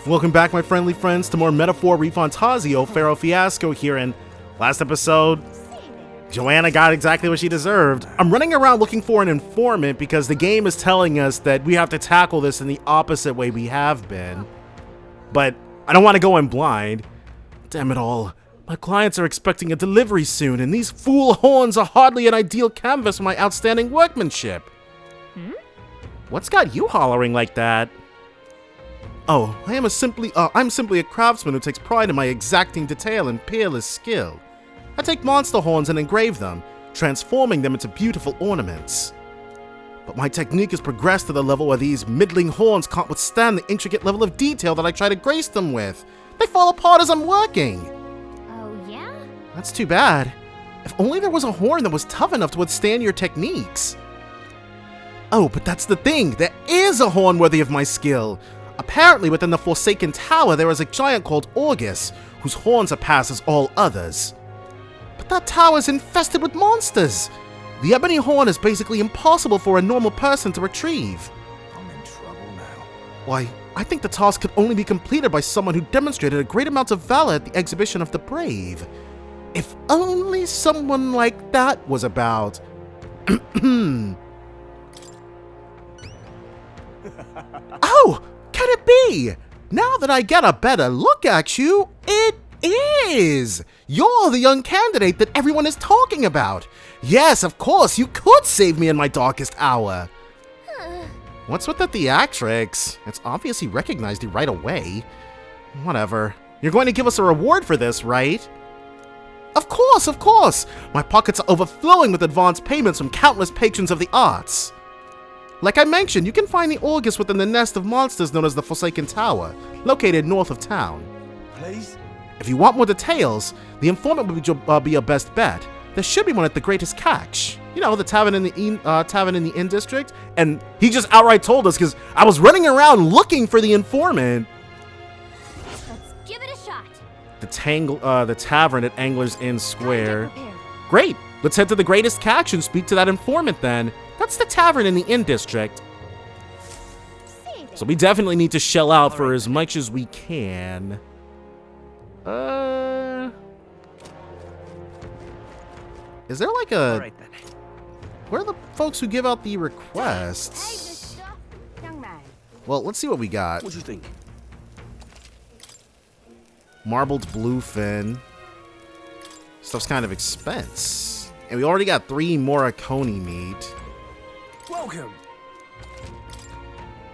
Welcome back, my friendly friends, to more Metaphor ReFantazio. Pharaoh Fiasco here, and last episode, Joanna got exactly what she deserved. I'm running around looking for an informant because the game is telling us that we have to tackle this in the opposite way we have been. But I don't want to go in blind. Damn it all. My clients are expecting a delivery soon, and these fool horns are hardly an ideal canvas for my outstanding workmanship. What's got you hollering like that? Oh, I'm simply a craftsman who takes pride in my exacting detail and peerless skill. I take monster horns and engrave them, transforming them into beautiful ornaments. But my technique has progressed to the level where these middling horns can't withstand the intricate level of detail that I try to grace them with. They fall apart as I'm working. Oh, yeah? That's too bad. If only there was a horn that was tough enough to withstand your techniques. Oh, but that's the thing. There is a horn worthy of my skill. Apparently, within the Forsaken Tower, there is a giant called Orgus, whose horns surpasses all others. But that tower is infested with monsters. The ebony horn is basically impossible for a normal person to retrieve. I'm in trouble now. Why, I think the task could only be completed by someone who demonstrated a great amount of valor at the exhibition of the brave. If only someone like that was about. Oh! Can it be? Now that I get a better look at you, it is! You're the young candidate that everyone is talking about. Yes, of course, you could save me in my darkest hour. What's with the theatrics? It's obvious he recognized you right away. Whatever. You're going to give us a reward for this, right? Of course, of course! My pockets are overflowing with advance payments from countless patrons of the arts. Like I mentioned, you can find the Orgus within the nest of monsters known as the Forsaken Tower, located north of town. Please? If you want more details, the informant would be your best bet. There should be one at the Greatest Catch. You know, the tavern in the Inn District. And he just outright told us because I was running around looking for the informant. Let's give it a shot. The tavern at Angler's Inn Square. Great. Let's head to the Greatest Catch and speak to that informant then. That's the tavern in the Inn District. So we definitely need to shell out for as much as we can. Is there like a... Where are the folks who give out the requests? Well, let's see what we got. What do you think? Marbled bluefin. Stuff's kind of expense. And we already got 3 Morricone meat. Welcome.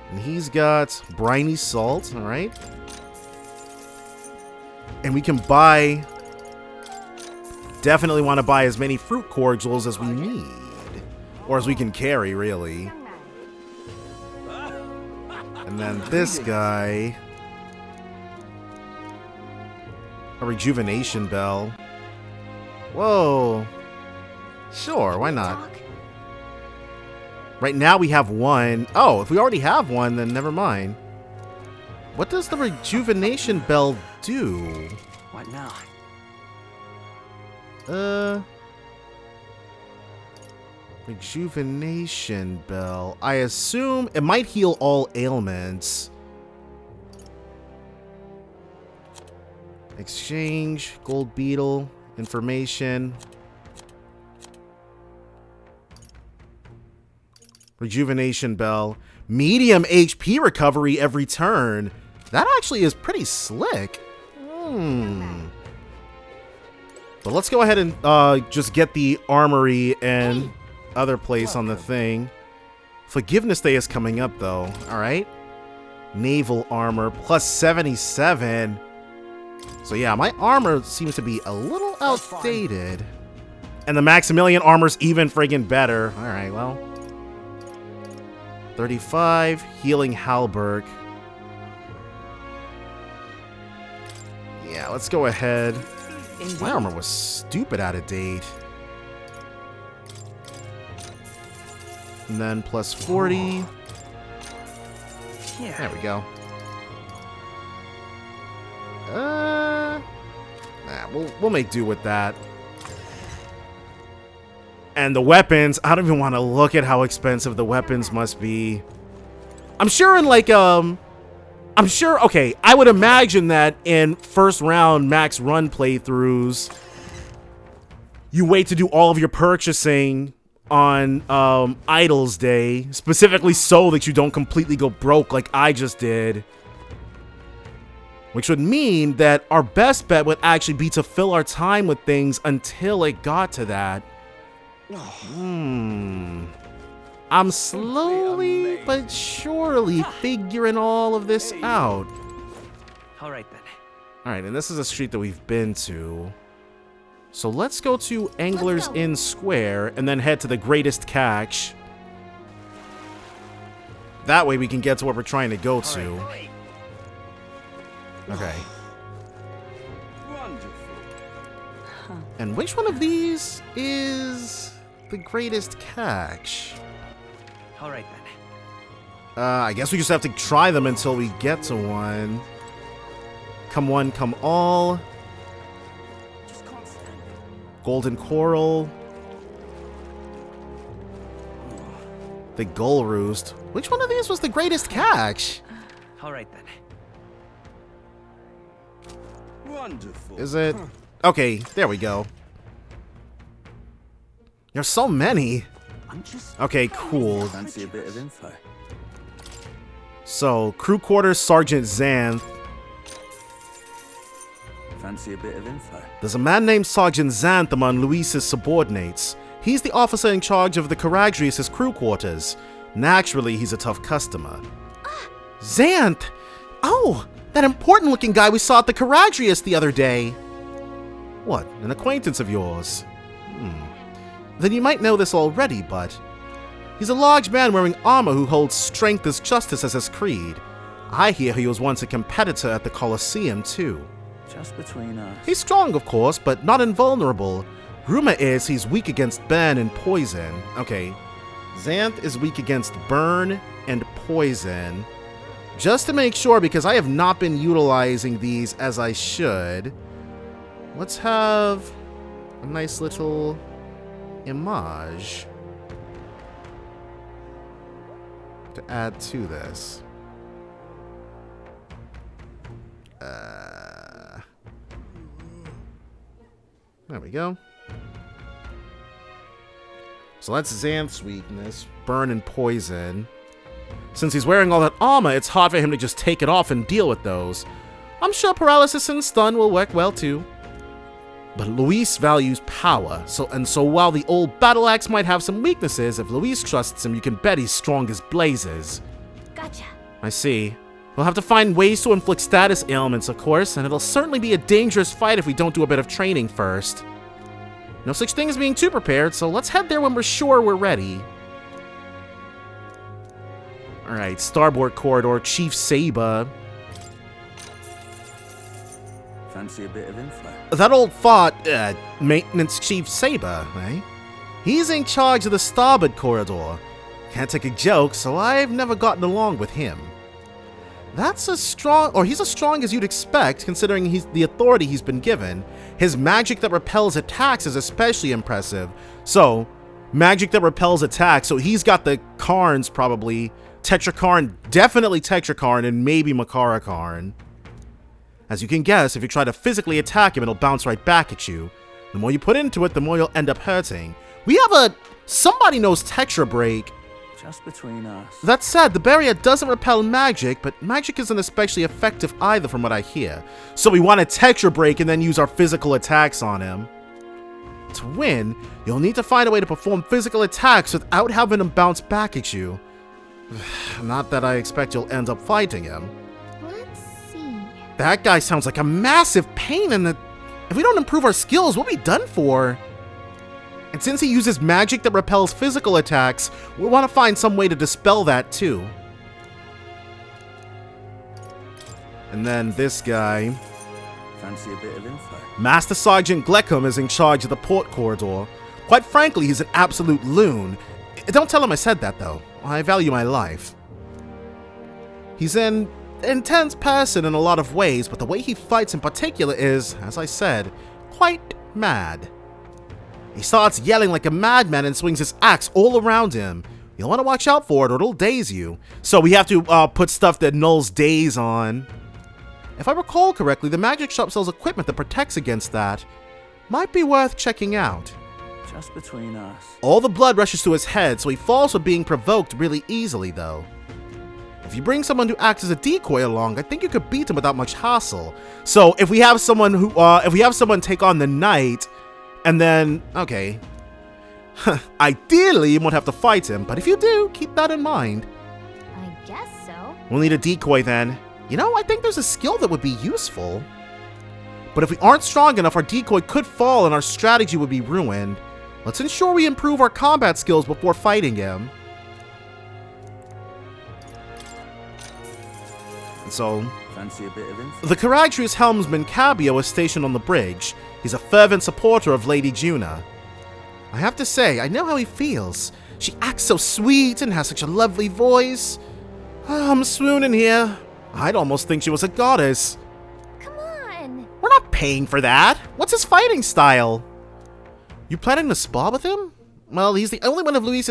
And he's got briny salt, alright. And we can buy... Definitely want to buy as many fruit cordials as we need. Or as we can carry, really. And then this guy... A rejuvenation bell. Whoa. Sure, why not? Right now we have 1. Oh, if we already have 1, then never mind. What does the rejuvenation bell do? What now? Rejuvenation bell. I assume it might heal all ailments. Exchange, gold beetle, information. Rejuvenation bell. Medium HP recovery every turn. That actually is pretty slick. But let's go ahead and just get the armory and other place on the thing. Forgiveness Day is coming up, though. Alright. Naval armor, plus 77. So yeah, my armor seems to be a little outdated. And the Maximilian armor's even friggin' better. Alright, well. 35, healing halberd. Yeah, let's go ahead. My armor was stupid out of date. And then plus 40. There we go. We'll make do with that. And the weapons, I don't even want to look at how expensive the weapons must be. I'm sure in like I'm sure, okay, I would imagine that in first round max run playthroughs, you wait to do all of your purchasing on Idles Day, specifically so that you don't completely go broke like I just did. Which would mean that our best bet would actually be to fill our time with things until it got to that. I'm slowly but surely figuring all of this out. All right then. Alright, and this is a street that we've been to. So let's go to Angler's Inn Square and then head to the Greatest Catch. That way we can get to where we're trying to go to. Okay. Wonderful. And which one of these is the Greatest Catch? All right then. I guess we just have to try them until we get to one. Come one, come all. Just can't stand it. Golden Coral. The Gull Roost. Which one of these was the Greatest Catch? All right then. Wonderful. Is it? Okay, there we go. There's so many. I'm just Okay, cool. fancy a bit of info. So, Crew Quarters Sergeant Xanth. Fancy a bit of info. There's a man named Sergeant Xanth among Luis's subordinates. He's the officer in charge of the Caragrius' crew quarters. Naturally, he's a tough customer. Xanth! Oh, that important-looking guy we saw at the Caragrius the other day. What, an acquaintance of yours? Then you might know this already, but... He's a large man wearing armor who holds strength as justice as his creed. I hear he was once a competitor at the Colosseum, too. Just between us. He's strong, of course, but not invulnerable. Rumor is he's weak against burn and poison. Okay, Xanth is weak against burn and poison. Just to make sure, because I have not been utilizing these as I should, let's have a nice little image to add to this. There we go. So that's Xanth's weakness, burn and poison. Since he's wearing all that armor, it's hard for him to just take it off and deal with those. I'm sure paralysis and stun will work well too. But Luis values power, so while the old battle axe might have some weaknesses, if Luis trusts him, you can bet he's strong as blazes. Gotcha. I see. We'll have to find ways to inflict status ailments, of course, and it'll certainly be a dangerous fight if we don't do a bit of training first. No such thing as being too prepared, so let's head there when we're sure we're ready. Alright, Starboard Corridor, Chief Saber. Fancy a bit of info. That old fart, Maintenance Chief Saber, eh? He's in charge of the Starboard Corridor. Can't take a joke, so I've never gotten along with him. He's as strong as you'd expect, considering the authority he's been given. His magic that repels attacks is especially impressive. So, magic that repels attacks, so he's got the Karns probably. Tetrakarn, definitely Tetrakarn, and maybe Makarakarn. As you can guess, if you try to physically attack him, it'll bounce right back at you. The more you put into it, the more you'll end up hurting. We have somebody knows Tetra Break. Just between us. That said, the barrier doesn't repel magic, but magic isn't especially effective either from what I hear. So we want to Tetra Break and then use our physical attacks on him. To win, you'll need to find a way to perform physical attacks without having him bounce back at you. Not that I expect you'll end up fighting him. Let's see. That guy sounds like a massive pain in the... If we don't improve our skills, we'll be done for. And since he uses magic that repels physical attacks, we'll want to find some way to dispel that too. And then this guy. Fancy a bit of info. Master Sergeant Gleckham is in charge of the port corridor. Quite frankly, he's an absolute loon. Don't tell him I said that though. I value my life. He's an intense person in a lot of ways, but the way he fights in particular is, as I said, quite mad. He starts yelling like a madman and swings his axe all around him. You'll want to watch out for it or it'll daze you. So we have to put stuff that nulls daze on. If I recall correctly, the magic shop sells equipment that protects against that. Might be worth checking out. Just between us. All the blood rushes to his head, so he falls for being provoked really easily, though. If you bring someone who acts as a decoy along, I think you could beat him without much hassle. So if we have someone who, if we have someone take on the knight, and then, okay. Ideally, you won't have to fight him, but if you do, keep that in mind. I guess so. We'll need a decoy then. You know, I think there's a skill that would be useful. But if we aren't strong enough, our decoy could fall and our strategy would be ruined. Let's ensure we improve our combat skills before fighting him. And so, Fancy a bit of info? the Caraglios helmsman Cabio is stationed on the bridge. He's a fervent supporter of Lady Juna. I have to say, I know how he feels. She acts so sweet and has such a lovely voice. I'm swooning here. I'd almost think she was a goddess. Come on. We're not paying for that. What's his fighting style? You planning to spar with him? Well, he's the only one Luis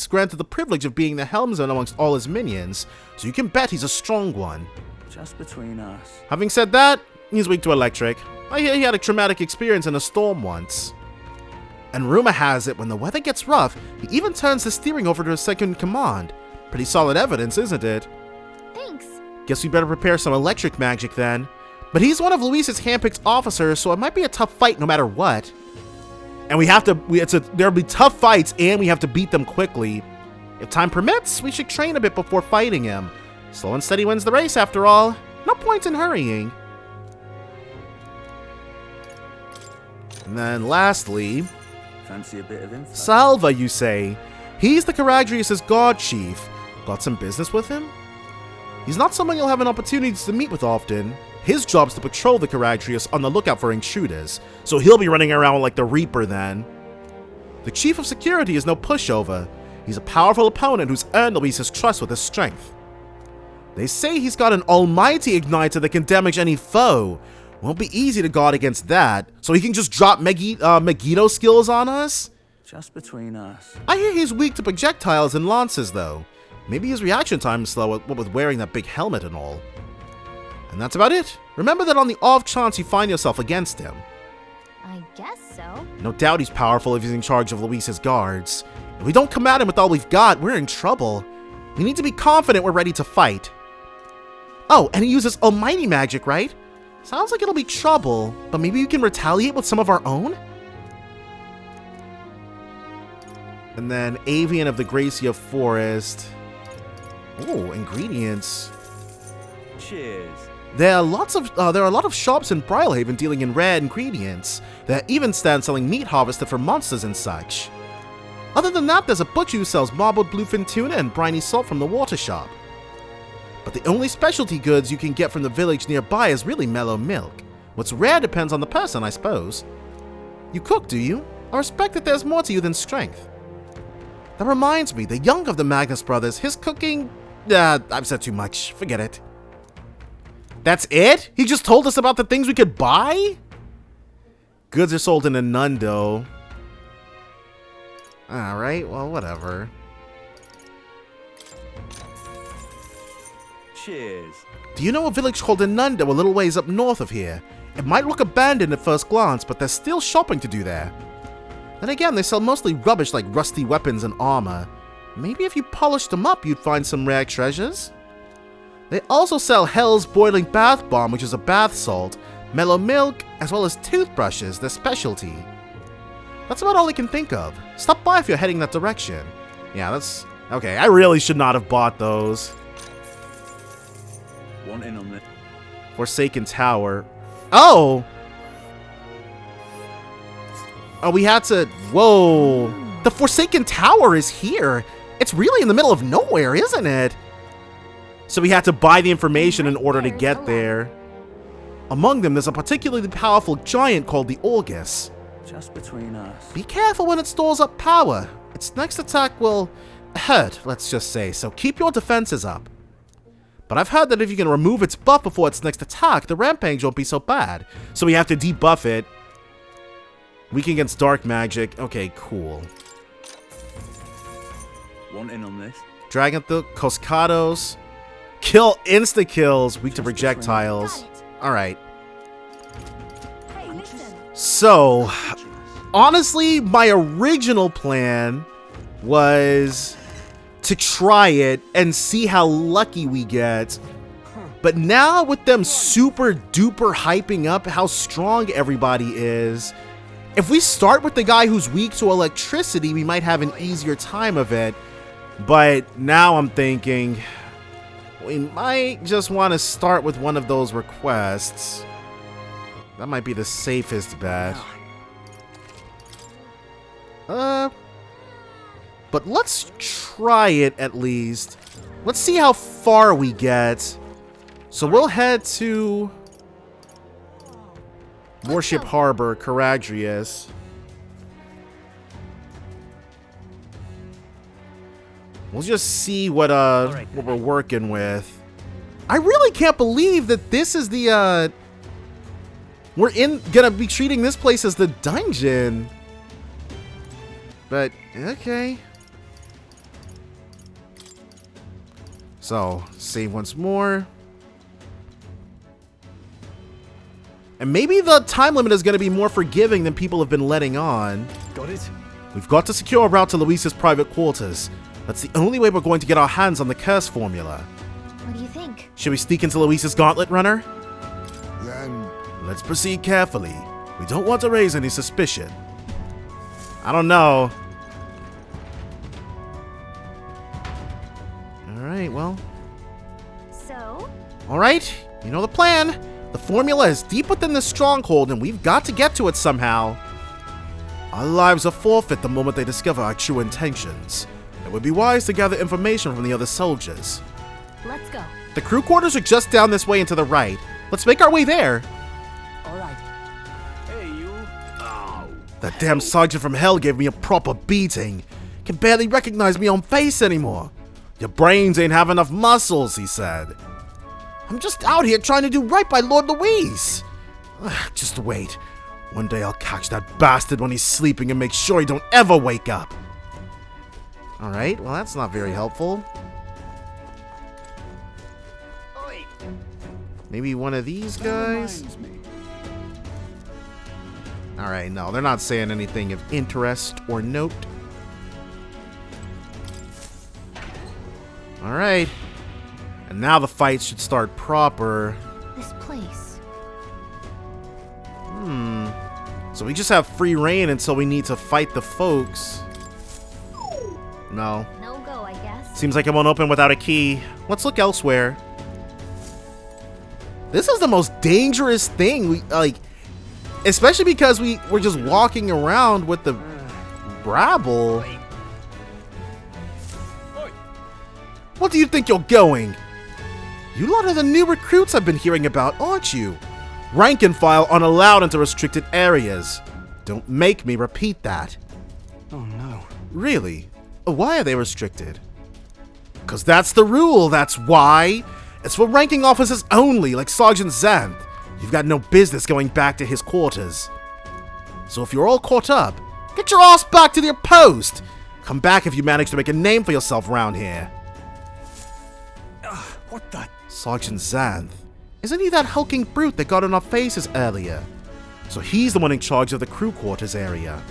granted the privilege of being the helmsman amongst all his minions, so you can bet he's a strong one. Just between us. Having said that, he's weak to electric. I hear he had a traumatic experience in a storm once. And rumor has it, when the weather gets rough, he even turns the steering over to his second command. Pretty solid evidence, isn't it? Thanks. Guess we better prepare some electric magic then. But he's one of Luis's handpicked officers, so it might be a tough fight no matter what. And there'll be tough fights, and we have to beat them quickly. If time permits, we should train a bit before fighting him. Slow and steady wins the race, after all. No point in hurrying. And then lastly, Fancy a bit of info? Salva, you say? He's the Caraglios' guard chief. Got some business with him? He's not someone you'll have an opportunity to meet with often. His job's to patrol the Caraglios on the lookout for intruders, so he'll be running around like the Reaper then. The chief of security is no pushover. He's a powerful opponent who's earned Luis's trust with his strength. They say he's got an almighty igniter that can damage any foe. Won't be easy to guard against that, so he can just drop Megiddo skills on us? Just between us. I hear he's weak to projectiles and lances though. Maybe his reaction time is slow, what with wearing that big helmet and all. And that's about it. Remember that on the off chance you find yourself against him. I guess so. No doubt he's powerful if he's in charge of Luis's guards. If we don't come at him with all we've got, we're in trouble. We need to be confident we're ready to fight. Oh, and he uses almighty magic, right? Sounds like it'll be trouble, but maybe you can retaliate with some of our own? And then Avian of the Gracia Forest. Oh, ingredients. Cheers. There are a lot of shops in Brylehaven dealing in rare ingredients. There are even stands selling meat harvested from monsters and such. Other than that, there's a butcher who sells marbled bluefin tuna and briny salt from the water shop. But the only specialty goods you can get from the village nearby is really mellow milk. What's rare depends on the person, I suppose. You cook, do you? I respect that there's more to you than strength. That reminds me, the young of the Magnus brothers, his cooking... I've said too much. Forget it. That's it? He just told us about the things we could buy? Goods are sold in Anundo. Alright, well, whatever. Cheers. Do you know a village called Anundo a little ways up north of here? It might look abandoned at first glance, but there's still shopping to do there. Then again, they sell mostly rubbish like rusty weapons and armor. Maybe if you polished them up, you'd find some rare treasures? They also sell Hell's Boiling Bath Bomb, which is a bath salt, mellow milk, as well as toothbrushes, their specialty. That's about all I can think of. Stop by if you're heading that direction. Yeah, that's... okay, I really should not have bought those. One in on it. Forsaken Tower. Oh! Oh, we had to... whoa! The Forsaken Tower is here! It's really in the middle of nowhere, isn't it? So we had to buy the information in order to get there. Among them, there's a particularly powerful giant called the August. Just between us. Be careful when it stores up power. Its next attack will hurt, let's just say, so keep your defenses up. But I've heard that if you can remove its buff before its next attack, the rampage won't be so bad. So we have to debuff it. Weak against dark magic. Okay, cool. Want in on this? Dragon Coscados. Kill insta-kills, weak to projectiles. Alright. Hey, listen. So, honestly, my original plan was to try it and see how lucky we get. But now with them super duper hyping up how strong everybody is, if we start with the guy who's weak to electricity, we might have an easier time of it. But now I'm thinking we might just want to start with one of those requests. That might be the safest bet. But let's try it at least. Let's see how far we get. So we'll head to Warship Harbor, Caradrius. We'll just see what we're working with. I really can't believe that this is the we're gonna be treating this place as the dungeon. But okay. So, save once more. And maybe the time limit is going to be more forgiving than people have been letting on. Got it? We've got to secure a route to Luis's private quarters. That's the only way we're going to get our hands on the curse formula. What do you think? Should we sneak into Luis's gauntlet runner? Then Let's proceed carefully. We don't want to raise any suspicion. I don't know. Alright, well. So? Alright, you know the plan. The formula is deep within the stronghold and we've got to get to it somehow. Our lives are forfeit the moment they discover our true intentions. It would be wise to gather information from the other soldiers. Let's go. The crew quarters are just down this way and to the right. Let's make our way there. All right. Hey, you. Oh. That damn sergeant from hell gave me a proper beating. Can barely recognize me on face anymore. Your brains ain't have enough muscles, he said. I'm just out here trying to do right by Lord Luis. Just wait. One day I'll catch that bastard when he's sleeping and make sure he don't ever wake up. Alright, well that's not very helpful. Maybe one of these guys? Alright, no, they're not saying anything of interest or note. Alright. And now the fight should start proper. This place. So we just have free reign until we need to fight the folks. No. No go, I guess. Seems like it won't open without a key. Let's look elsewhere. This is the most dangerous thing. We like, especially because we're just walking around with the rabble. What do you think you're going? You lot are the new recruits I've been hearing about, aren't you? Rank and file unallowed into restricted areas. Don't make me repeat that. Oh no. Really? Why are they restricted? Because that's the rule, that's why. It's for ranking officers only, like Sergeant Xanth. You've got no business going back to his quarters. So if you're all caught up, get your ass back to your post. Come back if you manage to make a name for yourself around here. What the? Sergeant Xanth. Isn't he that hulking brute that got on our faces earlier? So he's the one in charge of the crew quarters area.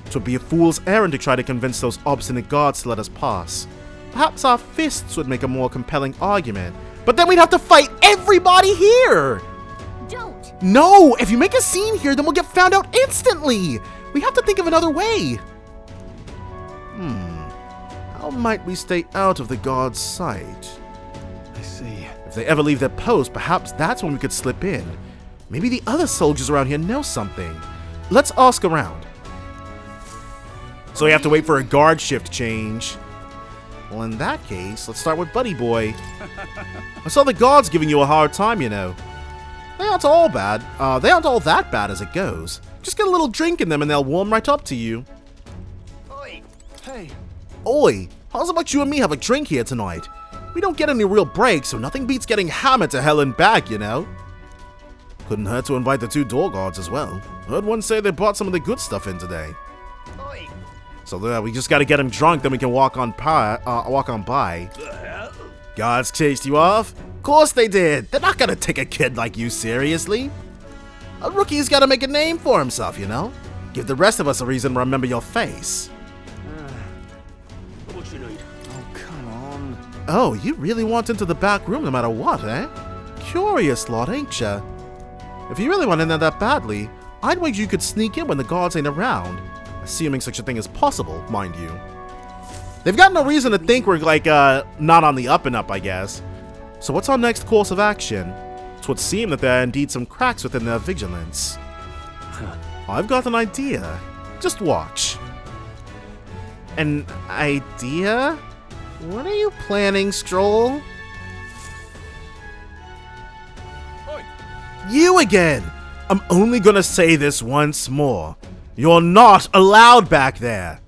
It would be a fool's errand to try to convince those obstinate guards to let us pass. Perhaps our fists would make a more compelling argument. But then we'd have to fight everybody here! Don't! No! If you make a scene here, then we'll get found out instantly! We have to think of another way. How might we stay out of the guards' sight? I see. If they ever leave their post, perhaps that's when we could slip in. Maybe the other soldiers around here know something. Let's ask around. So we have to wait for a guard shift change. Well, in that case, let's start with Buddy Boy. I saw the guards giving you a hard time, you know. They aren't all bad. They aren't all that bad as it goes. Just get a little drink in them and they'll warm right up to you. Oi. Hey. Oi, how's about you and me have a drink here tonight? We don't get any real breaks, so nothing beats getting hammered to hell and back, you know? Couldn't hurt to invite the two door guards as well. Heard one say they brought some of the good stuff in today. Oi. So we just gotta get him drunk, then we can walk on by. Guards chased you off? Of course they did. They're not gonna take a kid like you seriously. A rookie's gotta make a name for himself, you know? Give the rest of us a reason to remember your face. What you need? Oh, come on. Oh, you really want into the back room no matter what, eh? Curious lot, ain't ya? If you really want in there that badly, I'd wager you could sneak in when the guards ain't around. Assuming such a thing is possible, mind you. They've got no reason to think we're, like, not on the up and up, I guess. So what's our next course of action? It would seem that there are indeed some cracks within their vigilance. I've got an idea. Just watch. An idea? What are you planning, Stroll? Oi! You again! I'm only gonna say this once more. You're not allowed back there!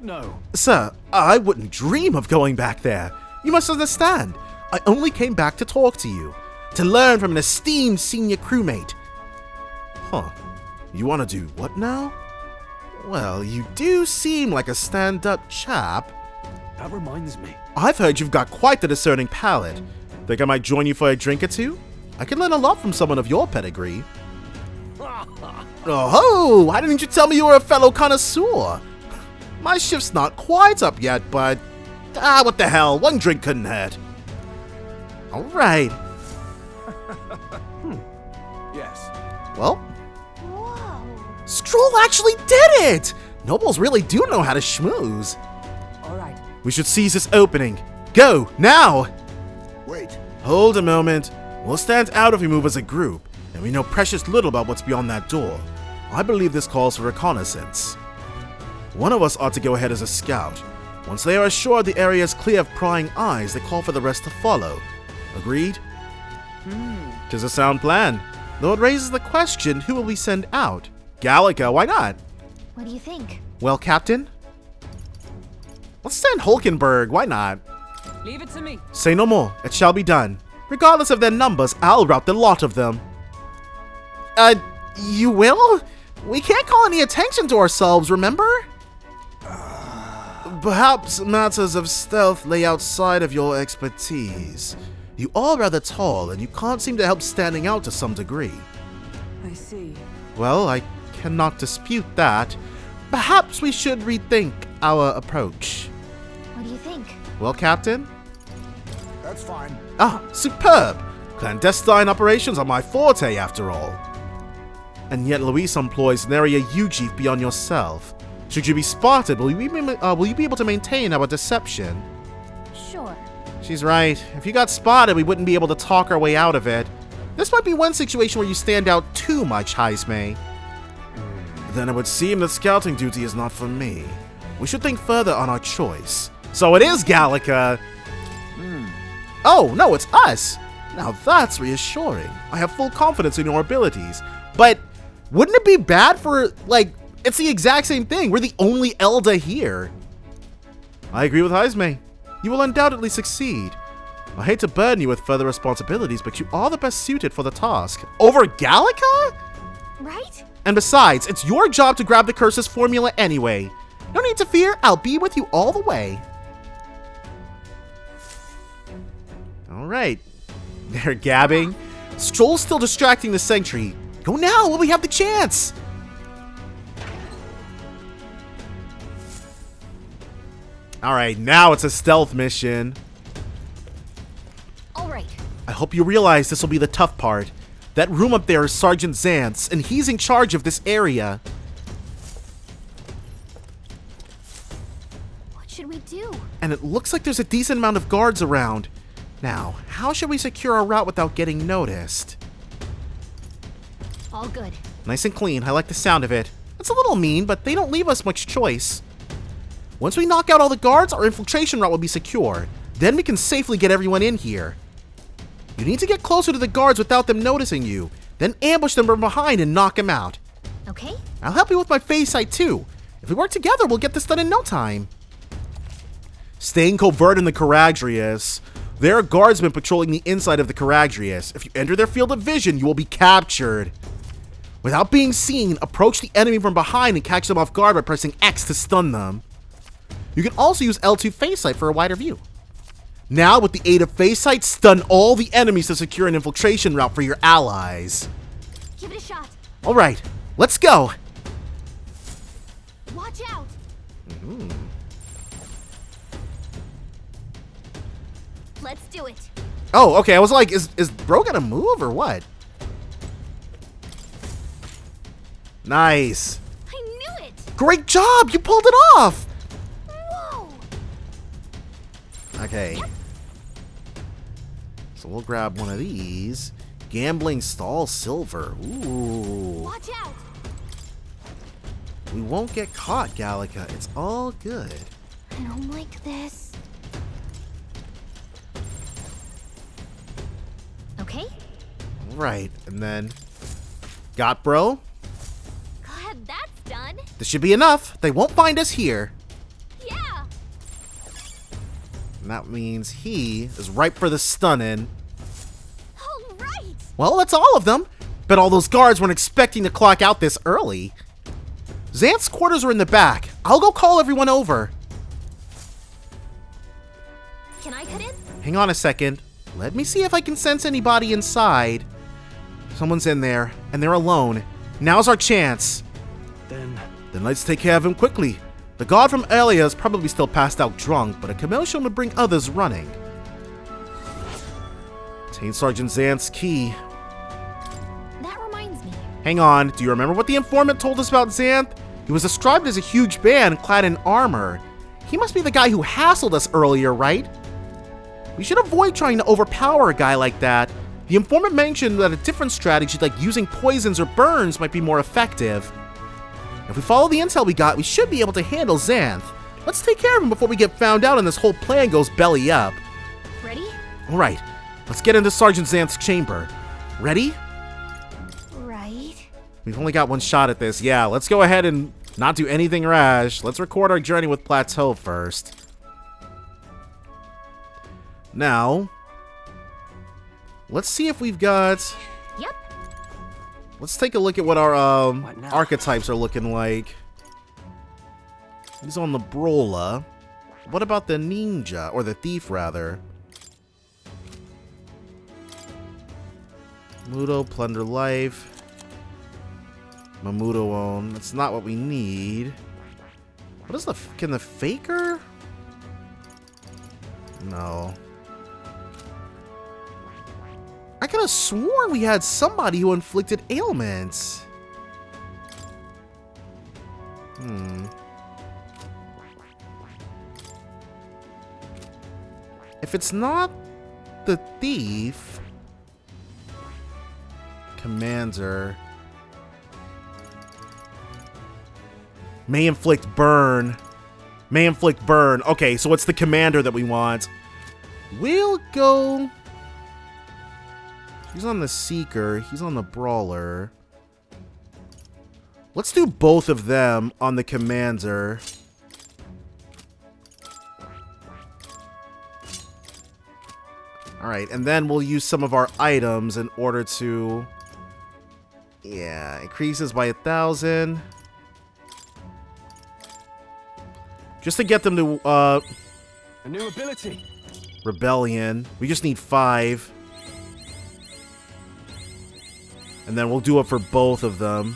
No. Sir, I wouldn't dream of going back there. You must understand. I only came back to talk to you. To learn from an esteemed senior crewmate. Huh. You wanna do what now? Well, you do seem like a stand-up chap. That reminds me. I've heard you've got quite the discerning palate. Think I might join you for a drink or two? I can learn a lot from someone of your pedigree. Oh, why didn't you tell me you were a fellow connoisseur? My shift's not quite up yet, but... what the hell, one drink couldn't hurt. Alright, Yes. well, Whoa. Stroll actually did it! Nobles really do know how to schmooze. All right. We should seize this opening. Go, now! Wait. Hold a moment. We'll stand out if we move as a group, and we know precious little about what's beyond that door. I believe this calls for reconnaissance. One of us ought to go ahead as a scout. Once they are assured the area is clear of prying eyes, they call for the rest to follow. Agreed? 'Tis a sound plan. Though it raises the question, who will we send out? Gallica, why not? What do you think? Well, Captain? Let's send Hulkenberg, why not? Leave it to me. Say no more, it shall be done. Regardless of their numbers, I'll rout the lot of them. You will? We can't call any attention to ourselves, remember? Perhaps matters of stealth lay outside of your expertise. You are rather tall, and you can't seem to help standing out to some degree. I see. Well, I cannot dispute that. Perhaps we should rethink our approach. What do you think? Well, Captain? That's fine. Ah, superb! Clandestine operations are my forte, after all. And yet Luis employs an area you chief beyond yourself. Should you be spotted, will you be able to maintain our deception? Sure. She's right. If you got spotted, we wouldn't be able to talk our way out of it. This might be one situation where you stand out too much, Heismay. Then it would seem that scouting duty is not for me. We should think further on our choice. So it is Gallica! Oh, no, it's us! Now that's reassuring. I have full confidence in your abilities. But wouldn't it be bad for, like, it's the exact same thing. We're the only Elda here. I agree with Heismay. You will undoubtedly succeed. I hate to burden you with further responsibilities, but you are the best suited for the task. Over Gallica? Right? And besides, it's your job to grab the curse's formula anyway. No need to fear, I'll be with you all the way. Alright. They're gabbing. Stroll's still distracting the sentry. Go now while we have the chance! Alright, now it's a stealth mission. All right. I hope you realize this will be the tough part. That room up there is Sergeant Zant's, and he's in charge of this area. What should we do? And it looks like there's a decent amount of guards around. Now, how should we secure our route without getting noticed? All good. Nice and clean, I like the sound of it. It's a little mean, but they don't leave us much choice. Once we knock out all the guards, our infiltration route will be secure. Then we can safely get everyone in here. You need to get closer to the guards without them noticing you, then ambush them from behind and knock them out. Okay? I'll help you with my phase sight too. If we work together, we'll get this done in no time. Staying covert in the Caragrius. There are guardsmen patrolling the inside of the Caragrius. If you enter their field of vision, you will be captured. Without being seen, approach the enemy from behind and catch them off guard by pressing X to stun them. You can also use L2 Phase Sight for a wider view. Now, with the aid of Phase Sight, stun all the enemies to secure an infiltration route for your allies. Give it a shot. Alright, let's go! Watch out. Let's do it. Oh, okay, I was like, is bro gonna move or what? Nice. I knew it. Great job! You pulled it off! Whoa. Okay. So we'll grab one of these. Gambling Stall Silver. Ooh. Watch out. We won't get caught, Gallica. It's all good. I don't like this. Okay. Right, and then... Got bro? Glad that's done. This should be enough. They won't find us here. Yeah. And that means he is ripe for the stunning. All right. Well, that's all of them. Bet all those guards weren't expecting to clock out this early. Xanth's quarters are in the back. I'll go call everyone over. Can I cut in? Hang on a second. Let me see if I can sense anybody inside. Someone's in there, and they're alone. Now's our chance. Then Let's take care of him quickly. The guard from earlier is probably still passed out drunk, but a commotion would bring others running. Obtain Sergeant Xanth's key. That reminds me. Hang on, do you remember what the informant told us about Xanth? He was described as a huge man clad in armor. He must be the guy who hassled us earlier, right? We should avoid trying to overpower a guy like that. The informant mentioned that a different strategy like using poisons or burns might be more effective. If we follow the intel we got, we should be able to handle Xanth. Let's take care of him before we get found out and this whole plan goes belly up. Ready? Alright, let's get into Sergeant Xanth's chamber. Ready? Right. We've only got one shot at this. Yeah, let's go ahead and not do anything rash. Let's record our journey with Plateau first. Now, let's see if we've got... Yep. Let's take a look at what our What now? archetypes are looking like. He's on the Brola. What about the ninja, or the thief rather? Mudo, plunder life. Mamudo own. That's not what we need. What is the... Can the faker? No. I could have sworn we had somebody who inflicted ailments. If it's not the thief... Commander... May inflict burn. May inflict burn. Okay, so it's the commander that we want. We'll go... He's on the Seeker. He's on the Brawler. Let's do both of them on the Commander. Alright, and then we'll use some of our items in order to... Yeah, increases by 1,000. Just to get them to, a new ability. Rebellion. We just need 5. And then we'll do it for both of them.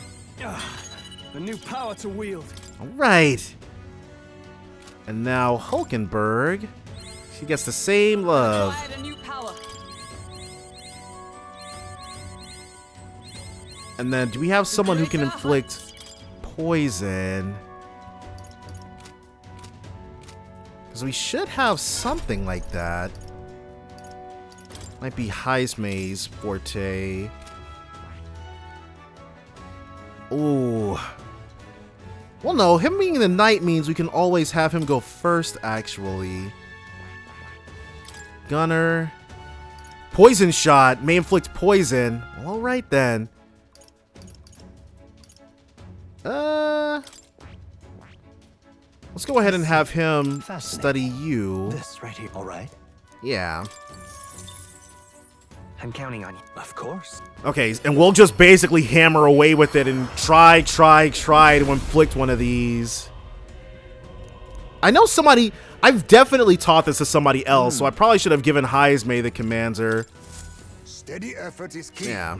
A new power to wield. Alright. And now Hulkenberg. She gets the same love. Acquired a new power. And then do we have someone who can inflict poison? Because we should have something like that. Might be Heismay's forte. Ooh. Well, no, him being the knight means we can always have him go first, actually. Gunner. Poison shot. May inflict poison. Well, alright then. Let's go ahead and have him study you. This right here, all right? Yeah. I'm counting on you. Of course. Okay, and we'll just basically hammer away with it and try to inflict one of these. I know somebody... I've definitely taught this to somebody else, so I probably should have given Heismay the commander. Steady effort is key. Yeah.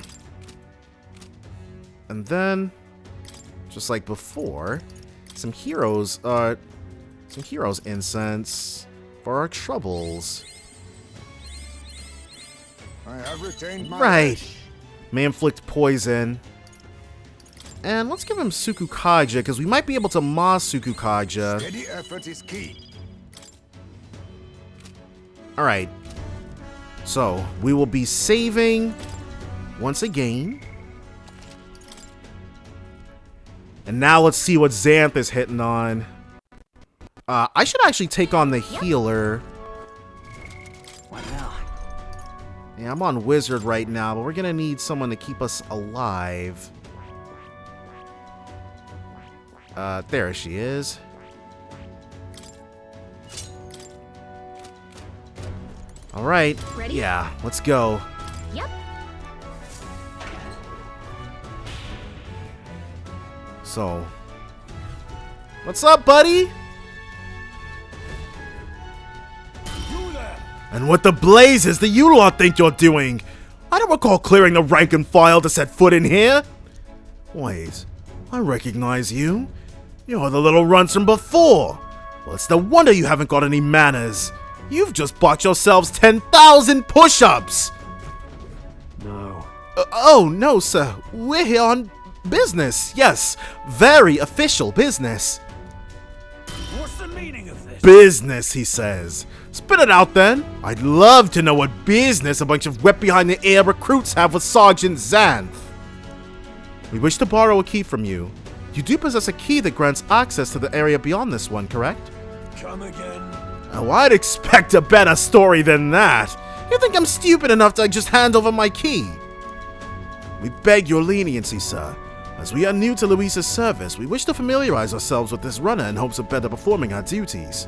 And then, just like before, some heroes incense for our troubles. I have retained my Right. wish. May inflict poison. And let's give him Sukukaja, because we might be able to Moss Sukukaja. Steady effort is key. Alright. So, we will be saving once again. And now let's see what Xanth is hitting on. I should actually take on the healer. What now? Yeah, I'm on Wizard right now, but we're gonna need someone to keep us alive. There she is. Alright. Ready? Yeah, let's go. Yep. So, what's up, buddy? And what the blazes do you lot think you're doing? I don't recall clearing the rank and file to set foot in here. Wait, I recognize you. You're the little runts from before. Well, it's no wonder you haven't got any manners. You've just bought yourselves 10,000 push-ups. No. Oh, no, sir. We're here on business. Yes, very official business. What's the meaning of this? Business, he says. Spit it out then. I'd love to know what business a bunch of wet behind the ear recruits have with Sergeant Xanth. We wish to borrow a key from you. You do possess a key that grants access to the area beyond this one, correct? Come again. Oh, I'd expect a better story than that. You think I'm stupid enough to just hand over my key? We beg your leniency, sir. As we are new to Luisa's service, we wish to familiarize ourselves with this runner in hopes of better performing our duties.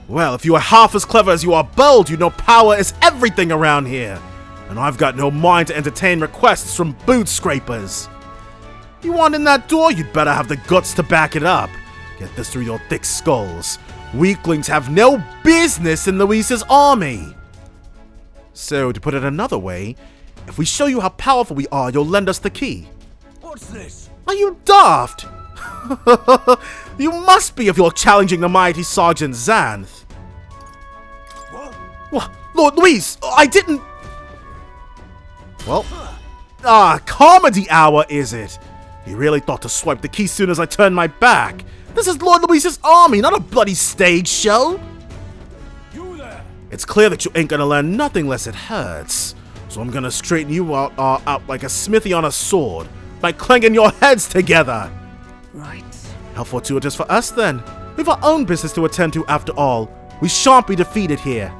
Well, if you are half as clever as you are bold, you know power is everything around here. And I've got no mind to entertain requests from boot scrapers. You want in that door, you'd better have the guts to back it up. Get this through your thick skulls. Weaklings have no business in Luisa's army. So, to put it another way, if we show you how powerful we are, you'll lend us the key. What's this? Are you daft? You must be if you're challenging the mighty Sergeant Xanth. What? Lord Luis, I didn't... Well, comedy hour is it? He really thought to swipe the key soon as I turned my back. This is Lord Luis's army, not a bloody stage show. You there? It's clear that you ain't gonna learn nothing less it hurts. So I'm gonna straighten you out like a smithy on a sword, by clanging your heads together. Right. How fortuitous for us then. We've our own business to attend to after all. We shan't be defeated here.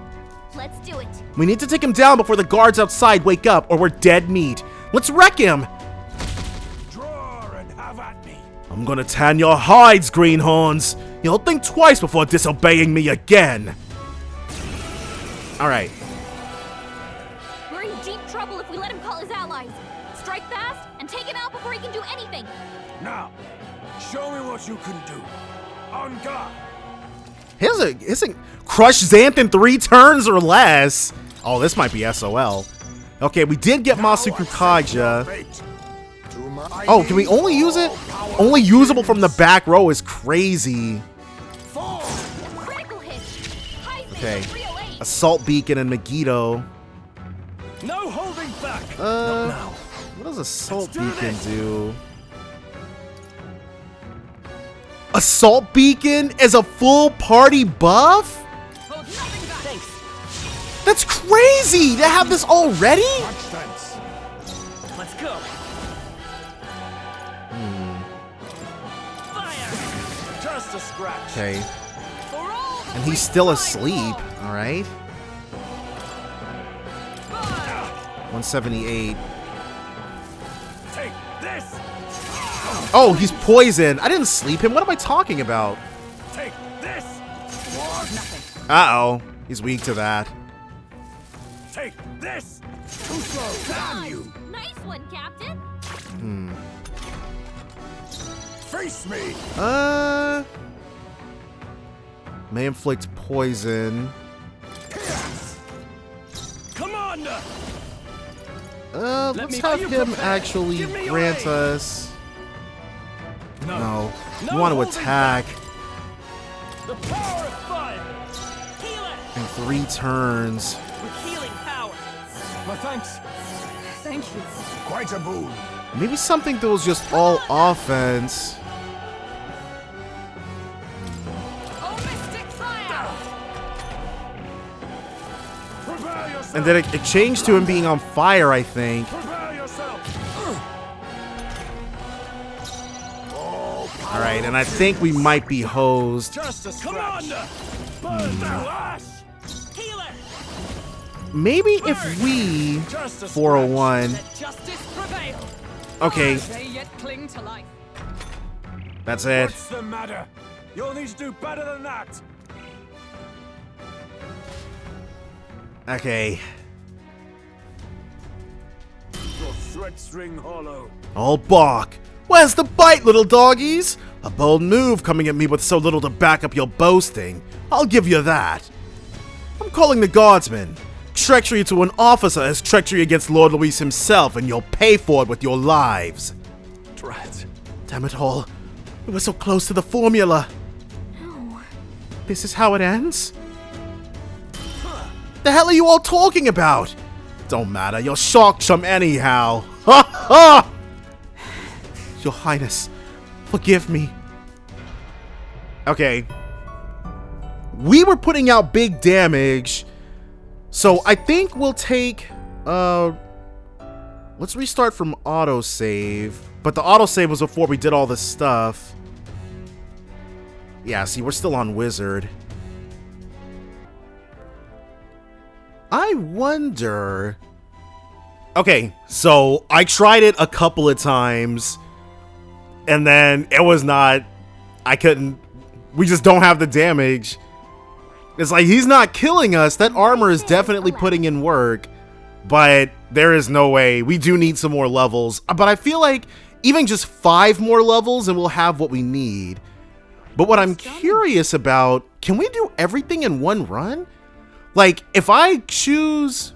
Let's do it. We need to take him down before the guards outside wake up, or we're dead meat. Let's wreck him! Draw and have at me. I'm gonna tan your hides, greenhorns! You'll think twice before disobeying me again! Alright. We're in deep trouble if we let him call his allies. Strike fast and take him out before he can do anything. Now, show me what you can do. On guard. Here's a crush Xanth in 3 turns or less. Oh, this might be SOL. Okay, we did get Masuku Kaja. Oh, can we only use it? Only usable from the back row is crazy. Critical hit. Heisman Okay. 308. Assault Beacon and Megiddo. No holding back. What does Assault do Beacon this. do? Assault Beacon is a full party buff? Hold nothing back. Thanks. That's crazy to have this already? Much thanks. Let's go. Fire. Just a scratch. Okay. For all the And he's still asleep, alright? 178. Take this. Oh, he's poisoned. I didn't sleep him. What am I talking about? Take this. Nothing. Uh-oh. He's weak to that. Take this. Too slow. Damn you. Nice one, Captain. Face me. May inflict poison. Commander! Let's have him actually grant us... No. We want to attack The power of fire! Healer! in 3 turns. With healing power. My thanks. Thank you. Quite a boon. Maybe something that was just all offense. Oh, mystic fire! Prepare yourself! And then it changed to him being on fire, I think. Prepare yourself! Alright, and I think we might be hosed. Just a scratch. Commander! Burn to ash! Healer! Maybe if we... Just a 401. Let justice prevail. Okay, They yet cling to life. that's it. What's the matter? You'll need to do better than that! Okay. Your threats ring hollow. I'll bark. Where's the bite, little doggies? A bold move coming at me with so little to back up your boasting. I'll give you that. I'm calling the guardsmen. Treachery to an officer is treachery against Lord Luis himself, and you'll pay for it with your lives. Drat. Damn it all. We were so close to the formula. No. This is how it ends? The hell are you all talking about? Don't matter, you're shark chum anyhow. Ha ha! Your Highness, forgive me. Okay. We were putting out big damage, so I think we'll take, let's restart from autosave. But the autosave was before we did all this stuff. Yeah, see, we're still on Wizard. I wonder... Okay, so I tried it a couple of times, and then it was not... I couldn't... We just don't have the damage. It's like, he's not killing us. That armor is definitely putting in work, but there is no way. We do need some more levels. But I feel like even just 5 more levels and we'll have what we need. But what I'm curious about, can we do everything in one run? Like, if I choose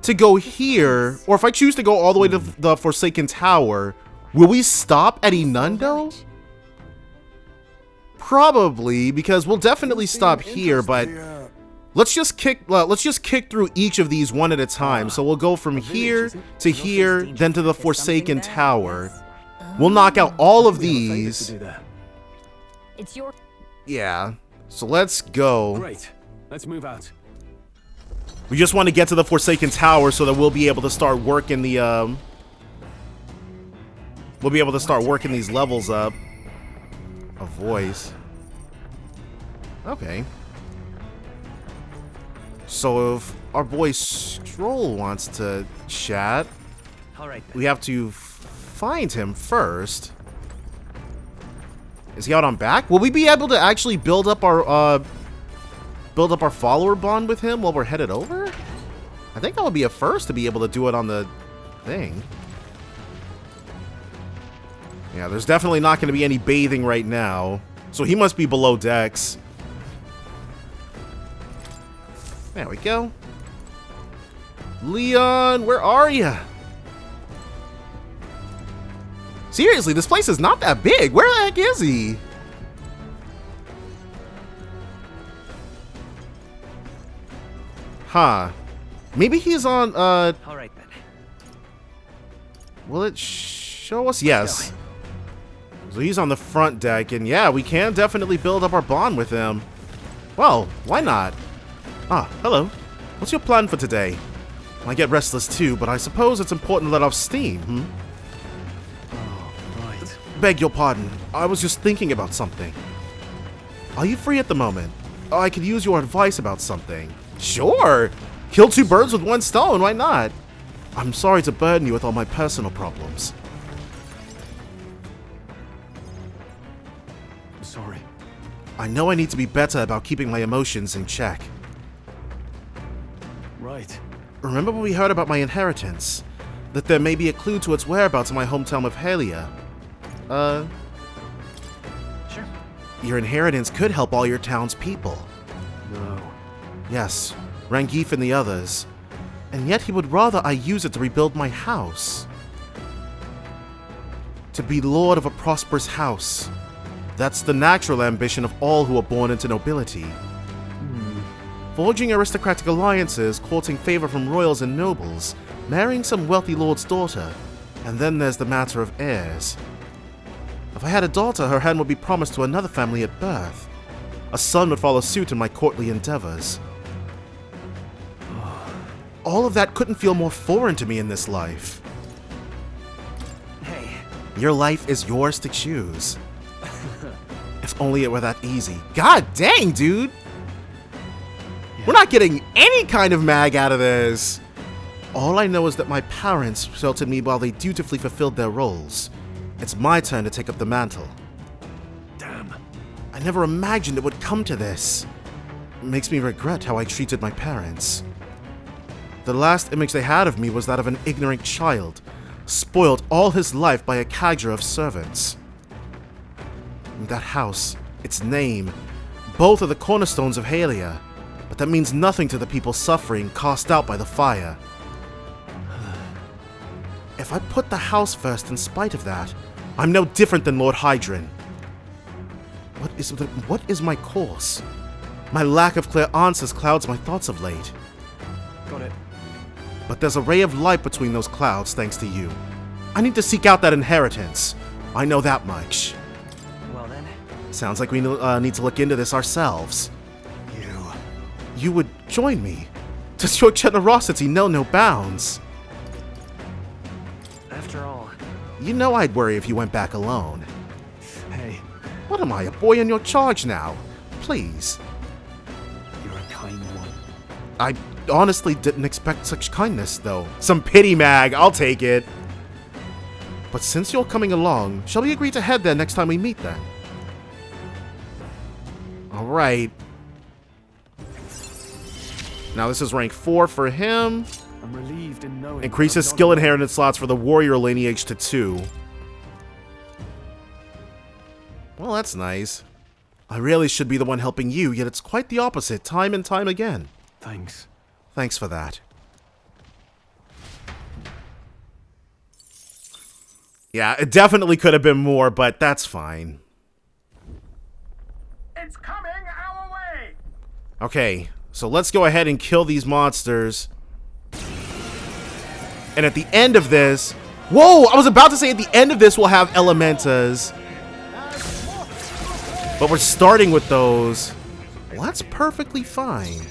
to go here, or if I choose to go all the way to the Forsaken Tower, will we stop at Inundo? Probably, because we'll definitely stop here, but let's just kick through each of these one at a time. So we'll go from here to here, then to the Forsaken Tower. We'll knock out all of these. It's your... Yeah. So let's go. Great. Let's move out. We just want to get to the Forsaken Tower so that we'll be able to start working the we'll be able to start working these levels up. A voice. Okay. So if our boy Stroll wants to chat, All right. we have to find him first. Is he out on back? Will we be able to actually build up our follower bond with him while we're headed over? I think that would be a first to be able to do it on the thing. Yeah, there's definitely not going to be any bathing right now. So he must be below decks. There we go. Leon, where are you? Seriously, this place is not that big. Where the heck is he? Huh. Maybe he's on, All right then. will it show us? Yes. So he's on the front deck, and yeah, we can definitely build up our bond with him. Well, why not? Ah, hello. What's your plan for today? I get restless too, but I suppose it's important to let off steam, hmm? Oh, right. Beg your pardon. I was just thinking about something. Are you free at the moment? I could use your advice about something. Sure. Kill 2 birds with 1 stone, why not? I'm sorry to burden you with all my personal problems. I'm sorry. I know I need to be better about keeping my emotions in check. Right. Remember when we heard about my inheritance? That there may be a clue to its whereabouts in my hometown of Halia. Sure. Your inheritance could help all your townspeople. No. Yes, Rangif and the others. And yet he would rather I use it to rebuild my house. To be lord of a prosperous house. That's the natural ambition of all who are born into nobility. Forging aristocratic alliances, courting favor from royals and nobles, marrying some wealthy lord's daughter, and then there's the matter of heirs. If I had a daughter, her hand would be promised to another family at birth. A son would follow suit in my courtly endeavors. All of that couldn't feel more foreign to me in this life. Hey. Your life is yours to choose. If only it were that easy. God dang, dude! We're not getting any kind of mag out of this. All I know is that my parents sheltered me while they dutifully fulfilled their roles. It's my turn to take up the mantle. Damn. I never imagined it would come to this. It makes me regret how I treated my parents. The last image they had of me was that of an ignorant child, spoiled all his life by a cadre of servants. And that house, its name, both are the cornerstones of Halia, but that means nothing to the people suffering, cast out by the fire. If I put the house first in spite of that, I'm no different than Lord Hydron. What is my course? My lack of clear answers clouds my thoughts of late. Got it. But there's a ray of light between those clouds thanks to you. I need to seek out that inheritance. I know that much. Well then. Sounds like we need to look into this ourselves. You would join me? Does your generosity know no bounds? After all. You know I'd worry if you went back alone. Hey, What am I, a boy in your charge now? Please. you're a kind one. I honestly didn't expect such kindness, though. Some pity mag, I'll take it. But since you're coming along, shall we agree to head there next time we meet then? Alright. Now this is rank 4 for him. I'm relieved in knowing. Increases skill inheritance slots for the warrior lineage to 2. Well, that's nice. I really should be the one helping you, yet it's quite the opposite, time and time again. Thanks. Thanks for that. Yeah, it definitely could have been more, but that's fine. It's coming our way! Okay, so let's go ahead and kill these monsters. And at the end of this... Whoa! I was about to say at the end of this we'll have Elementas. But we're starting with those. Well, that's perfectly fine.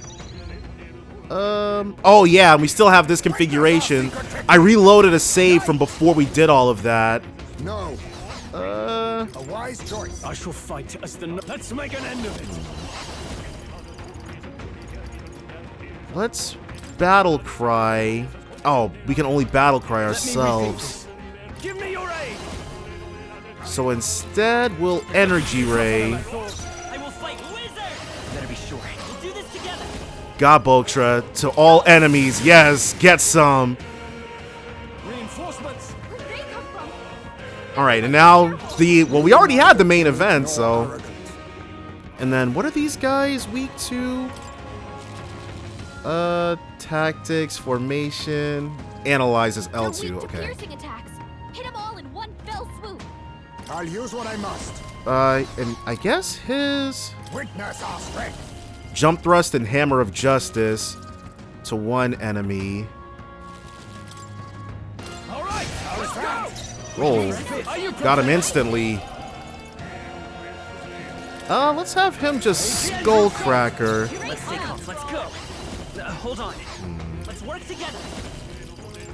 Oh yeah, and we still have this configuration. I reloaded a save from before we did all of that. No. A wise choice. I shall fight as the. Let's make an end of it. Let's battle cry. Oh, we can only battle cry ourselves. Give me your aid. So instead, we'll energy ray. I will fight wizard. Better be sure. We'll do this together. Gabotra to all enemies. Yes, get some. Reinforcements! Where'd they come from? All right, and now well, we already had the main event, so. And then what are these guys weak to? Tactics, formation, analyzes They're L2. weak to Okay. piercing attacks. Hit them all in one fell swoop. I'll use what I must. And I guess his Witness our strength. jump thrust and hammer of justice to one enemy. All right, let's go! Oh, got him instantly. Let's have him just Skullcracker. Let's take off. Let's go. Hold on. Let's work together.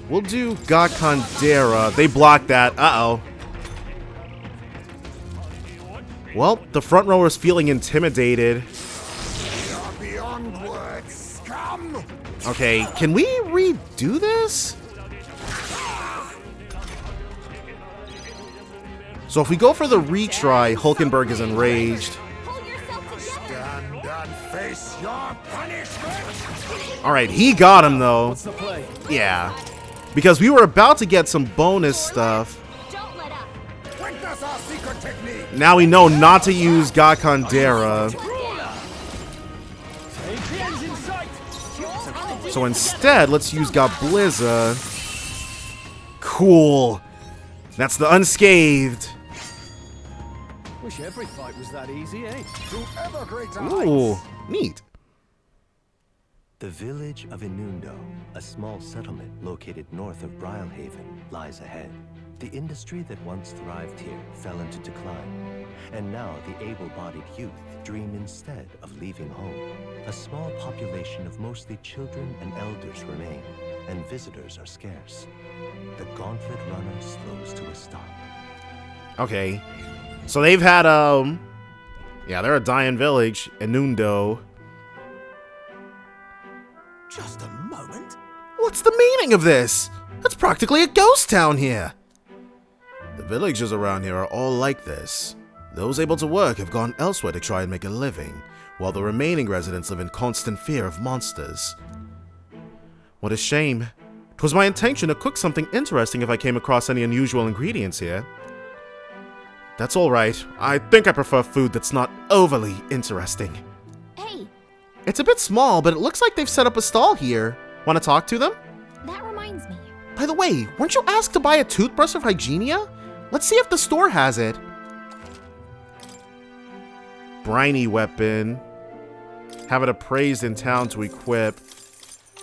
We'll do Gakandera. They blocked that. Uh-oh. Well, the front rower's feeling intimidated. You're beyond words, scum. Okay, can we redo this? So if we go for the retry, Hulkenberg is enraged. Pull yourself together. Stand and face your punishment. Alright, he got him though. What's the play? Yeah. Because we were about to get some bonus stuff. Don't let up. Witness us our secret technique. Now we know not to use Gakandera. The end's in sight. So instead, let's use Gablizza. Cool. That's the unscathed. Wish every fight was that easy, eh? To ever greater Ooh, heights. neat. The village of Inundo, a small settlement located north of Brylehaven, lies ahead. The industry that once thrived here fell into decline, and now the able-bodied youth dream instead of leaving home. A small population of mostly children and elders remain, and visitors are scarce. The gauntlet runner slows to a stop. Okay. So they've had, yeah, they're a dying village, Inundo. Just a moment. What's the meaning of this? It's practically a ghost town here. The villagers around here are all like this. Those able to work have gone elsewhere to try and make a living, while the remaining residents live in constant fear of monsters. What a shame. 'Twas my intention to cook something interesting if I came across any unusual ingredients here. That's alright. I think I prefer food that's not overly interesting. Hey, It's a bit small, but it looks like they've set up a stall here. Want to talk to them? that reminds me. By the way, weren't you asked to buy a toothbrush of Hygienia? Let's see if the store has it. Briny weapon. Have it appraised in town to equip.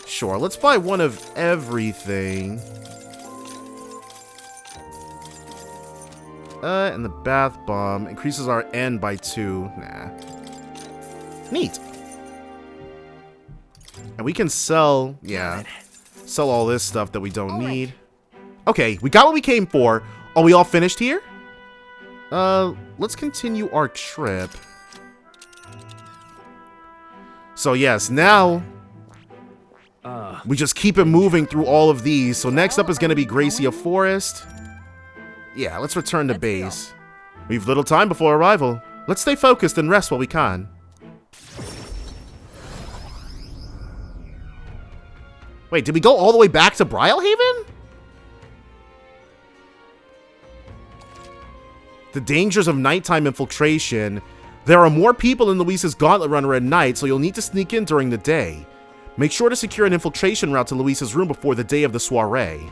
Sure, let's buy one of everything. And the bath bomb increases our N by 2. Nah. Neat. And we can sell, yeah, sell all this stuff that we don't need. Okay, we got what we came for. Are we all finished here? Let's continue our trip. So yes, now we just keep it moving through all of these. So next up is going to be Gracia Forest. Yeah, let's return to base. We've little time before arrival. Let's stay focused and rest while we can. Wait, did we go all the way back to Brylehaven? The dangers of nighttime infiltration. There are more people in Luis's Gauntlet Runner at night, so you'll need to sneak in during the day. Make sure to secure an infiltration route to Luis's room before the day of the soiree.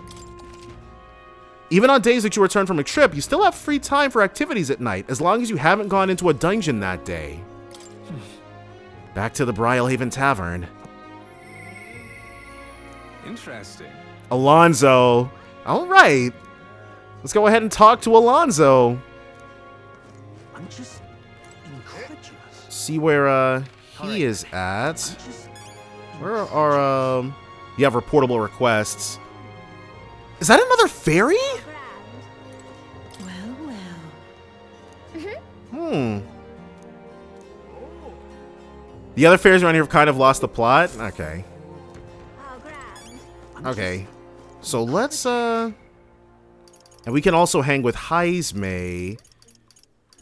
Even on days that you return from a trip, you still have free time for activities at night, as long as you haven't gone into a dungeon that day. Back to the Brylehaven Tavern. Interesting. Alonzo. All right. Let's go ahead and talk to Alonzo. I'm just incredulous. See where he is at. Where are you have reportable requests. Is that another fairy? Well, well. The other fairies around here have kind of lost the plot. Okay. Okay. So let's and we can also hang with Heismay.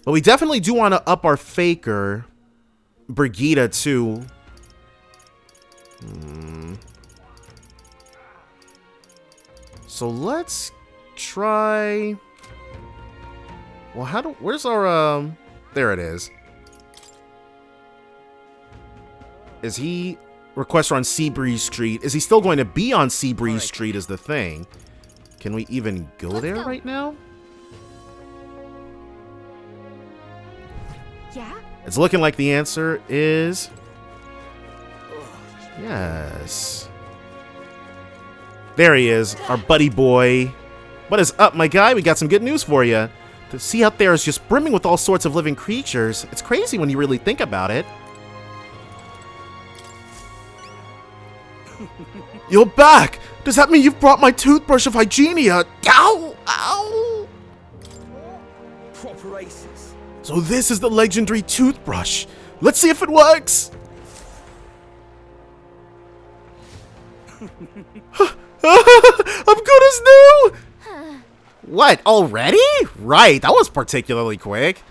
But we definitely do want to up our faker. Brigida too. So let's try. Well, where's our there it is. Is he requester on Seabreeze Street? Is he still going to be on Seabreeze Street is the thing. Can we even go there right now? Yeah? It's looking like the answer is yes. There he is, our buddy boy. What is up, my guy? We got some good news for you. The sea out there is just brimming with all sorts of living creatures. It's crazy when you really think about it. You're back! Does that mean you've brought my toothbrush of Hygienia? Ow! Ow! Proper aces. So this is the legendary toothbrush. Let's see if it works! I'm good as new! What, already? Right, that was particularly quick.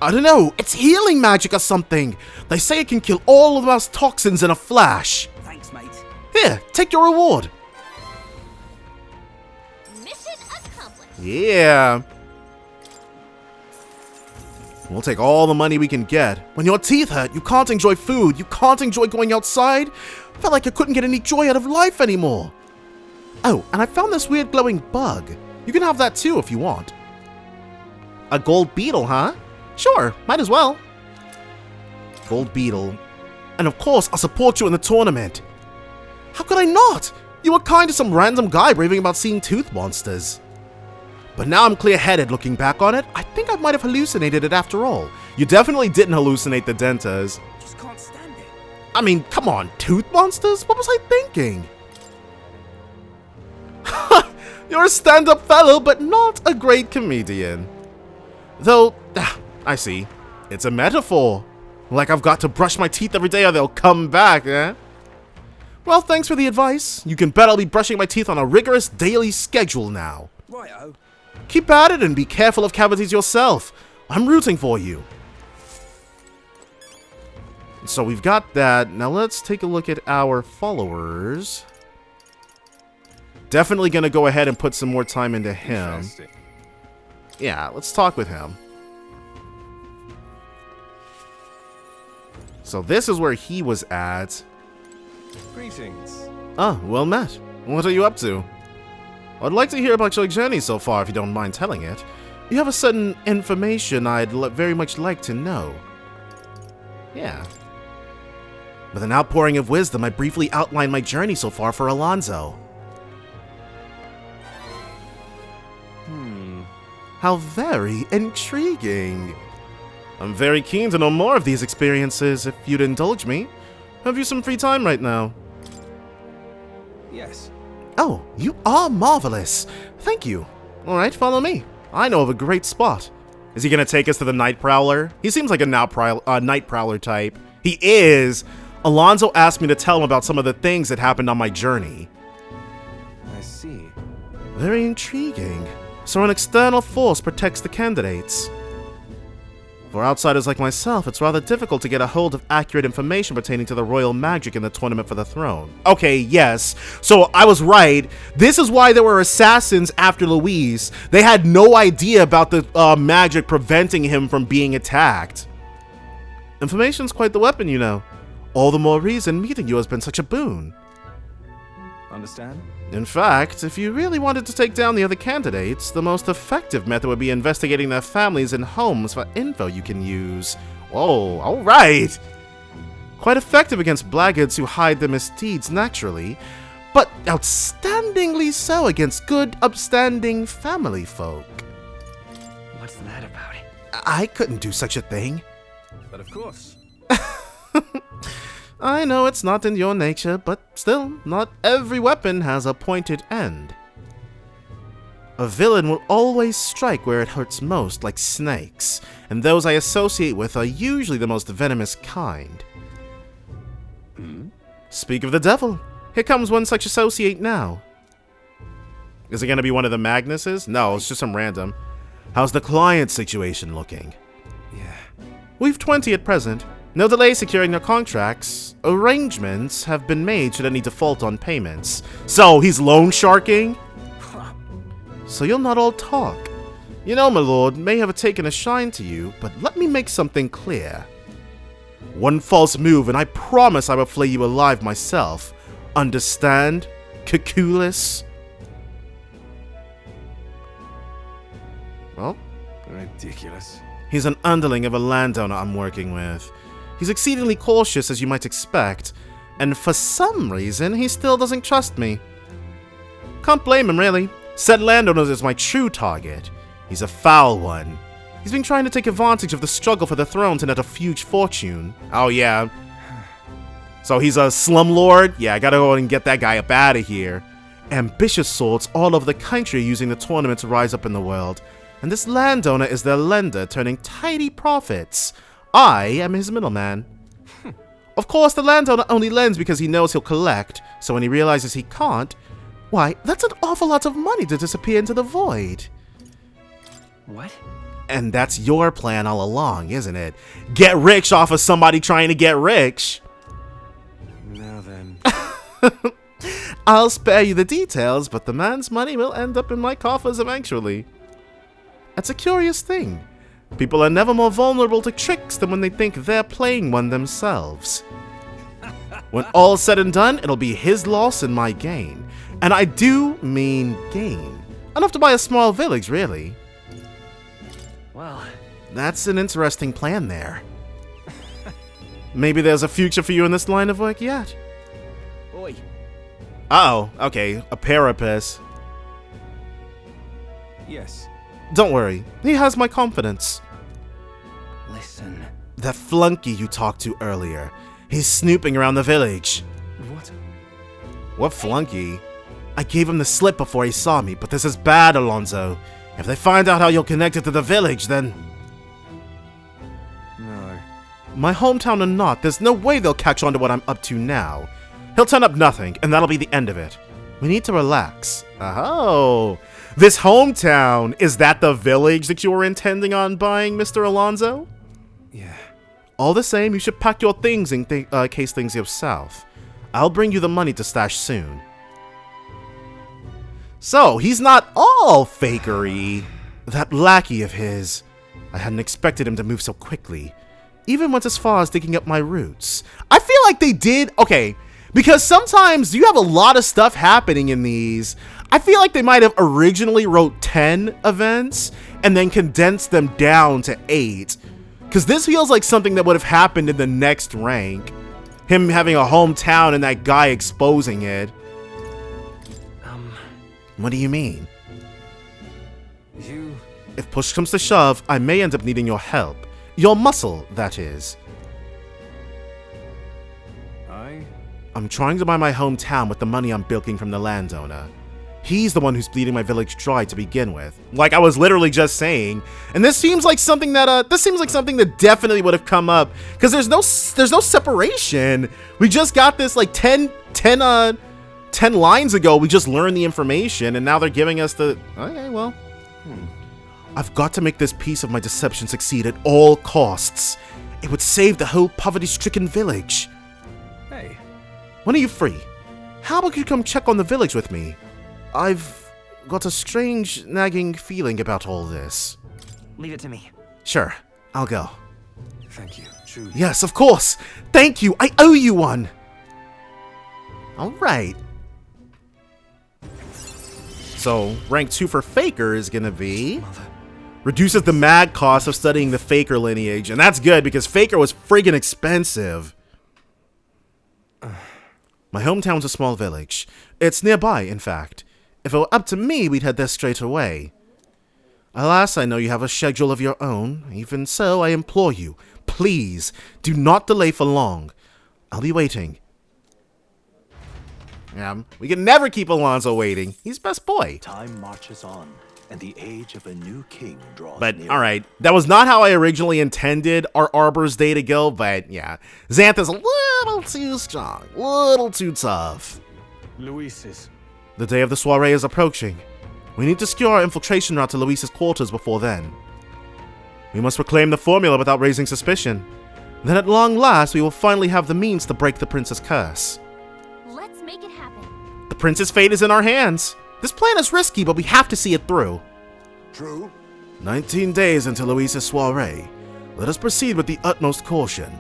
I don't know, it's healing magic or something. They say it can kill all of those toxins in a flash. Thanks, mate. Here, take your reward. Mission accomplished. Yeah. We'll take all the money we can get. When your teeth hurt, you can't enjoy food, you can't enjoy going outside. Felt like I couldn't get any joy out of life anymore. Oh, and I found this weird glowing bug. You can have that too if you want. A gold beetle, huh? Sure, might as well. Gold beetle. And of course, I'll support you in the tournament. How could I not? You were kind to some random guy raving about seeing tooth monsters. But now I'm clear-headed looking back on it. I think I might have hallucinated it after all. You definitely didn't hallucinate the dentas. Just can't stand it. I mean, come on, tooth monsters? What was I thinking? You're a stand-up fellow, but not a great comedian. Though, I see. It's a metaphor. Like I've got to brush my teeth every day or they'll come back, eh? Well, thanks for the advice. You can bet I'll be brushing my teeth on a rigorous daily schedule now. Righto. Keep at it and be careful of cavities yourself. I'm rooting for you. So we've got that. Now let's take a look at our followers. Definitely gonna go ahead and put some more time into him. Yeah, let's talk with him. So this is where he was at. Greetings. Ah, well met. What are you up to? I'd like to hear about your journey so far, if you don't mind telling it. You have a certain information I'd very much like to know. Yeah. With an outpouring of wisdom, I briefly outlined my journey so far for Alonzo. How very intriguing. I'm very keen to know more of these experiences, if you'd indulge me. Have you some free time right now? Yes. Oh, you are marvelous. Thank you. Alright, follow me. I know of a great spot. Is he gonna take us to the Night Prowler? He seems like a Night Prowler type. He is. Alonzo asked me to tell him about some of the things that happened on my journey. I see. Very intriguing. So an external force protects the candidates. For outsiders like myself, it's rather difficult to get a hold of accurate information pertaining to the royal magic in the tournament for the throne. Okay, yes. So I was right. This is why there were assassins after Louise. They had no idea about the magic preventing him from being attacked. Information's quite the weapon, you know. All the more reason meeting you has been such a boon. Understand? In fact, if you really wanted to take down the other candidates, the most effective method would be investigating their families and homes for info you can use. Whoa, alright! Quite effective against blackguards who hide their misdeeds naturally, but outstandingly so against good, upstanding family folk. What's that about? I couldn't do such a thing. But of course. I know it's not in your nature, but still, not every weapon has a pointed end. A villain will always strike where it hurts most, like snakes, and those I associate with are usually the most venomous kind. Speak of the devil. Here comes one such associate now. Is it going to be one of the Magnuses? No, it's just some random. How's the client situation looking? Yeah. We've 20 at present. No delay securing their contracts. Arrangements have been made should any default on payments. So, he's loan sharking? So you'll not all talk. You know, my lord, may have taken a shine to you, but let me make something clear. One false move and I promise I will flay you alive myself. Understand? Caculus? Well, Ridiculous. he's an underling of a landowner I'm working with. He's exceedingly cautious, as you might expect, and for some reason, he still doesn't trust me. Can't blame him, really. Said landowner is my true target. He's a foul one. He's been trying to take advantage of the struggle for the throne to net a huge fortune. Oh, yeah. So he's a slumlord? Yeah, I gotta go and get that guy up out of here. Ambitious sorts all over the country using the tournament to rise up in the world. And this landowner is their lender, turning tidy profits. I am his middleman. Of course, the landowner only lends because he knows he'll collect, so when he realizes he can't, why, that's an awful lot of money to disappear into the void. What? And that's your plan all along, isn't it? Get rich off of somebody trying to get rich. Now then. I'll spare you the details, but the man's money will end up in my coffers eventually. It's a curious thing. People are never more vulnerable to tricks than when they think they're playing one themselves. When all's said and done, it'll be his loss and my gain. And I do mean gain. Enough to buy a small village, really. Well, That's an interesting plan there. Maybe there's a future for you in this line of work yet. Oi. Uh-oh, okay, a parapet. Yes. Don't worry, he has my confidence. Listen. That flunky you talked to earlier, he's snooping around the village. What? What flunky? I gave him the slip before he saw me, but this is bad, Alonzo. If they find out how you're connected to the village, then... No. My hometown or not, there's no way they'll catch on to what I'm up to now. He'll turn up nothing, and that'll be the end of it. We need to relax. Oh, this hometown, is that the village that you were intending on buying, Mr. Alonzo? Yeah. All the same, you should pack your things in case things go south. I'll bring you the money to stash soon. So, he's not all fakery. That lackey of his. I hadn't expected him to move so quickly. Even went as far as digging up my roots. I feel like they did, okay, because sometimes you have a lot of stuff happening in these. I feel like they might have originally wrote 10 events and then condensed them down to 8. Because this feels like something that would have happened in the next rank. Him having a hometown and that guy exposing it. What do you mean? You... If push comes to shove, I may end up needing your help. Your muscle, that is. I'm trying to buy my hometown with the money I'm bilking from the landowner. He's the one who's bleeding my village dry to begin with. Like I was literally just saying. And this seems like something that definitely would have come up. Because there's no separation. We just got this like 10 lines ago. We just learned the information and now they're giving us the... Okay, well. I've got to make this piece of my deception succeed at all costs. It would save the whole poverty-stricken village. Hey. When are you free? How about you come check on the village with me? I've got a strange, nagging feeling about all this. leave it to me. Sure, I'll go. Thank you, truly. Yes, of course! Thank you! I owe you one! Alright. So, rank 2 for Faker is gonna be... Reduces the mag cost of studying the Faker lineage, and that's good because Faker was friggin' expensive. My hometown's a small village. It's nearby, in fact. If it were up to me, we'd head there straight away. Alas, I know you have a schedule of your own. Even so, I implore you, please, do not delay for long. I'll be waiting. Yeah, we can never keep Alonzo waiting. He's best boy. Time marches on, and the age of a new king draws But, near. alright, that was not how I originally intended our Arbor's Day to go, but yeah. Xantha's a little too strong, little too tough. Luis's. The day of the soiree is approaching. We need to secure our infiltration route to Luis's quarters before then. We must reclaim the formula without raising suspicion. Then at long last, we will finally have the means to break the prince's curse. Let's make it happen. The prince's fate is in our hands. This plan is risky, but we have to see it through. True. 19 days until Luis's soiree. Let us proceed with the utmost caution.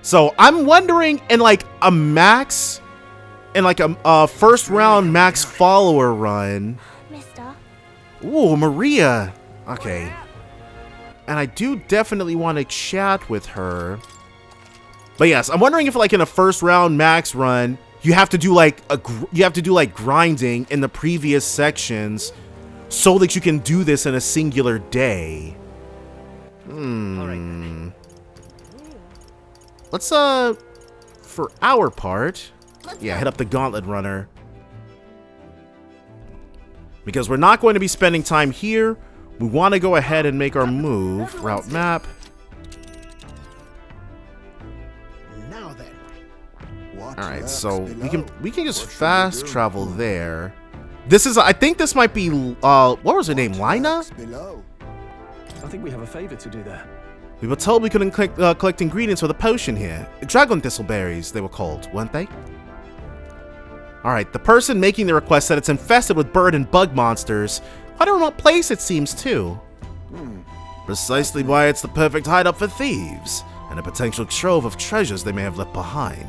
So, I'm wondering, in like a max... In like a first round max follower run... Mister. Ooh, Maria. Okay. And I do definitely want to chat with her. But yes, I'm wondering if like in a first round max run, you have to do like grinding in the previous sections so that you can do this in a singular day. Let's for our part, hit up the gauntlet runner. Because we're not going to be spending time here. We want to go ahead and make our move. Route map. Now then. What Alright, lurks so below? we can just What should fast we do? travel there. This is, I think this might be, what was her name? Lina? Lurks below. I think we have a favor to do there. We were told we couldn't collect ingredients for the potion here. Dragon thistleberries, they were called, weren't they? Alright, the person making the request said it's infested with bird and bug monsters. Quite a remote place it seems too. Precisely why it's the perfect hideout for thieves, and a potential trove of treasures they may have left behind.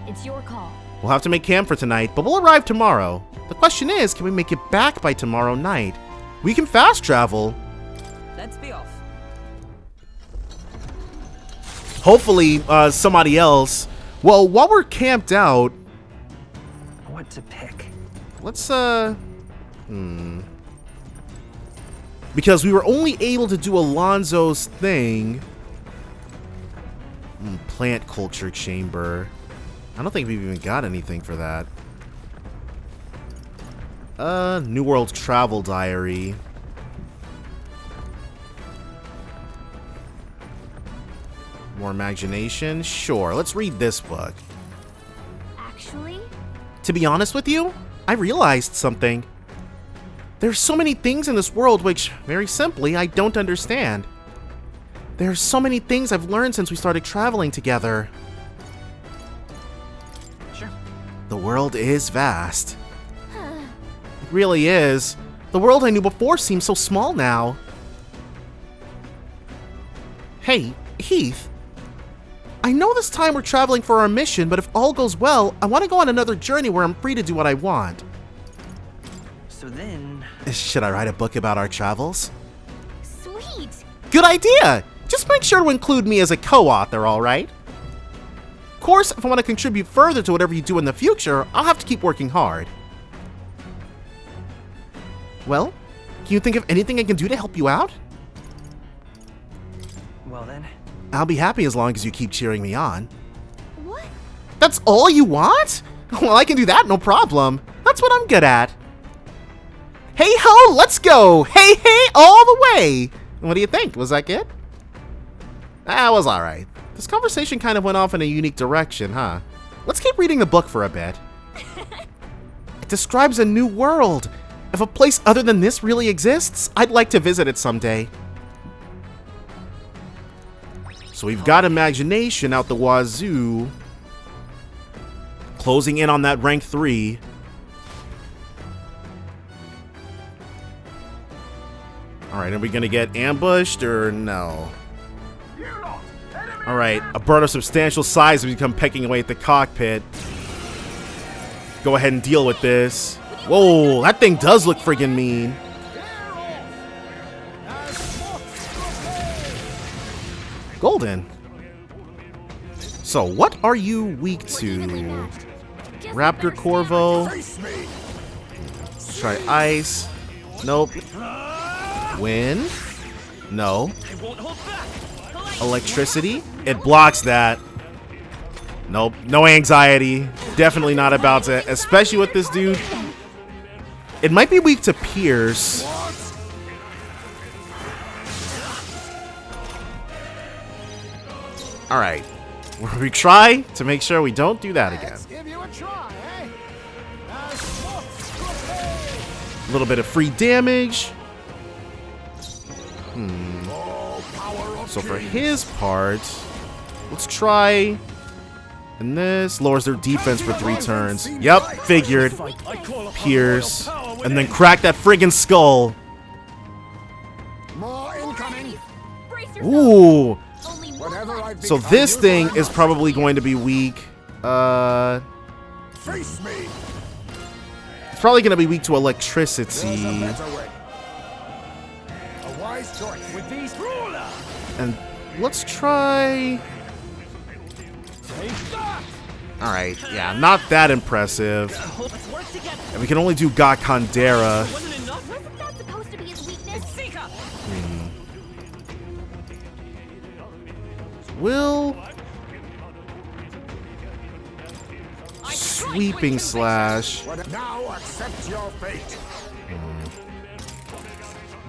It's your call. We'll have to make camp for tonight, but we'll arrive tomorrow. The question is, can we make it back by tomorrow night? We can fast travel. Let's be off. Hopefully, somebody else. Well, while we're camped out, What to pick? let's, because we were only able to do Alonzo's thing. Plant culture chamber. I don't think we've even got anything for that. New World Travel Diary. More imagination? Sure, let's read this book. Actually, To be honest with you, I realized something. There's so many things in this world which, very simply, I don't understand. There's so many things I've learned since we started traveling together. Sure. The world is vast. It really is. The world I knew before seems so small now. Hey, Heath. I know this time we're traveling for our mission, but if all goes well, I want to go on another journey where I'm free to do what I want. So then... Should I write a book about our travels? sweet. Good idea! Just make sure to include me as a co-author, alright? Of course, if I want to contribute further to whatever you do in the future, I'll have to keep working hard. Well, can you think of anything I can do to help you out? Well then... I'll be happy as long as you keep cheering me on. What? That's all you want? Well, I can do that, no problem. That's what I'm good at. Hey ho, let's go! Hey hey, all the way! What do you think? Was that good? That was alright. This conversation kind of went off in a unique direction, huh? Let's keep reading the book for a bit. It describes a new world. If a place other than this really exists, I'd like to visit it someday. So we've got imagination out the wazoo. Closing in on that rank 3. Alright, are we gonna get ambushed or no? Alright, a bird of substantial size has become pecking away at the cockpit. Go ahead and deal with this. Whoa, that thing does look friggin' mean. Golden. So, what are you weak to? Raptor Corvo. Let's try ice. Nope. Wind. No. Electricity. It blocks that. Nope. No anxiety. Definitely not about to. Especially with this dude. It might be weak to Pierce. Alright. We try to make sure we don't do that again. Give you a try, eh? A little bit of free damage. So for his part, let's try. And this lowers their defense for 3 turns. Yep, figured. Pierce. And then crack that friggin' skull. More incoming. Brace yourself. Ooh. Only one Whatever left. I've So become, this you thing will is not probably going to be weak. face me. It's probably going to be weak to electricity. There's a better way. A wise choice. With these ruler. And let's try. Alright, yeah, not that impressive. Let's work together. And we can only do Gakandera. Wasn't enough? Wasn't that supposed to be his weakness? Seika! Will sweeping slash. Now accept your fate.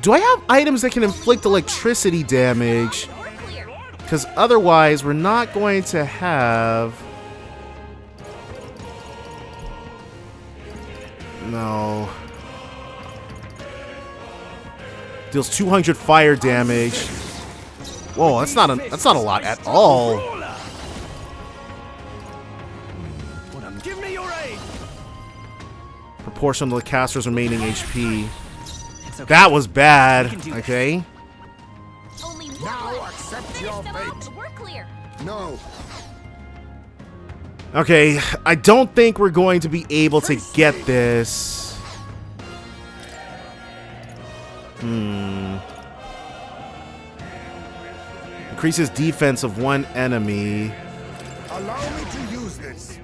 Do I have items that can inflict electricity damage? We're clear. Because otherwise we're not going to have. No. Deals 200 fire damage. Whoa, that's not a lot at all. Give me your aid. Proportional to the caster's remaining HP. It's okay. That was bad. We can do this. Okay. Only one Now left. accept Finish your them off, fate. we're clear. No. Okay, I don't think we're going to be able to get this. Increases defense of one enemy. Allow me to use this.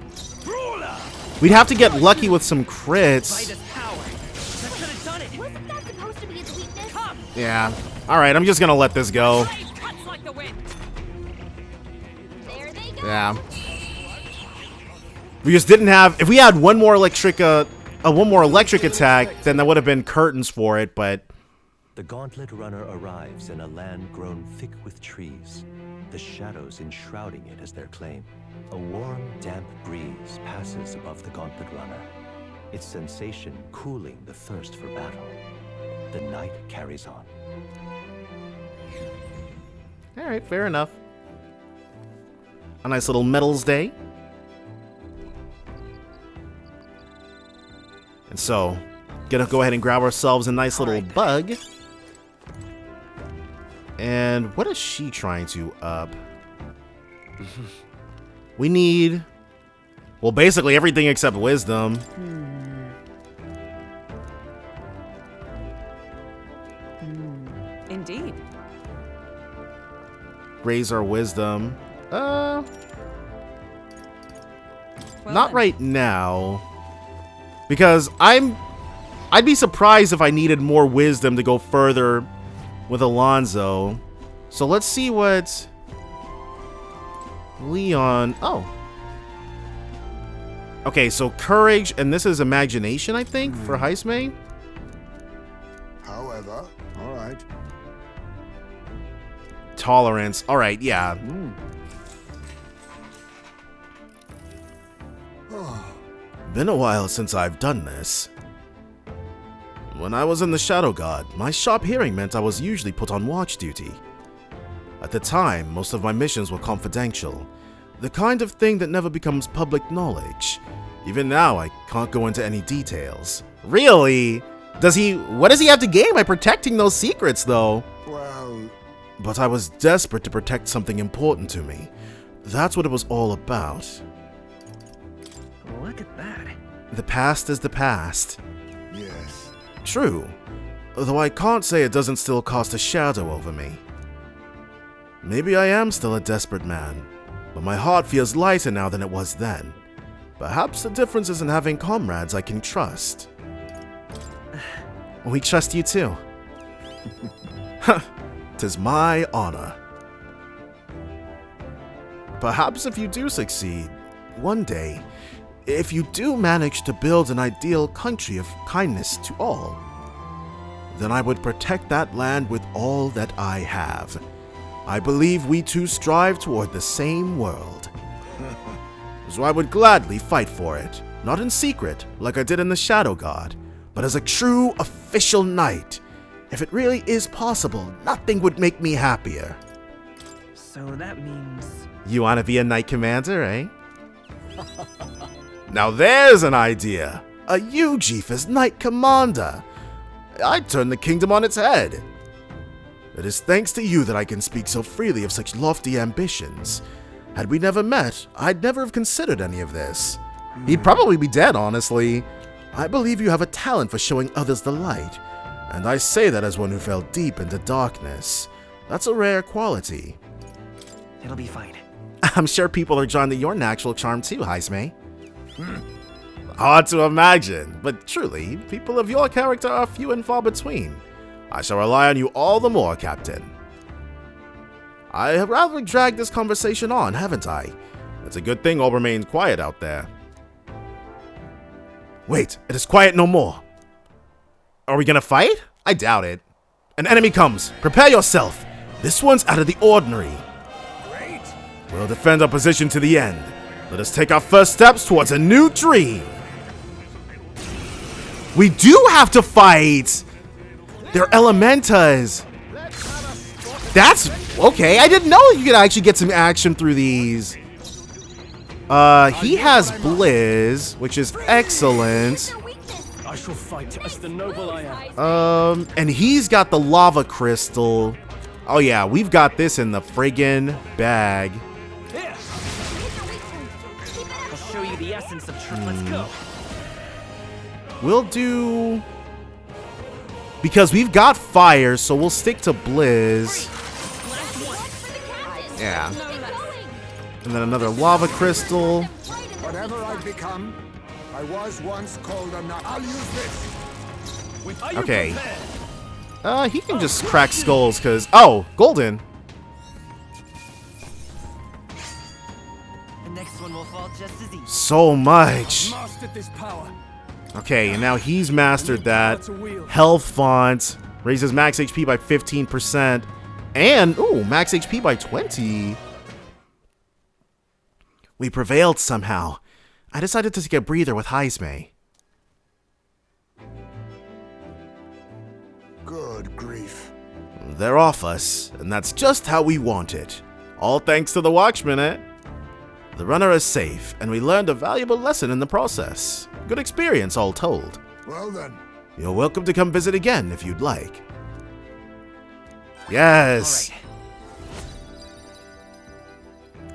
We'd have to get lucky with some crits. Vitus power. That could have done it. Wasn't that supposed to be its weakness? Come. Yeah. Alright, I'm just gonna let this go. Blade cuts like the wind. There they go. Yeah. We just didn't have. If we had one more electric attack, then that would have been curtains for it. But The gauntlet runner arrives in a land grown thick with trees, the shadows enshrouding it as their claim. A warm, damp breeze passes above the gauntlet runner, its sensation cooling the thirst for battle. The night carries on. all right, fair enough. A nice little medals day. And so, gonna go ahead and grab ourselves a nice little bug. And what is she trying to up? We need, well, basically everything except wisdom. Indeed. Raise our wisdom. Well Not then. right now. Because I'd be surprised if I needed more wisdom to go further with Alonzo. So let's see what Leon. Oh. Okay, so courage, and this is imagination, I think, for Heisme. However, all right. Tolerance. All right, yeah. Been a while since I've done this. When I was in the Shadow Guard, my sharp hearing meant I was usually put on watch duty. At the time, most of my missions were confidential, the kind of thing that never becomes public knowledge. Even now, I can't go into any details. Really? What does he have to gain by protecting those secrets, though? Well, But I was desperate to protect something important to me. That's what it was all about. Look at that. The past is the past. yes. True, though I can't say it doesn't still cast a shadow over me. Maybe I am still a desperate man, but my heart feels lighter now than it was then. Perhaps the difference is in having comrades I can trust. We trust you too. Tis my honor. Perhaps if you do succeed, one day, if you do manage to build an ideal country of kindness to all, then I would protect that land with all that I have. I believe we two strive toward the same world. So I would gladly fight for it, not in secret like I did in the Shadow Guard, but as a true official knight. If it really is possible, nothing would make me happier. So that means... You want to be a knight commander, eh? Now there's an idea! A Ujief as knight commander! I'd turn the kingdom on its head. It is thanks to you that I can speak so freely of such lofty ambitions. Had we never met, I'd never have considered any of this. He'd probably be dead, honestly. I believe you have a talent for showing others the light, and I say that as one who fell deep into darkness. That's a rare quality. It'll be fine. I'm sure people are drawn to your natural charm too, Heisme. Hard to imagine, but truly, people of your character are few and far between. I shall rely on you all the more, Captain. I have rather dragged this conversation on, haven't I? It's a good thing all remained quiet out there. Wait, it is quiet no more. Are we gonna fight? I doubt it. An enemy comes. Prepare yourself. This one's out of the ordinary. Great. We'll defend our position to the end. Let us take our first steps towards a new dream. We do have to fight! They're elementas. That's okay. I didn't know you could actually get some action through these. He has Blizz, which is excellent. Their weakness. I shall fight as the noble I am. And he's got the lava crystal. Oh yeah, we've got this in the friggin' bag. Here, I'll show you the essence of truth. Let's go. We'll do... Because we've got fire, so we'll stick to Blizz. Yeah. And then another lava crystal. Whatever I've become, I was once called a nut. I'll use this. Okay. He can just crack skulls, because... Oh, golden. The next one will fall just as easy. So much. Mastered this power. Okay, and now he's mastered that. Health font. Raises max HP by 15%. And, ooh, max HP by 20. We prevailed somehow. I decided to take a breather with Heisme. Good grief. They're off us, and that's just how we want it. All thanks to the Watchman, eh? The runner is safe, and we learned a valuable lesson in the process. Good experience, all told. Well then. You're welcome to come visit again if you'd like. Yes!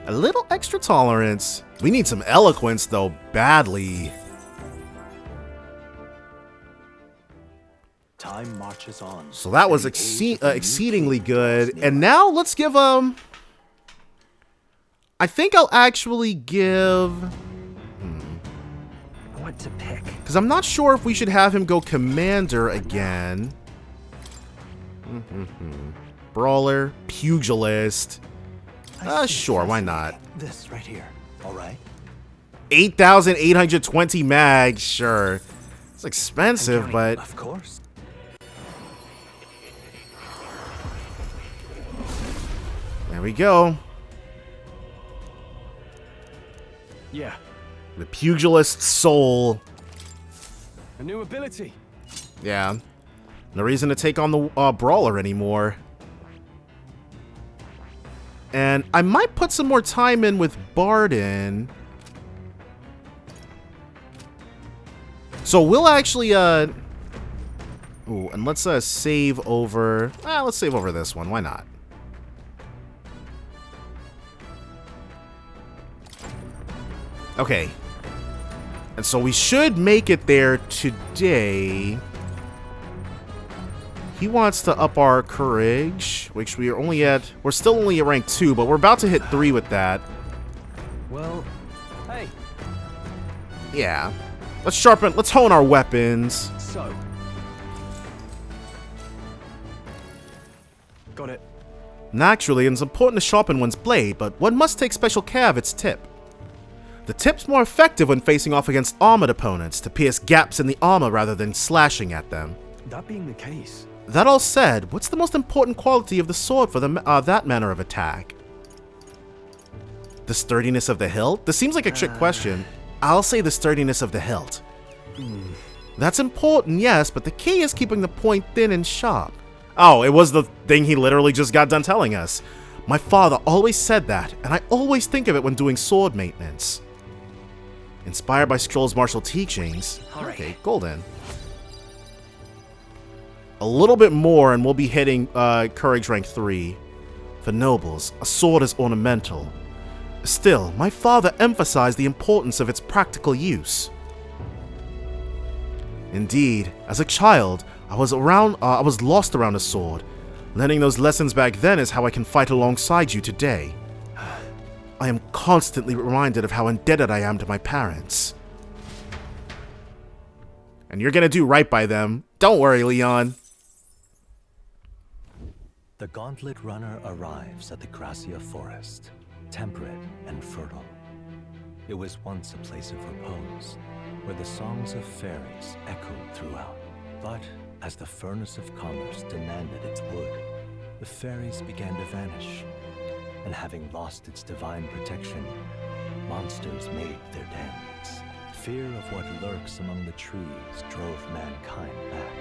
A little extra tolerance. We need some eloquence, though, badly. Time marches on. So that was exceedingly good. And now let's give I think I'll actually give... What to pick? Because I'm not sure if we should have him go Commander again. Brawler, Pugilist. Sure, why not? This right here. All right. 8,820 mag, sure. It's expensive, but... Of course. There we go. Yeah. The Pugilist Soul. A new ability. Yeah. No reason to take on the Brawler anymore. And I might put some more time in with Barden. So we'll actually, ooh, and let's save over... let's save over this one. Why not? Okay. And so we should make it there today. He wants to up our courage, which we are only at... We're still only at rank 2, but we're about to hit 3 with that. Well, hey. Yeah. Let's hone our weapons. So. Got it. Naturally, it's important to sharpen one's blade, but one must take special care of its tip. The tip's more effective when facing off against armored opponents, to pierce gaps in the armor rather than slashing at them. That being the case... That all said, what's the most important quality of the sword for that manner of attack? The sturdiness of the hilt? This seems like a trick question. I'll say the sturdiness of the hilt. That's important, yes, but the key is keeping the point thin and sharp. Oh, it was the thing he literally just got done telling us. My father always said that, and I always think of it when doing sword maintenance. Inspired by Scroll's martial teachings. Okay, golden. A little bit more and we'll be hitting courage rank 3. For nobles, a sword is ornamental. Still, my father emphasized the importance of its practical use. Indeed, as a child, I was lost around a sword. Learning those lessons back then is how I can fight alongside you today. I am constantly reminded of how indebted I am to my parents. And you're gonna do right by them. Don't worry, Leon. The Gauntlet Runner arrives at the Gracia Forest, temperate and fertile. It was once a place of repose, where the songs of fairies echoed throughout. But as the furnace of commerce demanded its wood, the fairies began to vanish, and having lost its divine protection, monsters made their dens. Fear of what lurks among the trees drove mankind back,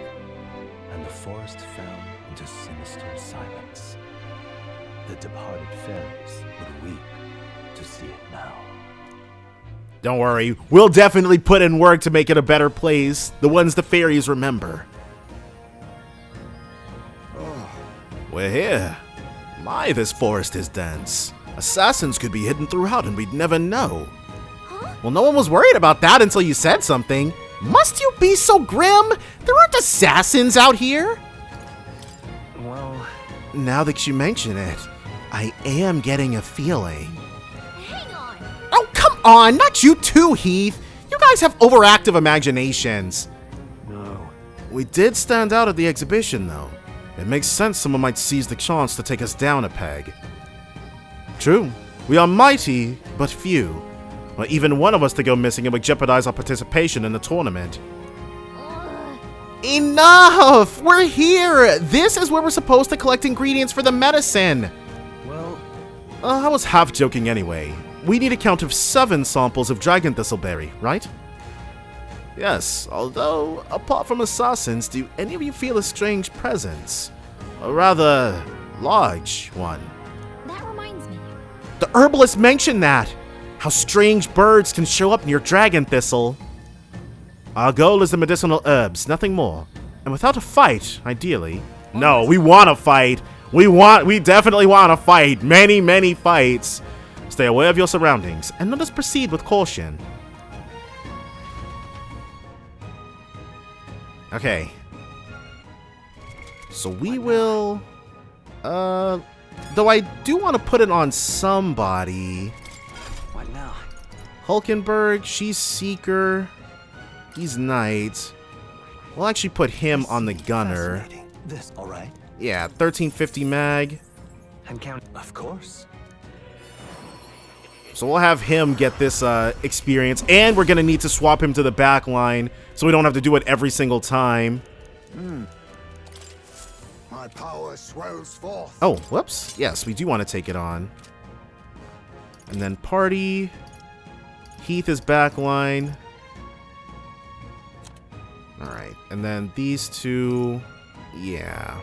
and the forest fell into sinister silence. The departed fairies would weep to see it now. Don't worry, we'll definitely put in work to make it a better place, the ones the fairies remember. We're here. My, this forest is dense. Assassins could be hidden throughout and we'd never know. Huh? Well, no one was worried about that until you said something. Must you be so grim? There aren't assassins out here. Well, Now that you mention it, I am getting a feeling. Hang on. Oh, come on, not you too, Heath. You guys have overactive imaginations. no. We did stand out at the exhibition, though. It makes sense someone might seize the chance to take us down a peg. True, we are mighty, but few. Well, even one of us to go missing and would jeopardize our participation in the tournament. Ugh. Enough! We're here! This is where we're supposed to collect ingredients for the medicine! Well, I was half joking anyway. We need a count of 7 samples of dragon thistleberry, right? Yes, although, apart from assassins, do any of you feel a strange presence? A rather large one. That reminds me. The herbalist mentioned that! How strange birds can show up near dragon thistle. Our goal is the medicinal herbs, nothing more. And without a fight, ideally. No, we want to fight. We definitely want to fight. Many fights. Stay aware of your surroundings, and let us proceed with caution. Okay. So we will... though I do want to put it on somebody. what now? Hulkenberg, she's Seeker. He's Knight. We'll actually put him on the gunner. Fascinating. This, all right? Yeah, 1350 mag. I'm counting. Of course. So we'll have him get this experience, and we're gonna need to swap him to the back line so we don't have to do it every single time. My power swells forth. Oh, whoops. Yes, we do want to take it on. And then party. Heath is back line. Alright, and then these two, yeah.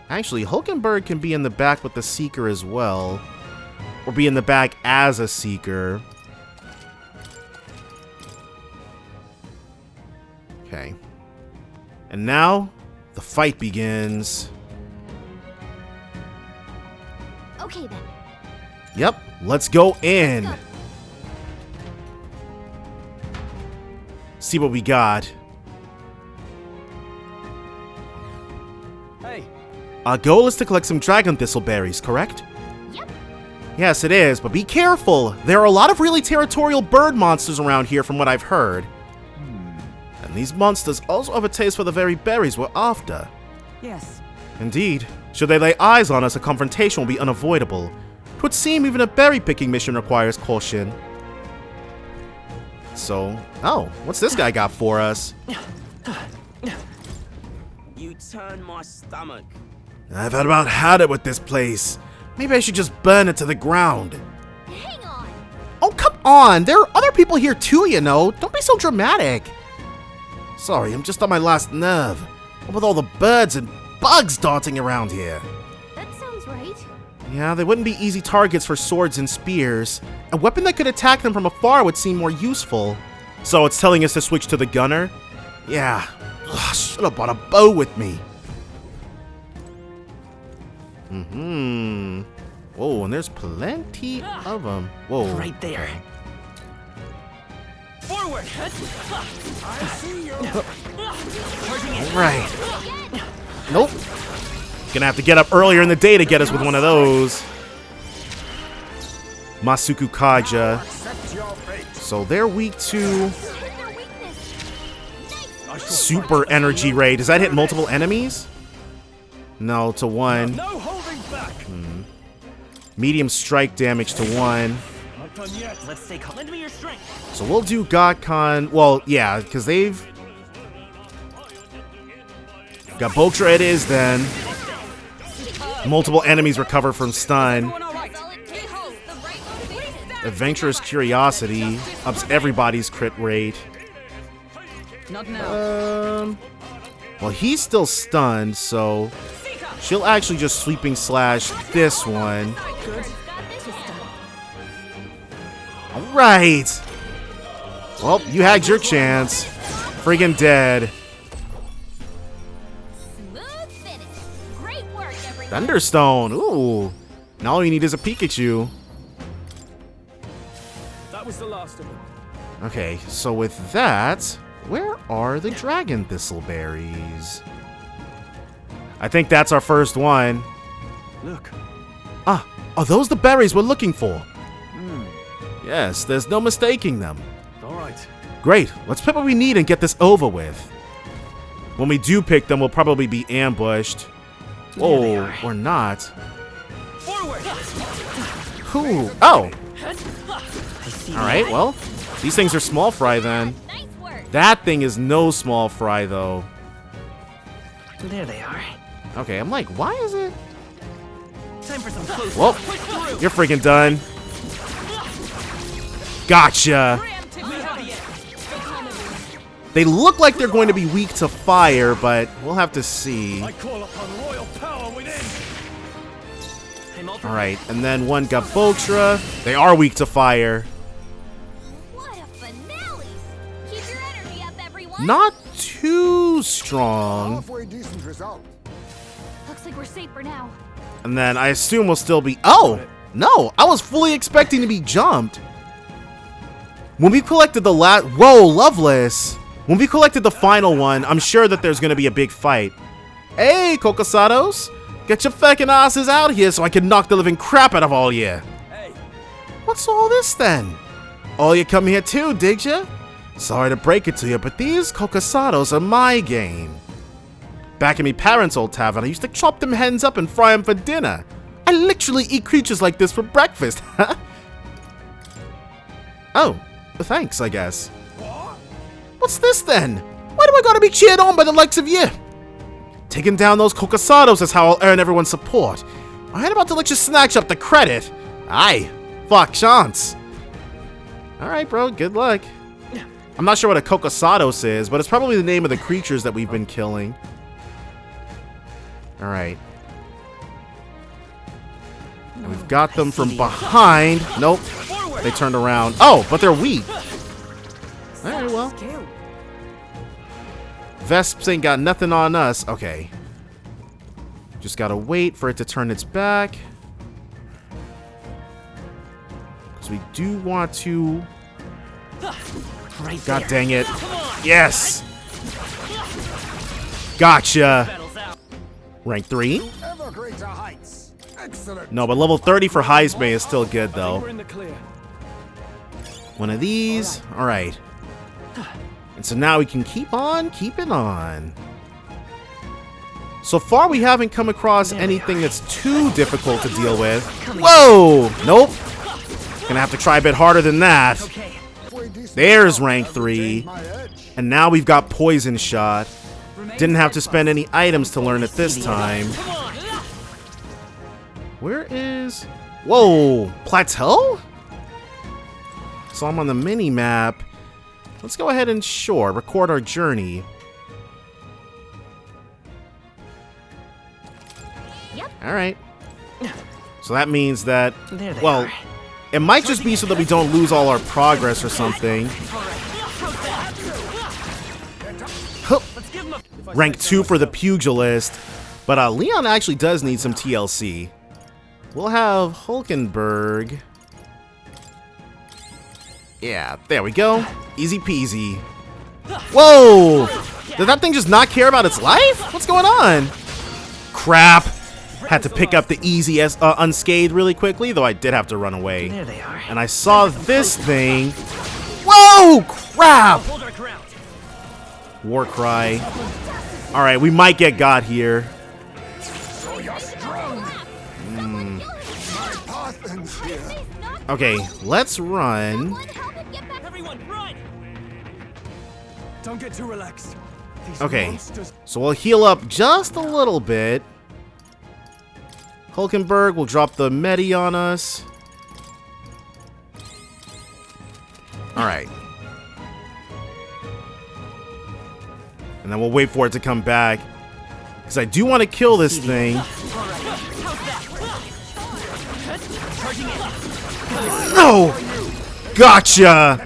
Actually, Hulkenberg can be in the back with the Seeker as well. Or be in the back as a Seeker. Okay. And now, the fight begins. Okay then. Yep, let's go in. Go. See what we got. Hey, Our goal is to collect some dragon thistle berries, correct? Yep. Yes, it is, but be careful. There are a lot of really territorial bird monsters around here from what I've heard. And these monsters also have a taste for the very berries we're after. Yes. Indeed. Should they lay eyes on us, a confrontation will be unavoidable. It would seem even a berry-picking mission requires caution. So, oh, what's this guy got for us? You turn my stomach. I've about had it with this place. Maybe I should just burn it to the ground. Hang on. Oh, come on! There are other people here too, you know. Don't be so dramatic. Sorry, I'm just on my last nerve. What with all the birds and bugs darting around here? That sounds right. Yeah, they wouldn't be easy targets for swords and spears. A weapon that could attack them from afar would seem more useful. So it's telling us to switch to the gunner? Yeah. Ugh, should have brought a bow with me. Whoa, and there's plenty of them. Whoa. Right there. Forward! I see you. Right. Nope. Gonna have to get up earlier in the day to get us with one of those. Masuku Kaja. Accept your fate. So they're weak to Hit their weakness. Nice. super energy ray. Does that hit multiple enemies? No, to one. no holding back. Medium strike damage to one. Not done yet. Let's stay calm. Lend me your strength. So we'll do Gotcon. Well, yeah, because they've got Boltra. It is then. Multiple enemies recover from stun. That's all it takes. The right motivation. Adventurous Curiosity ups everybody's crit rate. Not now. Well, he's still stunned, so she'll actually just sweeping slash this one. Got this. Right. Well, you had your chance. Friggin' dead. Smooth finish. Great work, everyone. Thunderstone. Ooh. Now all you need is a Pikachu. That was the last of them. Okay, so with that, where are the dragon thistleberries? I think that's our first one. Look. Ah, are those the berries we're looking for? Yes, there's no mistaking them. All right. Great, let's pick what we need and get this over with. When we do pick them, we'll probably be ambushed. Oh, or not. Forward. Who? Oh! Alright, well, these things are small fry then. Nice work. That thing is no small fry though. There they are. Okay, I'm like, why is it? Time for some close. Well, you're freaking done. Gotcha. They look like they're going to be weak to fire, but we'll have to see. I call upon royal power within. Alright, and then one got Boltra. They are weak to fire. What a finale. Keep your energy up, everyone. Not too strong. Halfway decent result. Looks like we're safe for now. And then I assume we'll still be... Oh! No! I was fully expecting to be jumped. When we collected the last... Whoa, Loveless! When we collected the final one, I'm sure that there's going to be a big fight. Hey, Cocosados! Get your feckin' asses out here so I can knock the living crap out of all you. Hey. What's all this then? Oh, you come here too, did ya? Sorry to break it to you, but these Cocosados are my game. Back in me parents' old tavern, I used to chop them hens up and fry them for dinner. I literally eat creatures like this for breakfast. Oh, thanks, I guess. What's this then? Why do I gotta be cheered on by the likes of you? Taking down those Cocosados is how I'll earn everyone's support. I ain't about to let you snatch up the credit. Aye, fuck chance. Alright, bro, good luck. I'm not sure what a Cocosados is, but it's probably the name of the creatures that we've been killing. Alright. And we've got them from behind. Nope. They turned around. Oh, but they're weak. Alright, well. Vesps ain't got nothing on us. Okay. Just gotta wait for it to turn its back. Because we do want to... God dang it. Yes! Gotcha! Rank 3? Ever greater heights. Excellent. No, but level 30 for Heismay is still good, though. We're in the clear. One of these. Alright. And so now we can keep on keeping on. So far, we haven't come across anything that's too difficult to deal with. Whoa! Nope. Gonna have to try a bit harder than that. There's rank 3. And now we've got Poison Shot. Didn't have to spend any items to learn it this time. Where is... Whoa! Plateau? So I'm on the mini-map. Let's go ahead and, sure, record our journey. Yep. Alright. So that means that... Well, it might just be so that we don't lose all our progress or something. Hup. Rank 2 for the Pugilist. But Leon actually does need some TLC. We'll have Hulkenberg. Yeah, there we go. Easy peasy. Whoa! Did that thing just not care about its life? What's going on? Crap. Had to pick up the easy unscathed really quickly, though I did have to run away. There they are. And I saw this thing. Whoa! Crap! Hold our ground. War cry. Alright, we might get got here. So you're strong. Okay, let's run. Everyone, run! Don't get too relaxed. These Okay, monsters- so we'll heal up just a little bit. Hulkenberg will drop the Medi on us. Alright. And then we'll wait for it to come back. Because I do want to kill this thing. No! Gotcha!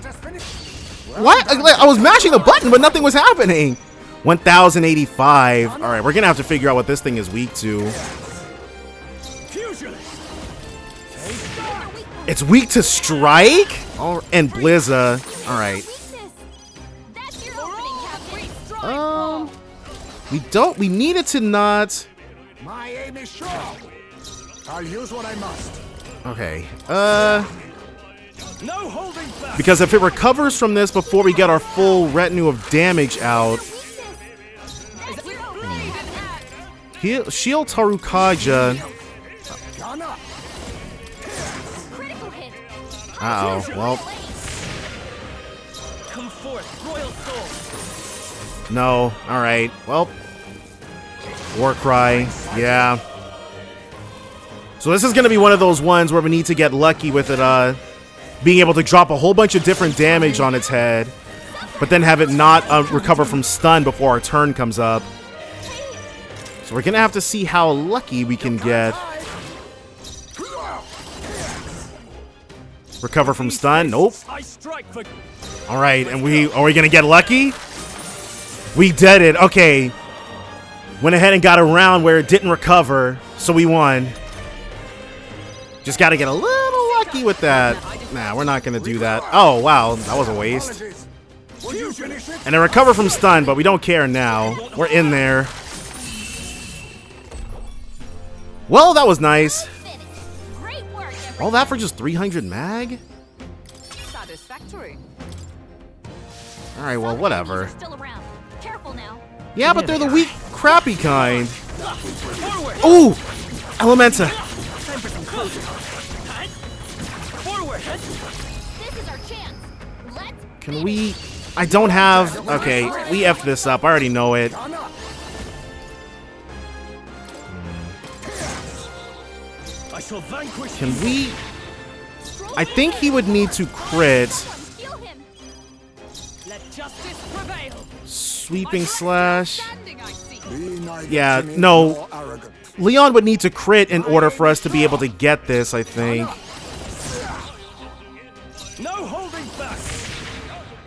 What? I was mashing the button, but nothing was happening. 1085. All right, we're gonna have to figure out what this thing is weak to. It's weak to strike? Oh, and Blizza. All right. That's your opening, Captain. We needed to not. My aim is sure. I'll use what I must. Okay. No holding back. Because if it recovers from this before we get our full retinue of damage out, Shield Tarukaja. Critical hit. Uh-oh. Well, Come forth, royal soul. no. All right. Well, War Cry. Yeah. So this is going to be one of those ones where we need to get lucky with it being able to drop a whole bunch of different damage on its head, but then have it not recover from stun before our turn comes up. So we're going to have to see how lucky we can get. Recover from stun? Nope. I strike for. All right, and are we going to get lucky? We did it. Okay. Went ahead and got a round where it didn't recover, so we won. Just got to get a little lucky with that. Nah, we're not going to do that. Oh, wow. That was a waste. And I recover from stun, but we don't care now. We're in there. Well, that was nice. Great work, All that for just 300 mag? Satisfactory. All right, well, whatever. Still around. Careful now. Yeah, but they're the weak, crappy kind. Ooh! Elementa. This is our chance. Let's Can we... I don't have... Okay, we F this up. I already know it. I shall vanquish. Can we... I think he would need to crit. heal him. Let justice prevail. Sweeping slash. Standing, I see. Be neither Yeah, timid no. nor arrogant. Leon would need to crit in order for us to be able to get this, I think. No holding back.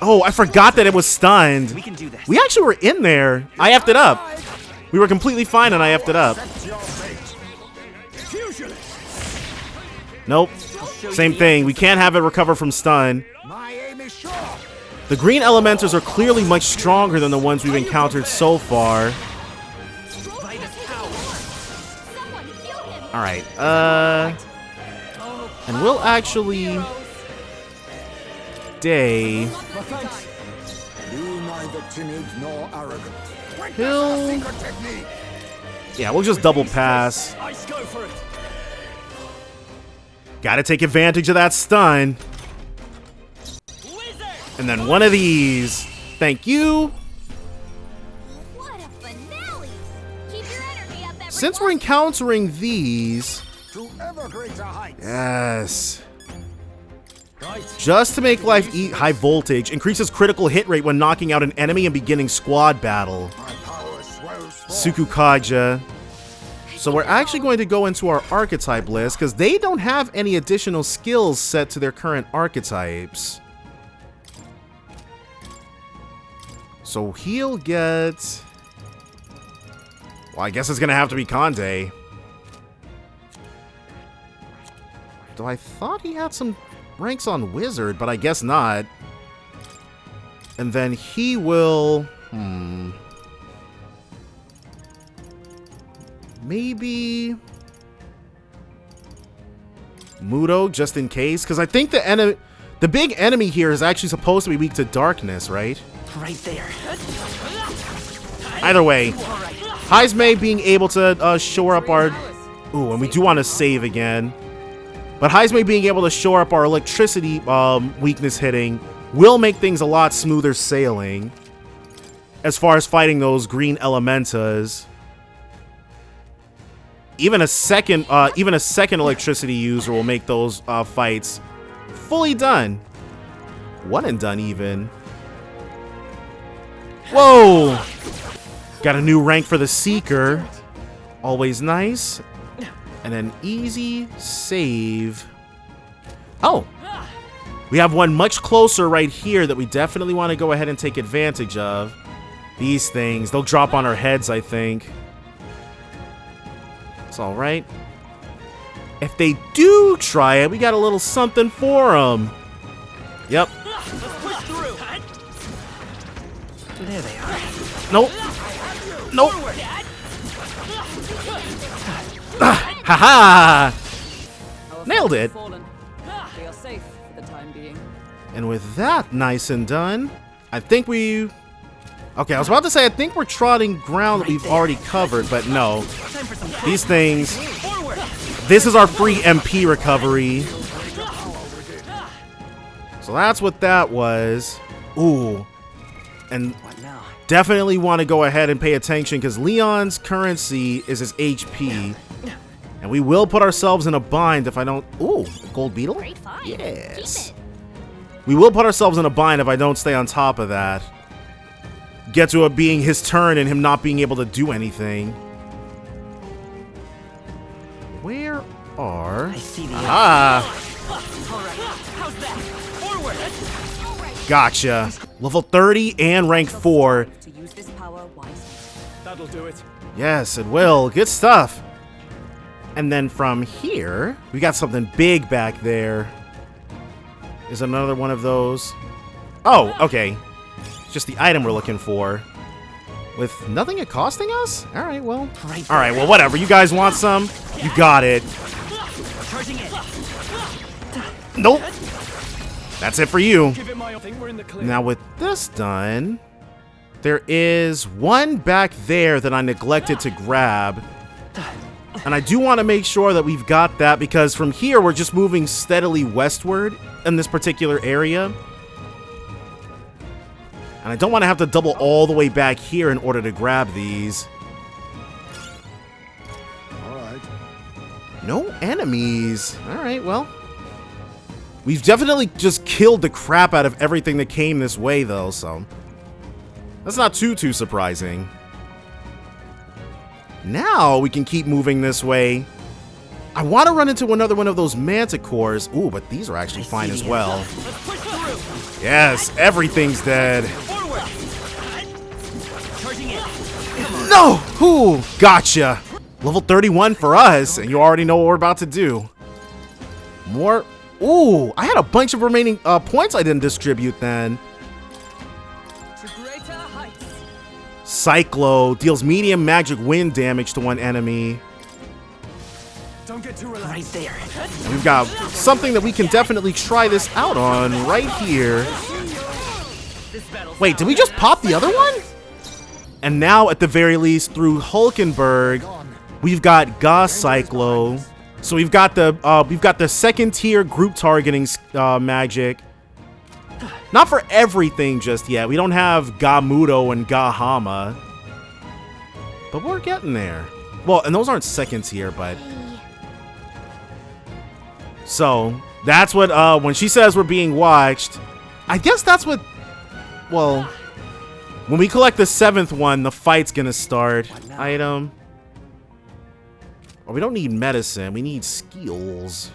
Oh, I forgot that it was stunned. We can do this. We actually were in there. I effed it up. We were completely fine and I effed it up. Accept your fate. Nope. Same thing. We can't have it recover from stun. My aim is sure. The green elementals are clearly much stronger than the ones we've encountered so far. Someone heal him. All right. And we'll actually day. Be neither timid nor arrogant. He'll... Secret technique. Yeah, we'll just double pass. Ice, go for it. Gotta take advantage of that stun. And then one of these. Thank you. What a finale. Keep your energy up, everyone. Since we're encountering these... To ever greater heights. Yes. Just to make life eat high voltage, increases critical hit rate when knocking out an enemy and beginning squad battle. My power swells forth. Sukukaja. So we're actually going to go into our archetype list because they don't have any additional skills set to their current archetypes. So he'll get... Well, I guess it's going to have to be Kande. Though I thought he had some ranks on Wizard, but I guess not. And then he will... Maybe... Mudo, just in case. Because I think the big enemy here is actually supposed to be weak to darkness, right? Right there. Either way, Heismay being able to shore up our... Ooh, and we do want to save again. But Heismay being able to shore up our electricity weakness hitting will make things a lot smoother sailing. As far as fighting those green elementas. Even a second electricity user will make those fights fully done. One and done even. Whoa! Got a new rank for the Seeker. Always nice. And an easy save. Oh. We have one much closer right here that we definitely want to go ahead and take advantage of. These things, they'll drop on our heads, I think. It's all right. If they do try it, we got a little something for them. Yep. There they are. Nope. Nope. Haha! Nailed it. They are safe for the time being. And with that nice and done, I think we... Okay, I was about to say I think we're trotting ground that we've already covered, but no. These things... This is our free MP recovery. So that's what that was. Ooh. And definitely want to go ahead and pay attention because Leon's currency is his HP. And we will put ourselves in a bind if I don't... Ooh, gold beetle? Great find. Yes. We will put ourselves in a bind if I don't stay on top of that. Get to it being his turn and him not being able to do anything. Where are... I see the How's that? Forward! Gotcha. Level 30 and rank 4. To use this power wisely. That'll do it. Yes, it will. Good stuff. And then from here, we got something big back there. Is another one of those. Oh, okay. It's just the item we're looking for. With nothing it costing us? Alright, well. Alright, well, whatever. You guys want some? You got it. Charging it. Nope. That's it for you. Give it my all. Think we're in the clear. Now with this done, there is one back there that I neglected to grab. And I do want to make sure that we've got that because from here we're just moving steadily westward in this particular area. And I don't want to have to double all the way back here in order to grab these. Alright. No enemies. Alright, well. We've definitely just killed the crap out of everything that came this way, though, so... That's not too surprising. Now we can keep moving this way. I want to run into another one of those manticores. Ooh, but these are actually fine as well. Yes, everything's dead. No! Ooh, gotcha. Level 31 for us, and you already know what we're about to do. More... Ooh, I had a bunch of remaining points I didn't distribute then. To greater heights. Cyclo deals medium magic wind damage to one enemy. Don't get too relaxed. Right there. And we've got something that we can definitely try this out on right here. Wait, did we just pop the other one? And now, at the very least, through Hulkenberg, we've got Ga Cyclo. So we've got the second tier group targeting magic. Not for everything just yet. We don't have Gamudo and Gahama. But we're getting there. Well, and those aren't second tier, but... So, that's what, when she says we're being watched, I guess that's what... Well, when we collect the 7th one, the fight's gonna start. Item... Oh, we don't need medicine. We need skills.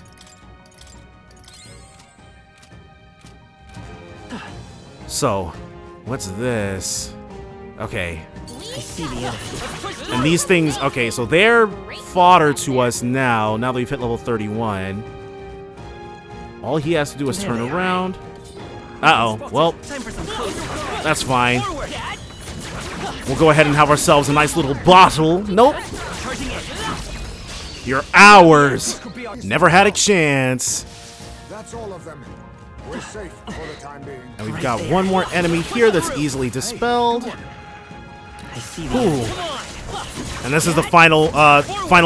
So, what's this? Okay. I see the enemy. And these things... Okay, so they're fodder to us now that we've hit level 31. All he has to do is turn around. Uh-oh. Well, that's fine. We'll go ahead and have ourselves a nice little bottle. Nope. You're ours. Never had a chance. That's all of them. We're safe for the time being. And we've got one more enemy here that's easily dispelled. I see the Ooh. And this is the final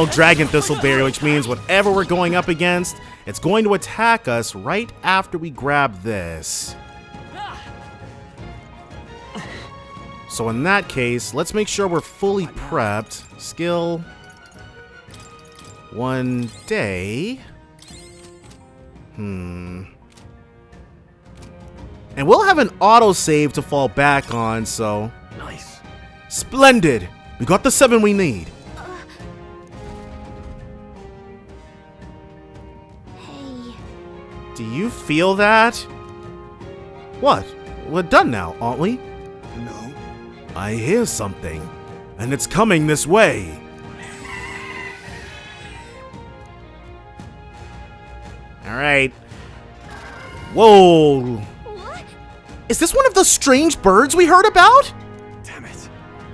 Dragon Thistleberry, which means whatever we're going up against, it's going to attack us right after we grab this. So in that case, let's make sure we're fully prepped. Skill... 1 day. And we'll have an autosave to fall back on, so... Nice. Splendid! We got the 7 we need. Hey. Do you feel that? What? We're done now, aren't we? No. I hear something, and it's coming this way. Alright. Whoa. What? Is this one of the strange birds we heard about? Damn it.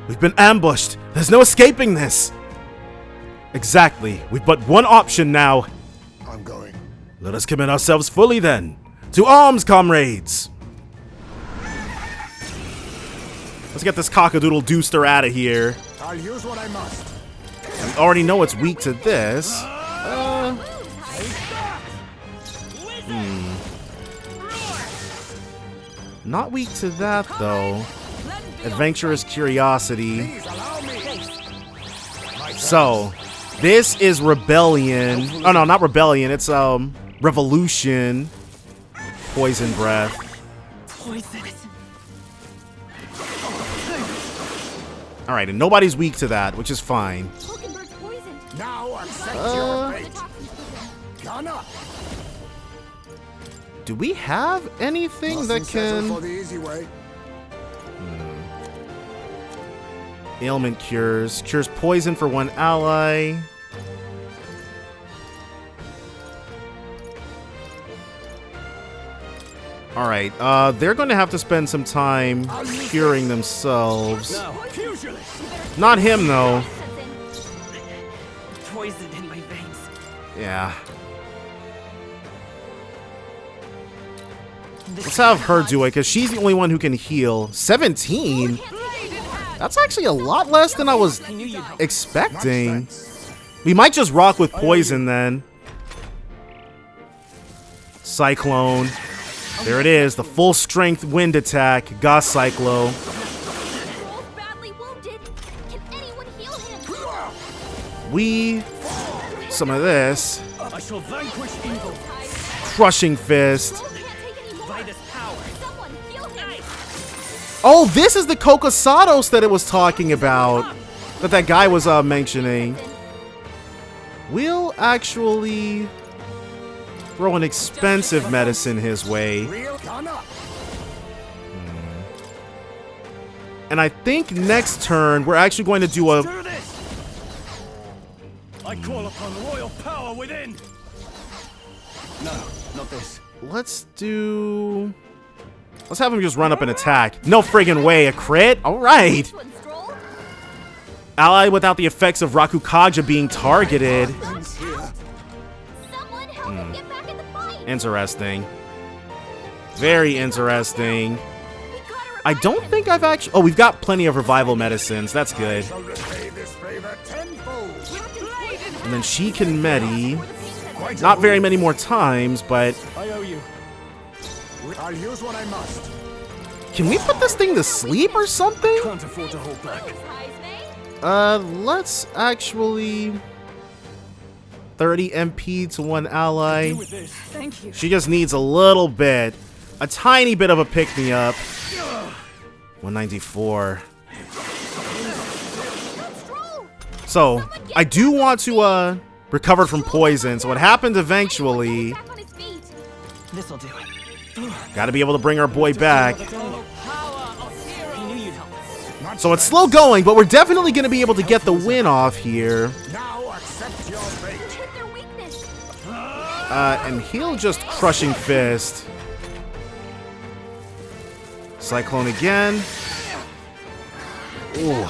We've been ambushed. There's no escaping this. Exactly. We've but one option now. I'm going. Let us commit ourselves fully then. To arms, comrades. Let's get this cockadoodle dooster out of here. I'll use what I must. We already know it's weak to this. Not weak to that, though. Adventurous curiosity. Please allow me. So, this is rebellion. Oh no, not rebellion. It's revolution. Poison breath. All right, and nobody's weak to that, which is fine. Hulkenberg's poisoned. Now accept your fate. Gunner. Do we have anything that Nothing settled can for the easy way. ailment cures poison for one ally? All right, they're going to have to spend some time curing themselves. Not him though. Poison in my veins. Yeah. Let's have her do it, because she's the only one who can heal. 17? That's actually a lot less than I was expecting. We might just rock with poison then. Cyclone. There it is, the full strength wind attack. Gas Cyclo. Troll's badly wounded. Can anyone heal him? Some of this. I shall vanquish evil Crushing Fist. Troll can't take any more. by this power. Someone heal him. Oh, this is the Kokosados that it was talking about. That guy was mentioning. We'll actually throw an expensive medicine his way. Real gunner. And I think next turn we're actually going to do a... Do this! I call upon royal power within! No, not this. Let's do... Let's have him just run up and attack. No friggin' way, a crit? Alright. This one's Troll. Ally without the effects of Rakukaja being targeted. Someone help him get back in the fight. Interesting. Very interesting. We gotta I don't think I've actually... Oh, we've got plenty of revival medicines. That's good. Shall repay this favor tenfold. And then she can medi. Not very many more times, but... I owe you. I'll use what I must. Can we put this thing to sleep or something? Can't afford to hold back. Let's actually... 30 MP to one ally. With this. Thank you. She just needs a little bit. A tiny bit of a pick-me-up. 194. So, I do want to, recover from poison. So what happened eventually... Back on his feet. This'll do it. Gotta be able to bring our boy back. He knew you'd help. So it's slow going, but we're definitely gonna be able to get the win off here. Now accept your fate. Hit their weakness. And he'll just Crushing Fist. Cyclone again. Ooh.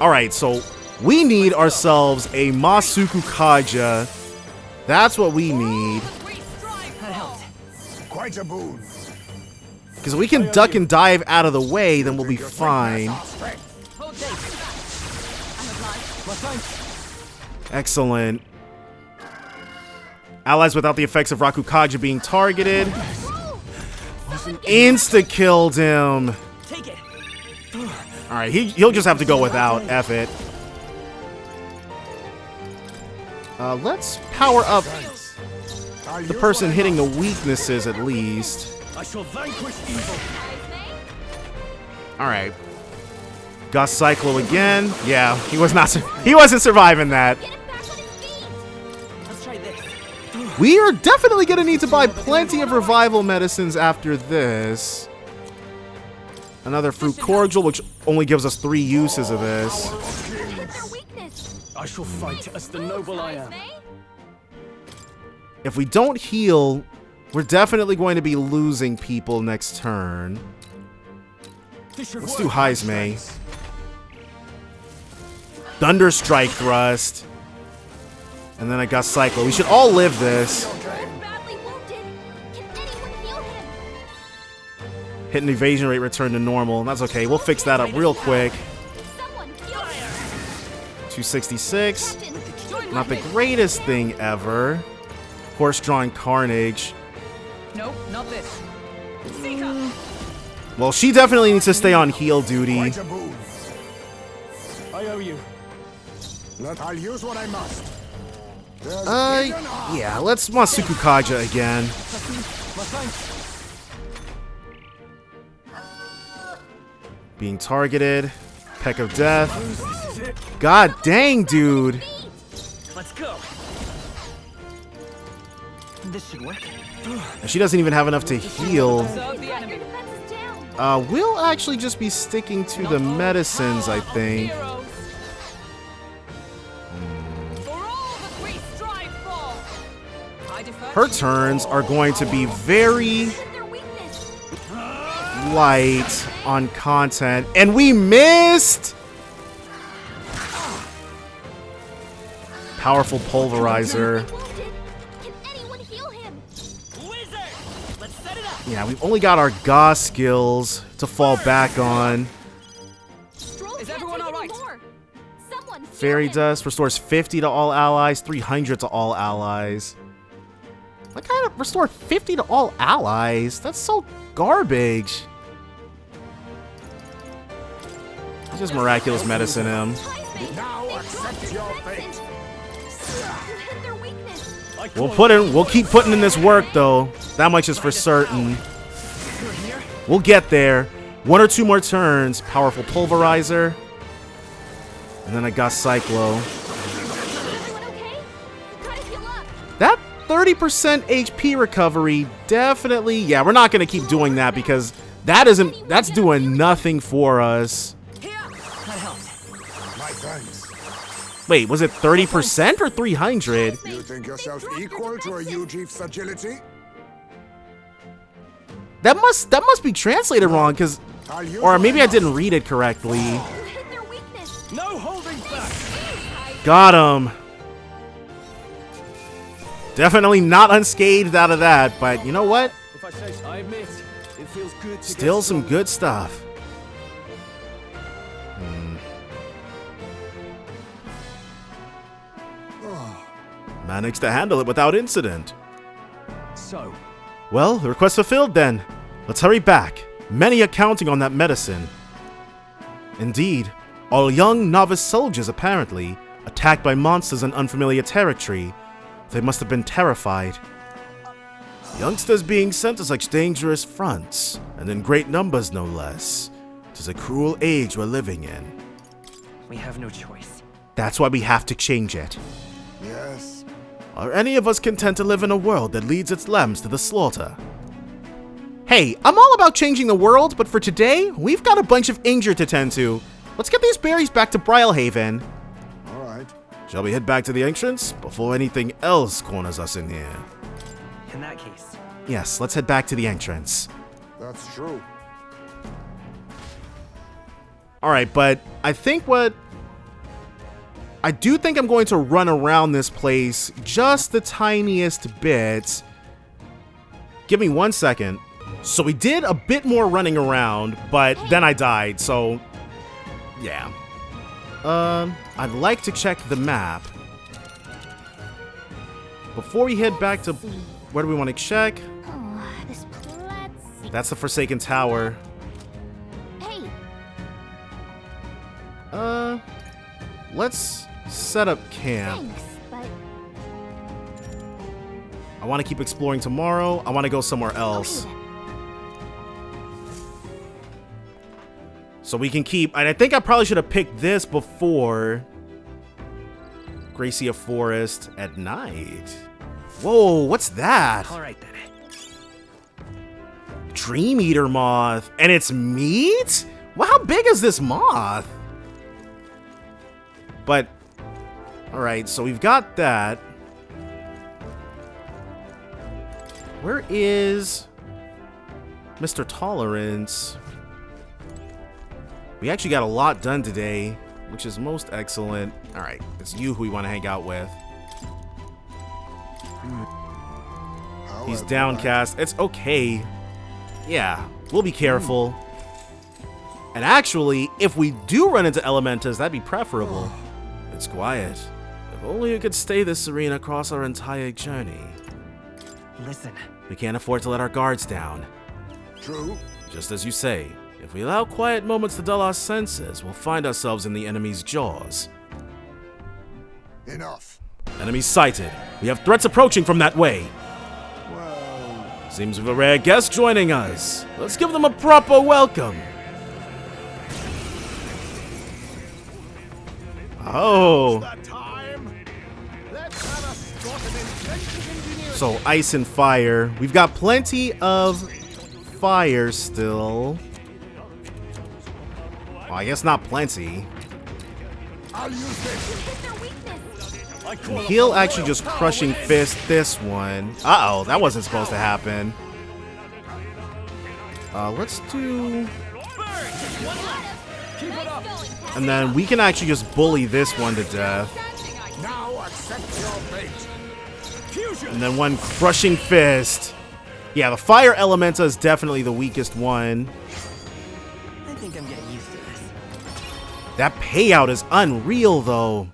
Alright, so we need ourselves a Masuku Kaja. That's what we need. That helped. Quite a boon. Because if we can duck and dive out of the way, then we'll be fine. Hold this. I'm alive. Excellent. Allies without the effects of Rakukaja being targeted. Insta-killed him. Take it. Alright, he'll just have to go without. F it. Let's power up the person hitting the weaknesses at least. I shall vanquish evil. Alright. Gus Cyclo again. Yeah, he wasn't surviving that. Get him back on his feet. Let's try this. We are definitely going to need to buy plenty of revival medicines after this. Another fruit cordial, which only gives us 3 uses of this. I shall fight as the noble I am. If we don't heal, we're definitely going to be losing people next turn. Let's do Heismay. Thunder Strike Thrust. And then I got Cyclo. We should all live this. Hit and evasion rate returned to normal. That's okay. We'll fix that up real quick. 266. Not the greatest thing ever. Horse-drawn Carnage. Nope, not this. Well, she definitely needs to stay on heal duty. Quite a move. I owe you. I'll use what I must. Yeah, let's Masuku Kaja again. My thanks. Being targeted. Peck of Death. God dang, dude. Let's go. This should work. And she doesn't even have enough to heal. Observe the enemy. We'll actually just be sticking to the medicines, I think. Heroes. For all that we strive for. I defer Her to you. turns are going to be very light on content. And we missed! Powerful Pulverizer. Yeah, we've only got our Gauss skills to fall back on. Is everyone alright? Fairy Dust restores 50 to all allies, 300 to all allies. What kind of restore 50 to all allies? That's so garbage. Let's just miraculous medicine him. Now accept your fate. We'll keep putting in this work though. That much is for certain. We'll get there. 1 or 2 more turns. Powerful Pulverizer. And then I got Cyclo. That 30% HP recovery definitely, yeah, we're not gonna keep doing that because that's doing nothing for us. My thanks. Wait, was it 30% or 300? You think yourself equal to a Yuji's agility? That must be translated wrong, because, or maybe I didn't read it correctly. No holding back. Got him. Definitely not unscathed out of that, but you know what? If I say so, I admit, it feels good to Still get some stronger. good stuff. Managed to handle it without incident. So, Well, the request fulfilled then. Let's hurry back. Many are counting on that medicine. Indeed, all young novice soldiers apparently, attacked by monsters in unfamiliar territory. They must have been terrified. Youngsters being sent to such dangerous fronts, and in great numbers no less. 'Tis a cruel age we're living in. We have no choice. That's why we have to change it. Yes. Are any of us content to live in a world that leads its lambs to the slaughter? Hey, I'm all about changing the world, but for today, we've got a bunch of injured to tend to. Let's get these berries back to Brylehaven. All right. Shall we head back to the entrance before anything else corners us in here? In that case, Yes, let's head back to the entrance. That's true. Alright, but I do think I'm going to run around this place just the tiniest bit. Give me 1 second. So we did a bit more running around, but then I died, so yeah. I'd like to check the map. Before we head back to, where do we want to check? Oh, this let's That's the Forsaken Tower. Hey, Let's set up camp. thanks, but I want to keep exploring tomorrow. I want to go somewhere else. okay then. So we can keep, and I think I probably should have picked this before Gracia Forest at night. Whoa, what's that? All right then. Dream Eater moth. And it's meat? Well, how big is this moth? But, alright, so we've got that. Where is Mr. Tolerance? We actually got a lot done today, which is most excellent. Alright, it's you who we want to hang out with. He's downcast. It's okay. Yeah, we'll be careful. And actually, if we do run into Elementas, that'd be preferable. It's quiet. If only you could stay this serene across our entire journey. Listen. We can't afford to let our guards down. True. Just as you say, if we allow quiet moments to dull our senses, we'll find ourselves in the enemy's jaws. Enough. Enemy sighted. We have threats approaching from that way. Well, Seems we've a rare guest joining us. Let's give them a proper welcome. Oh. So ice and fire. We've got plenty of fire still. Well, I guess not plenty. I'll use this. Hit their weakness. And he'll actually just crushing fist this one. Uh-oh, that wasn't supposed to happen. Let's do... And then we can actually just bully this one to death. Now accept your fate. Fusion. And then one crushing fist. Yeah, the fire elementa is definitely the weakest one. I think I'm getting used to this. That payout is unreal, though.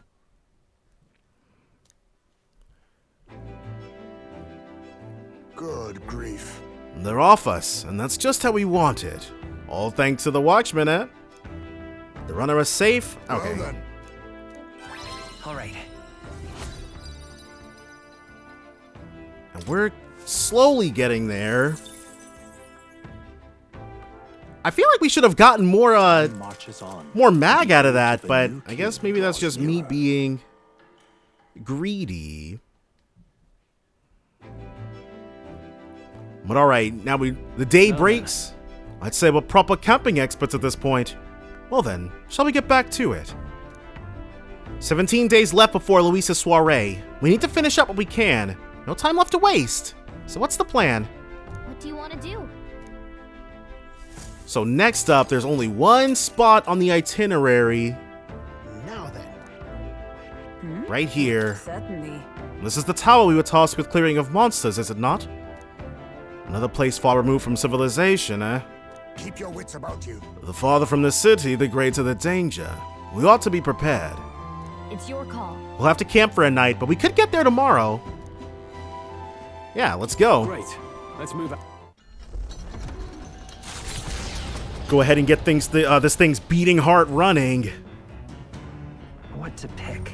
Good grief. They're off us, and that's just how we want it. All thanks to the Watchman, eh? The runner is safe? Okay. Well then. All right. And we're slowly getting there. I feel like we should have gotten more, Marches on. more mag out of that, but I guess maybe that's just me being greedy. But alright, now the day breaks. I'd say we're proper camping experts at this point. Well then, shall we get back to it? 17 days left before Luisa's soiree. We need to finish up what we can. No time left to waste. So what's the plan? What do you want to do? So next up, there's only one spot on the itinerary. Now then. Right here. Certainly. This is the tower we were tasked with clearing of monsters, is it not? Another place far removed from civilization, eh? Keep your wits about you. The farther from the city, the greater the danger. We ought to be prepared. It's your call. We'll have to camp for a night, but we could get there tomorrow. Yeah, let's go. Great. Let's move out. Go ahead and get this thing's beating heart running. What to pick?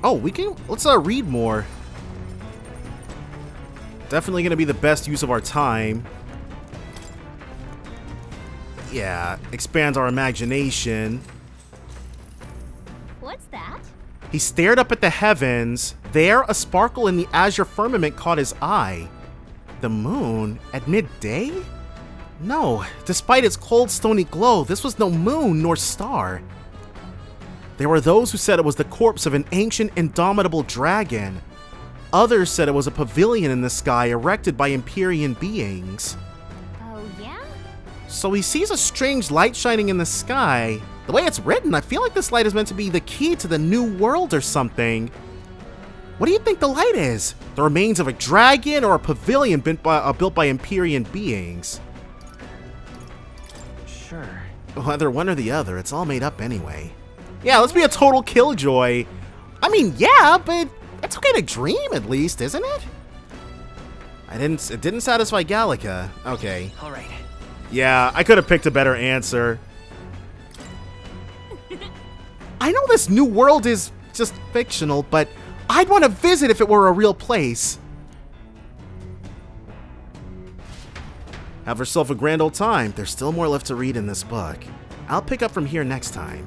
Oh, let's read more. Definitely gonna be the best use of our time. Yeah, expands our imagination. What's that? He stared up at the heavens. There, a sparkle in the azure firmament caught his eye. The moon? At midday? No, despite its cold, stony glow, this was no moon nor star. There were those who said it was the corpse of an ancient, indomitable dragon. Others said it was a pavilion in the sky erected by Empyrean beings. Oh, yeah? So he sees a strange light shining in the sky. The way it's written, I feel like this light is meant to be the key to the new world or something. What do you think the light is? The remains of a dragon or a pavilion built by Empyrean beings? Sure. Whether one or the other, it's all made up anyway. Yeah, let's be a total killjoy. I mean, yeah, but it's okay to dream at least, isn't it? It didn't satisfy Gallica. Okay. All right. Yeah, I could have picked a better answer. I know this new world is just fictional, but I'd want to visit if it were a real place. Have yourself a grand old time. There's still more left to read in this book. I'll pick up from here next time.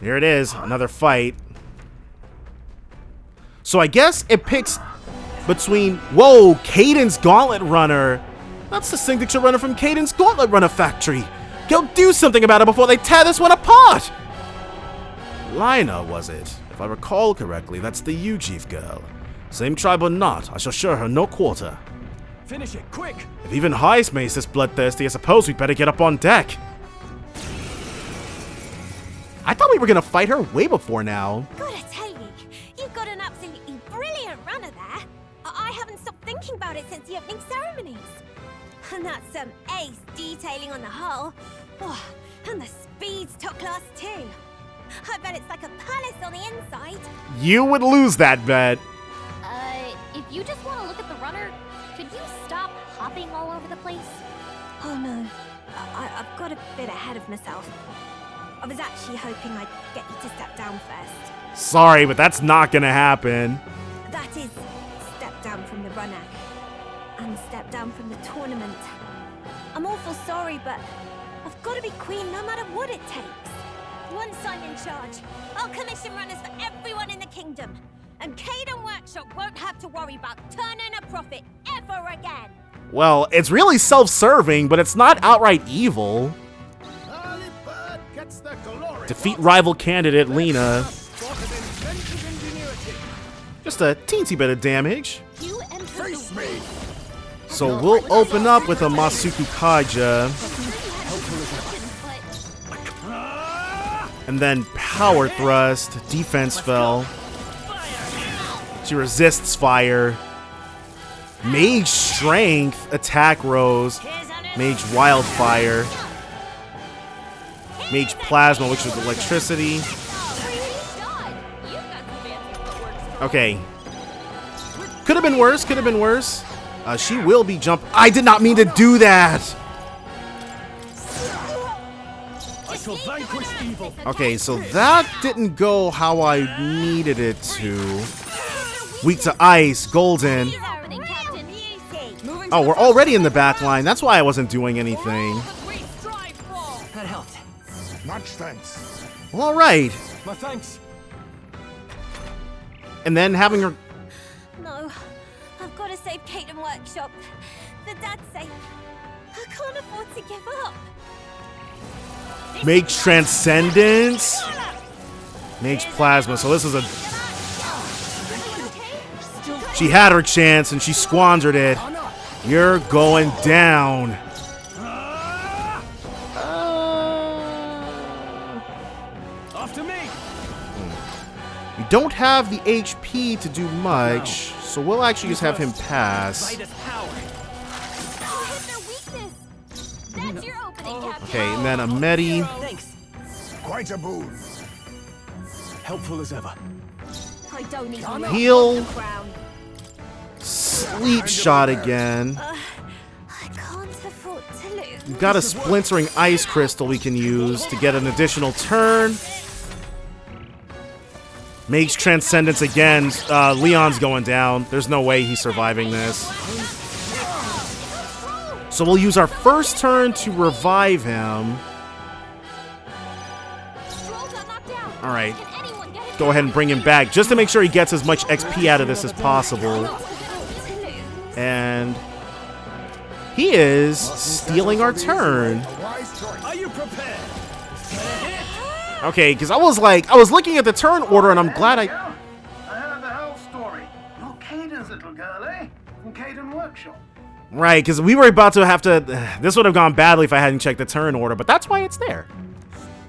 Here it is, another fight. So I guess it picks between... Whoa, Caden's Gauntlet Runner. That's the signature runner from Caden's Gauntlet Runner factory. Go do something about it before they tear this one apart. Lina, was it? If I recall correctly, that's the Ujiv girl. Same tribe or not, I shall show her no quarter. Finish it, quick! If even Heist makes this bloodthirsty, I suppose we'd better get up on deck. I thought we were gonna fight her way before now. Gotta tell you, you've got an absolutely brilliant runner there. I haven't stopped thinking about it since the opening ceremonies. And that's some ace detailing on the hull. Oh, and the speed's top class too. I bet it's like a palace on the inside. You would lose that bet. If you just want to look at the runner, could you stop hopping all over the place? Oh no, I've got a bit ahead of myself. I was actually hoping I'd get you to step down first. Sorry, but that's not gonna happen. That is, step down from the runner. And step down from the tournament. I'm awful sorry, but I've got to be queen no matter what it takes. Once I'm in charge, I'll commission runners for everyone in the kingdom. And Caden Workshop won't have to worry about turning a profit ever again. Well, it's really self-serving, but it's not outright evil. Defeat rival candidate Lina. Just a teensy bit of damage. Face me! So we'll open up with a Masuku Kaija. And then Power Thrust, Defense Fell. She resists fire. Mage Strength, Attack Rose. Mage Wildfire. Mage Plasma, which is electricity. Okay. Could have been worse, could have been worse. She will be jump. I did not mean to do that! Okay, so that didn't go how I needed it to. Weak to ice, golden. Oh, we're already in the back line. That's why I wasn't doing anything. That helped. Much thanks. Well, all right. My thanks. And then having her... No, I've got to save Caden Workshop. For Dad's sake, I can't afford to give up. Mage Transcendence. Mage Plasma. So this is a... She had her chance and she squandered it. You're going down. After me. We don't have the HP to do much, so we'll actually just have him pass. Okay, and then a Medi. Quite a boon. Helpful as ever. I don't even Heal. Sleep shot again. I can't afford to lose. We've got a splintering ice crystal we can use to get an additional turn. Mage Transcendence again. Leon's going down. There's no way he's surviving this. So we'll use our first turn to revive him. Alright. Go ahead and bring him back just to make sure he gets as much XP out of this as possible. And he is stealing our turn. Are you prepared? Okay, because I was looking at the turn order and I'm glad I heard the whole story. You're Caden's little girl, eh? From Caden Workshop. Right, because we were about to have to... This would have gone badly if I hadn't checked the turn order, but that's why it's there.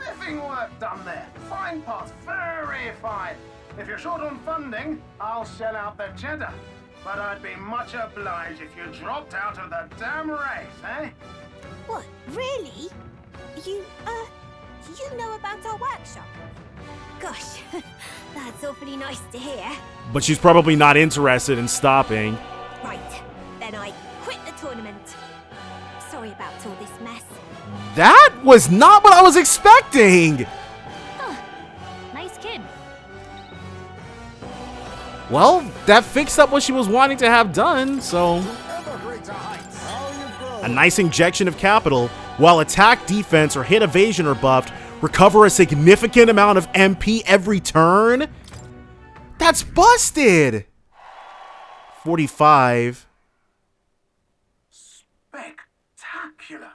Spiffing work done there. Fine parts, very fine. If you're short on funding, I'll shell out the cheddar. But I'd be much obliged if you dropped out of the damn race, eh? What, really? You know about our workshop? Gosh, that's awfully nice to hear. But she's probably not interested in stopping. Right, then I quit the tournament. Sorry about all this mess. That was not what I was expecting! Nice kid. Well, that fixed up what she was wanting to have done, so... Ever greater heights. How you've grown. A nice injection of capital, while attack, defense, or hit evasion are buffed, recover a significant amount of MP every turn? That's busted! 45. Spectacular.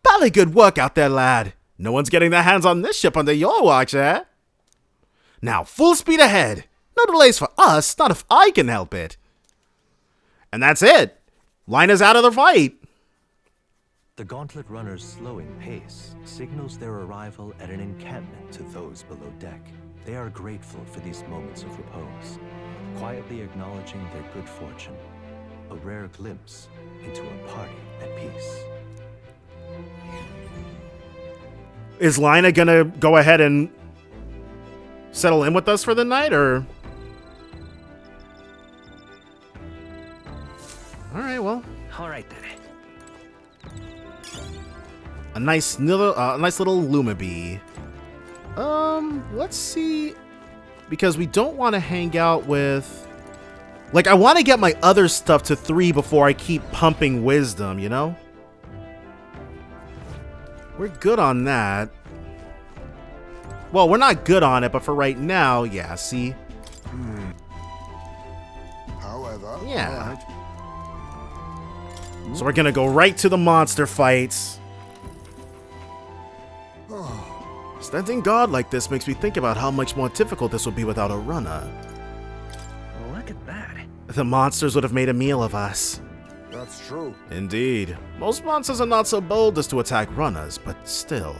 Bally good work out there, lad. No one's getting their hands on this ship under your watch, eh? Now, full speed ahead. No delays for us, not if I can help it. And that's it. Lina's out of the fight. The gauntlet runner's slowing pace signals their arrival at an encampment to those below deck. They are grateful for these moments of repose, quietly acknowledging their good fortune, a rare glimpse into a party at peace. Is Lina gonna go ahead and settle in with us for the night, or? All right, well. All right then. A nice little Lumabee. Let's see, because we don't want to hang out with, like, I want to get my other stuff to 3 before I keep pumping wisdom, you know? We're good on that. Well, we're not good on it, but for right now, yeah, see? However, Yeah. So we're gonna go right to the monster fights. Standing guard like this makes me think about how much more difficult this would be without a runner. Look at that. The monsters would have made a meal of us. that's true. Indeed. Most monsters are not so bold as to attack runners, but still.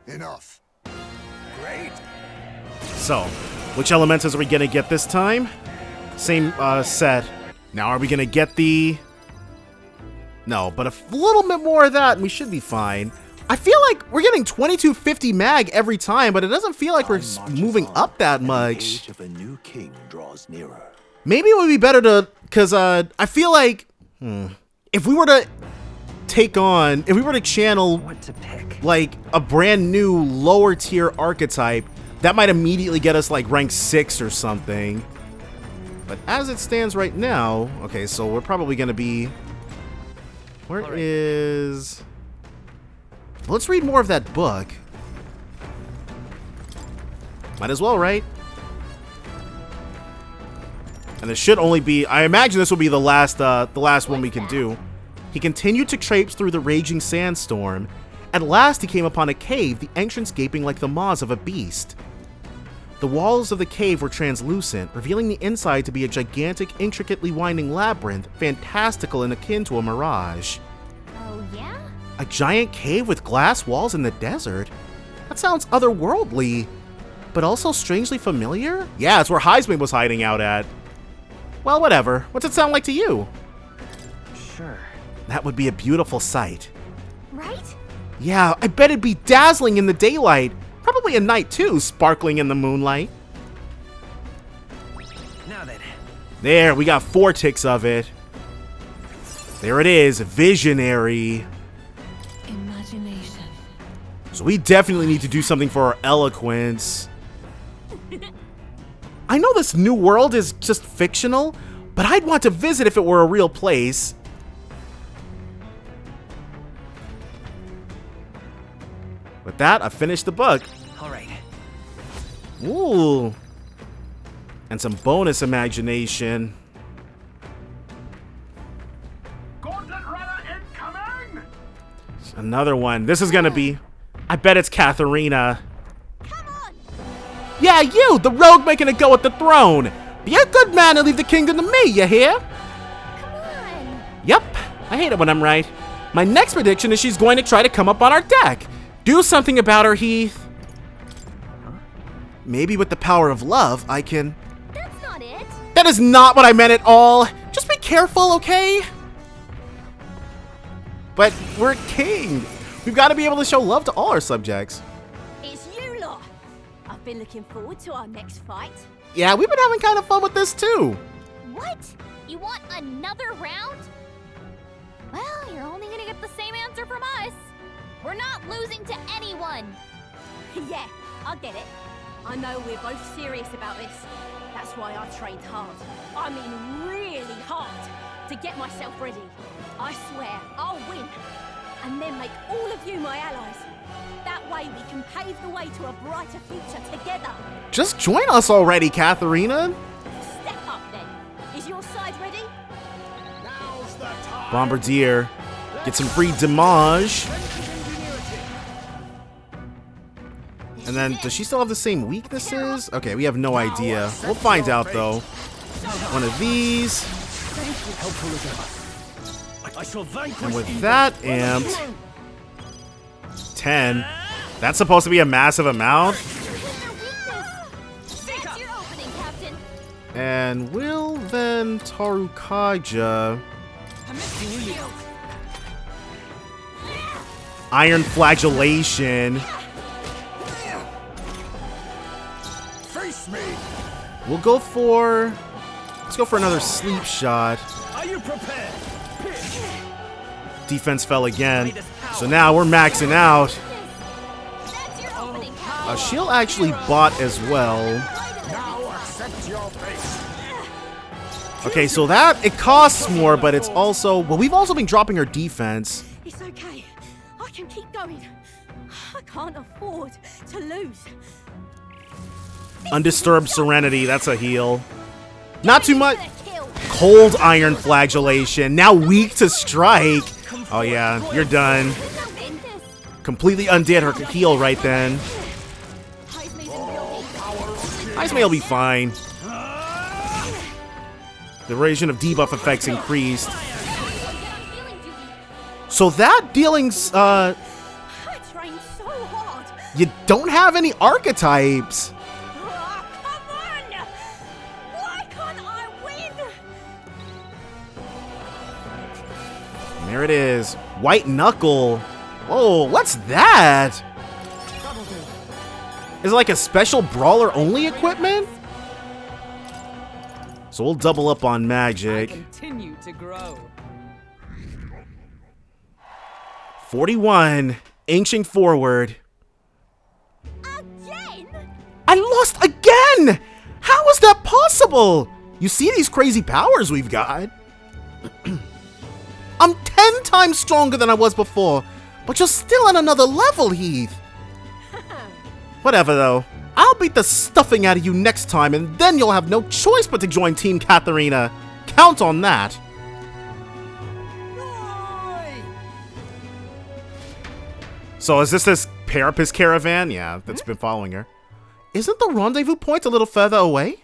Enough. Great. So, which elementals are we gonna get this time? Same set. Now, are we gonna get the... No, but a little bit more of that and we should be fine. I feel like we're getting 2250 mag every time, but it doesn't feel like we're moving up that much. The age of a new king draws nearer. Maybe it would be better to, because I feel like if we were to channel What to pick? like a brand new lower tier archetype, that might immediately get us like rank 6 or something. But as it stands right now, okay, so we're probably going to be, where is... Let's read more of that book. Might as well, right? And there should only be... I imagine this will be the last one we can do. He continued to traipse through the raging sandstorm. At last he came upon a cave, the entrance gaping like the maws of a beast. The walls of the cave were translucent, revealing the inside to be a gigantic, intricately winding labyrinth, fantastical and akin to a mirage. Oh, yeah? A giant cave with glass walls in the desert? That sounds otherworldly, but also strangely familiar? Yeah, it's where Heisman was hiding out at. Well, whatever. What's it sound like to you? Sure. That would be a beautiful sight. Right? Yeah, I bet it'd be dazzling in the daylight. Probably at night too, sparkling in the moonlight. Now then. There, we got 4 ticks of it. There it is, visionary. Imagination. So we definitely need to do something for our eloquence. I know this new world is just fictional, but I'd want to visit if it were a real place. With that, I finished the book. All right. Ooh. And some bonus imagination. Gauntlet runner incoming! Another one. This is gonna be... I bet it's Katharina. Come on! Yeah, you! The rogue making a go at the throne! Be a good man and leave the kingdom to me, you hear? Come on! Yep. I hate it when I'm right. My next prediction is she's going to try to come up on our deck. Do something about her, Heath. Maybe with the power of love, I can... That's not it! That is not what I meant at all. Just be careful, okay? But we're king. We've got to be able to show love to all our subjects. It's you lot! I've been looking forward to our next fight. Yeah, we've been having kind of fun with this too. What? You want another round? Well, you're only gonna get the same answer from us. We're not losing to anyone. Yeah, I get it. I know we're both serious about this. That's why I trained hard. I mean really hard. to get myself ready. I swear, I'll win. And then make all of you my allies. That way we can pave the way to a brighter future together. Just join us already, Katharina. Step up then. Is your side ready? Now's the time. Bombardier. Get some free damage. And then, does she still have the same weaknesses? Okay, we have no idea. We'll find out, though. One of these. I shall vanquish And with evil. that amped, 10. That's supposed to be a massive amount. That's your opening, Captain. And will then Tarukaja Iron Flagellation. Face me. We'll go for... Let's go for another sleep shot. Are you prepared? Defense fell again. So now we're maxing out. That's your opening, Captain. She'll actually bot as well. Now accept your fate. Okay, so that, it costs more, but it's also... Well, we've also been dropping our defense. It's okay. I can keep going. I can't afford to lose. Undisturbed Serenity, that's a heal. Not too much. Cold Iron Flagellation, now weak to strike. Oh yeah, you're done. Completely undid her heal right then. Heismay will be fine. The duration of debuff effects increased. So that dealing's, I trained so hard. you don't have any archetypes. Oh, come on! Why can't I win? And there it is. White Knuckle. Whoa, what's that? Is it like a special brawler only equipment? So we'll double up on magic. Continue to grow. 41. Inching forward. Again? I lost again! How is that possible? You see these crazy powers we've got? I'm 10 times stronger than I was before, but you're still on another level, Heath. Whatever, though. I'll beat the stuffing out of you next time, and then you'll have no choice but to join Team Katharina. Count on that. So is this Parapus caravan? Yeah, that's been following her. Isn't the rendezvous point a little further away?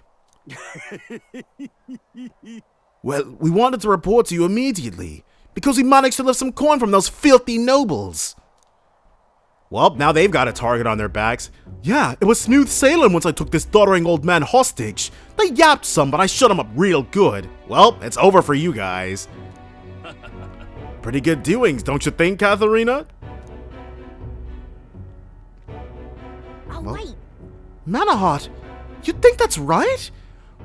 Well, we wanted to report to you immediately, because we managed to lift some coin from those filthy nobles. Well, now they've got a target on their backs. Yeah, it was smooth sailing once I took this doddering old man hostage. They yapped some, but I shut them up real good. Well, it's over for you guys. Pretty good doings, don't you think, Katharina? Oh, Well, wait. Manahot, you think that's right?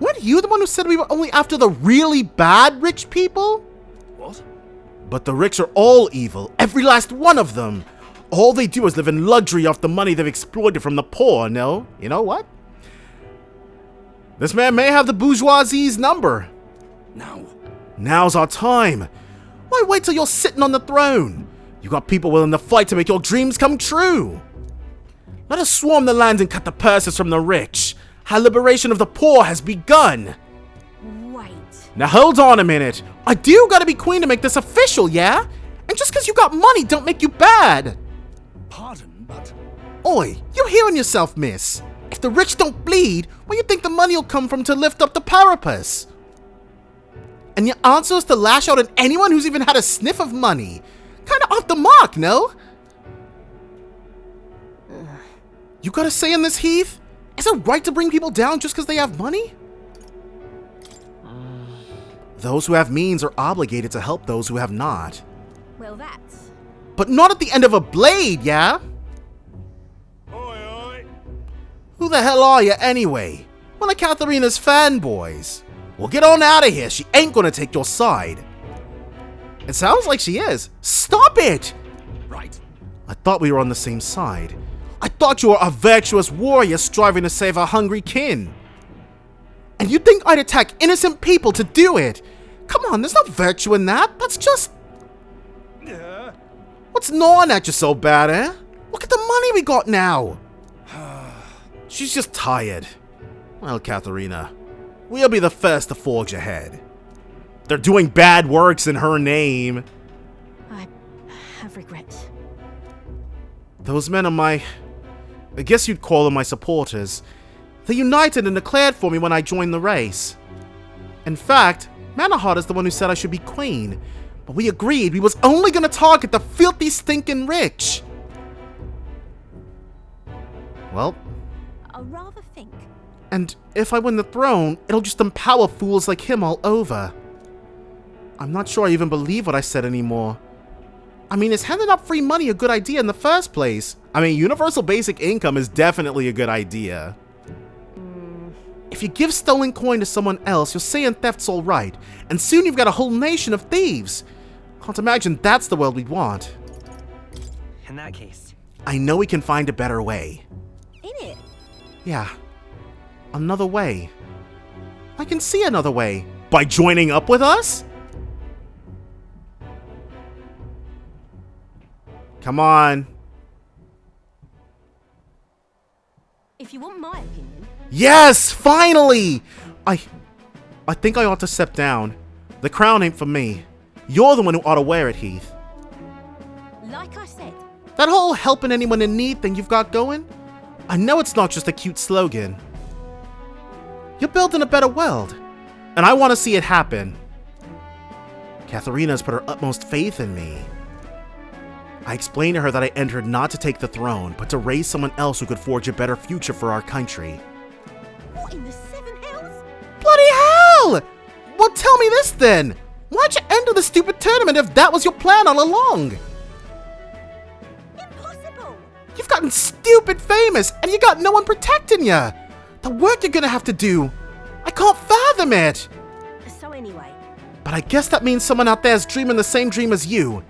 Weren't you the one who said we were only after the really bad rich people? What? But the rich are all evil, every last one of them. All they do is live in luxury off the money they've exploited from the poor, no? You know what? This man may have the bourgeoisie's number. Now. Now's our time. Why wait till you're sitting on the throne? You got people willing to fight to make your dreams come true. Let us swarm the land and cut the purses from the rich. Our liberation of the poor has begun. Wait. Now hold on a minute. I do gotta be queen to make this official, yeah? And just because you got money don't make you bad. Pardon, but... Oi, you hearing yourself, miss? If the rich don't bleed, where you think the money will come from to lift up the parapus? And your answer is to lash out at anyone who's even had a sniff of money. Kinda off the mark, no? You got a say in this, Heath? Is it right to bring people down just because they have money? Those who have means are obligated to help those who have not. Well, that's... But not at the end of a blade, yeah? Oi, oi. Who the hell are you anyway? One of Katharina's fanboys. Well, get on out of here. She ain't gonna take your side. It sounds like she is. Stop it! Right. I thought we were on the same side. I thought you were a virtuous warrior striving to save our hungry kin. And you think I'd attack innocent people to do it? Come on, there's no virtue in that. That's just... What's gnawing at you so bad, eh? Look at the money we got now. She's just tired. Well, Katharina, we'll be the first to forge ahead. They're doing bad works in her name. I have regrets. Those men are my... I guess you'd call them my supporters. They united and declared for me when I joined the race. In fact, Manahart is the one who said I should be queen. But we agreed we was only gonna target the filthy stinking rich. Well... I'll rather think. And if I win the throne, it'll just empower fools like him all over. I'm not sure I even believe what I said anymore. I mean, is handing out free money a good idea in the first place? I mean, universal basic income is definitely a good idea. If you give stolen coin to someone else, you're saying theft's alright, and soon you've got a whole nation of thieves. Can't imagine that's the world we'd want. In that case, I know we can find a better way. In it? Yeah. Another way. I can see another way. By joining up with us? Come on. If you want my opinion. Yes! Finally! I think I ought to step down. The crown ain't for me. You're the one who ought to wear it, Heath. Like I said. That whole helping anyone in need thing you've got going? I know it's not just a cute slogan. You're building a better world. And I want to see it happen. Katharina's put her utmost faith in me. I explained to her that I entered not to take the throne, but to raise someone else who could forge a better future for our country. What in the seven hells? Bloody hell! Well, tell me this then. Why'd you enter the stupid tournament if that was your plan all along? Impossible! You've gotten stupid famous, and you got no one protecting you. The work you're gonna have to do. I can't fathom it. So anyway. But I guess that means someone out there is dreaming the same dream as you.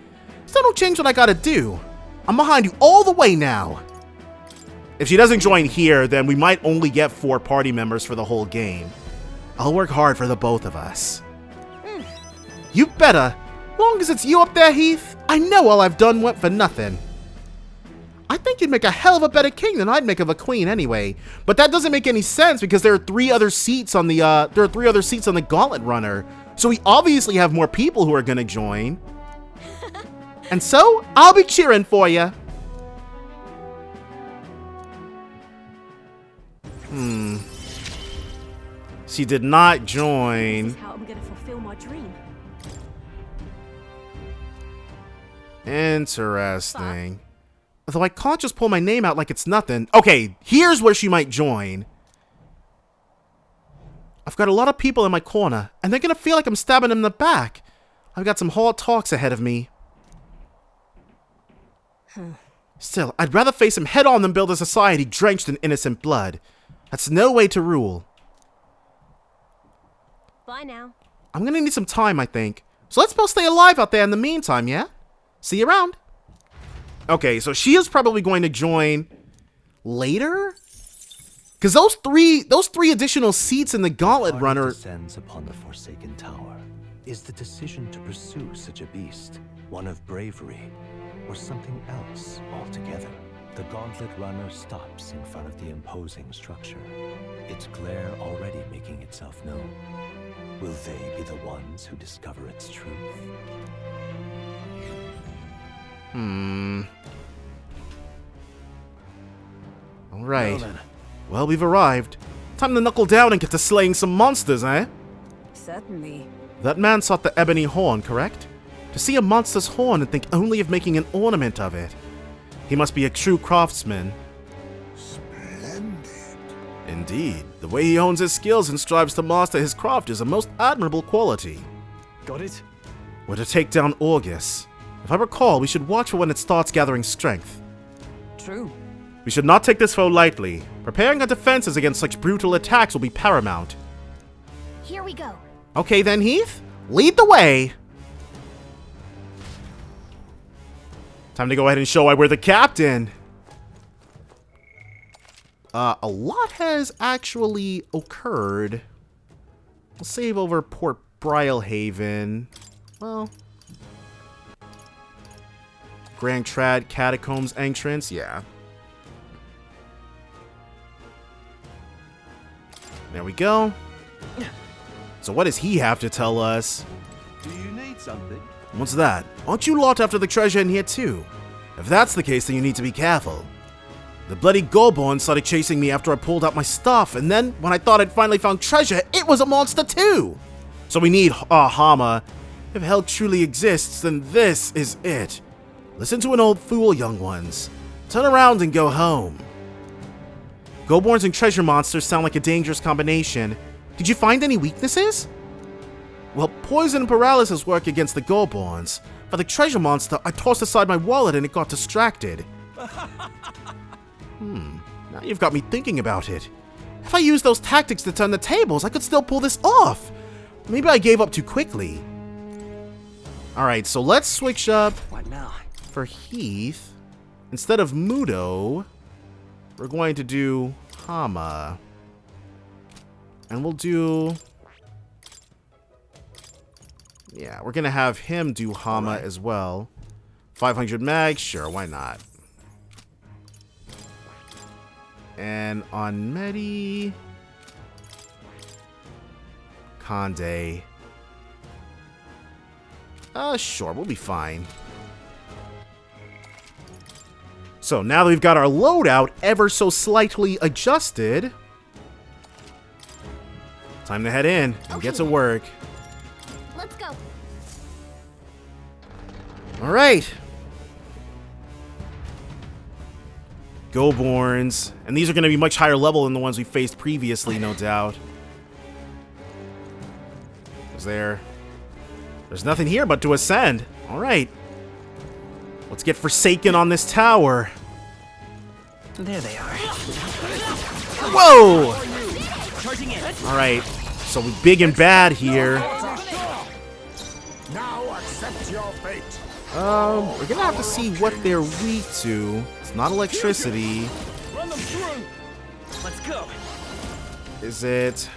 So don't change what I gotta do. I'm behind you all the way now. If she doesn't join here, then we might only get 4 party members for the whole game. I'll work hard for the both of us. You better. Long as it's you up there, Heath, I know all I've done went for nothing. I think you'd make a hell of a better king than I'd make of a queen anyway. But that doesn't make any sense because there are 3 other seats on the Gauntlet Runner. So we obviously have more people who are gonna join. And so, I'll be cheering for you. She did not join. This is how I'm gonna fulfill my dream. Interesting. Though I can't just pull my name out like it's nothing. Okay, here's where she might join. I've got a lot of people in my corner, and they're gonna feel like I'm stabbing them in the back. I've got some hard talks ahead of me. Still, I'd rather face him head on than build a society drenched in innocent blood. That's no way to rule. Bye now. I'm gonna need some time, I think. So let's both stay alive out there in the meantime, yeah? See you around. Okay, so she is probably going to join later? Because those three additional seats in the Gauntlet Runner... descends upon the Forsaken Tower. Is the decision to pursue such a beast one of bravery or something else altogether? The Gauntlet Runner stops in front of the imposing structure, its glare already making itself known. Will they be the ones who discover its truth? Alright. Well, we've arrived. Time to knuckle down and get to slaying some monsters, eh? Certainly. That man sought the ebony horn, correct? To see a monster's horn and think only of making an ornament of it. He must be a true craftsman. Splendid. Indeed. The way he hones his skills and strives to master his craft is a most admirable quality. Got it? We're to take down Orgus. If I recall, we should watch for when it starts gathering strength. True. We should not take this foe lightly. Preparing our defenses against such brutal attacks will be paramount. Here we go. Okay then, Heath. Lead the way. Time to go ahead and show why we're the captain. A lot has actually occurred. We'll save over Brilehaven. Well, Grand Trad Catacombs entrance, yeah. There we go. So what does he have to tell us? Do you need something? What's that? Aren't you lot after the treasure in here too? If that's the case, then you need to be careful. The bloody Goblin started chasing me after I pulled out my stuff, and then when I thought I'd finally found treasure, it was a monster too! So we need Hama. If hell truly exists, then this is it. Listen to an old fool, young ones. Turn around and go home. Goborns and treasure monsters sound like a dangerous combination. Did you find any weaknesses? Well, poison and paralysis work against the Goborns. For the treasure monster, I tossed aside my wallet and it got distracted. Now you've got me thinking about it. If I used those tactics to turn the tables, I could still pull this off. Maybe I gave up too quickly. Alright, so let's switch up What now? for Heath. Instead of Mudo, we're going to do Hama. And we'll do... yeah, we're going to have him do Hama as well. 500 mag, sure, why not? And on Medi... Conde. Sure, we'll be fine. So now that we've got our loadout ever so slightly adjusted, time to head in and get to work. Let's go. All right. Goborns. And these are going to be much higher level than the ones we faced previously, no doubt. There's nothing here but to ascend. All right. Let's get Forsaken on this tower. There they are. Whoa! Charging in. All right. So we're big and bad here. Now accept your fate. We're gonna have to see what they're weak to. It's not electricity. Run them through. Let's go. Is it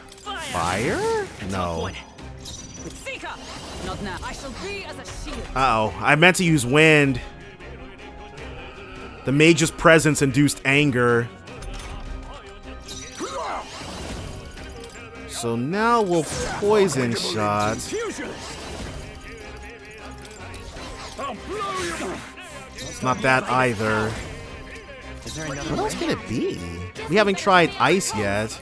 fire? No. Seeker! Not now. I shall be as a shield. Uh-oh. I meant to use wind. The mage's presence induced anger. So now we'll poison shot. It's not that either. Is there another What else can it be? We haven't tried ice yet.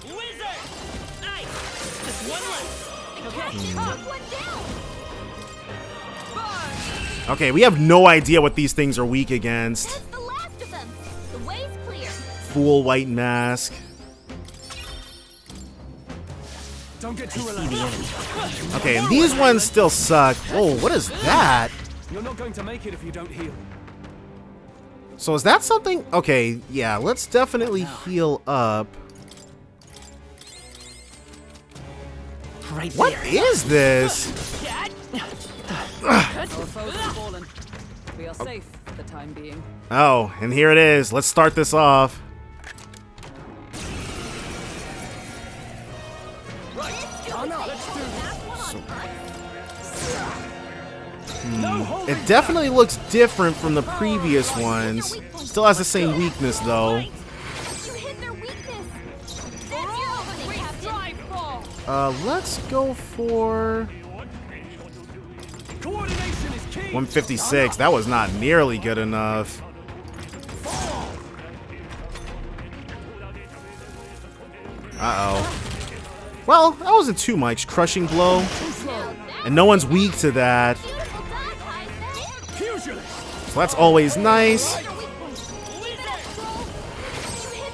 Okay, we have no idea what these things are weak against. That's the last of them. The way's clear. Fool white mask. Don't get too relaxed. Okay, and these ones still suck. Oh, what is that? You're not going to make it if you don't heal. So is that something? Okay, yeah, let's definitely heal up. right What there? is this? Our foes have fallen. We are safe for the time being. Oh, and here it is. Let's start this off. It definitely looks different from the previous ones. Still has the same weakness, though. You hit their weakness. That's your opening, Captain. Let's go for Coordination is key. 156. That was not nearly good enough. Uh-oh. Well, that wasn't too much. Crushing blow. And no one's weak to that. Beautiful dodge, Heisman. So that's always nice. You hit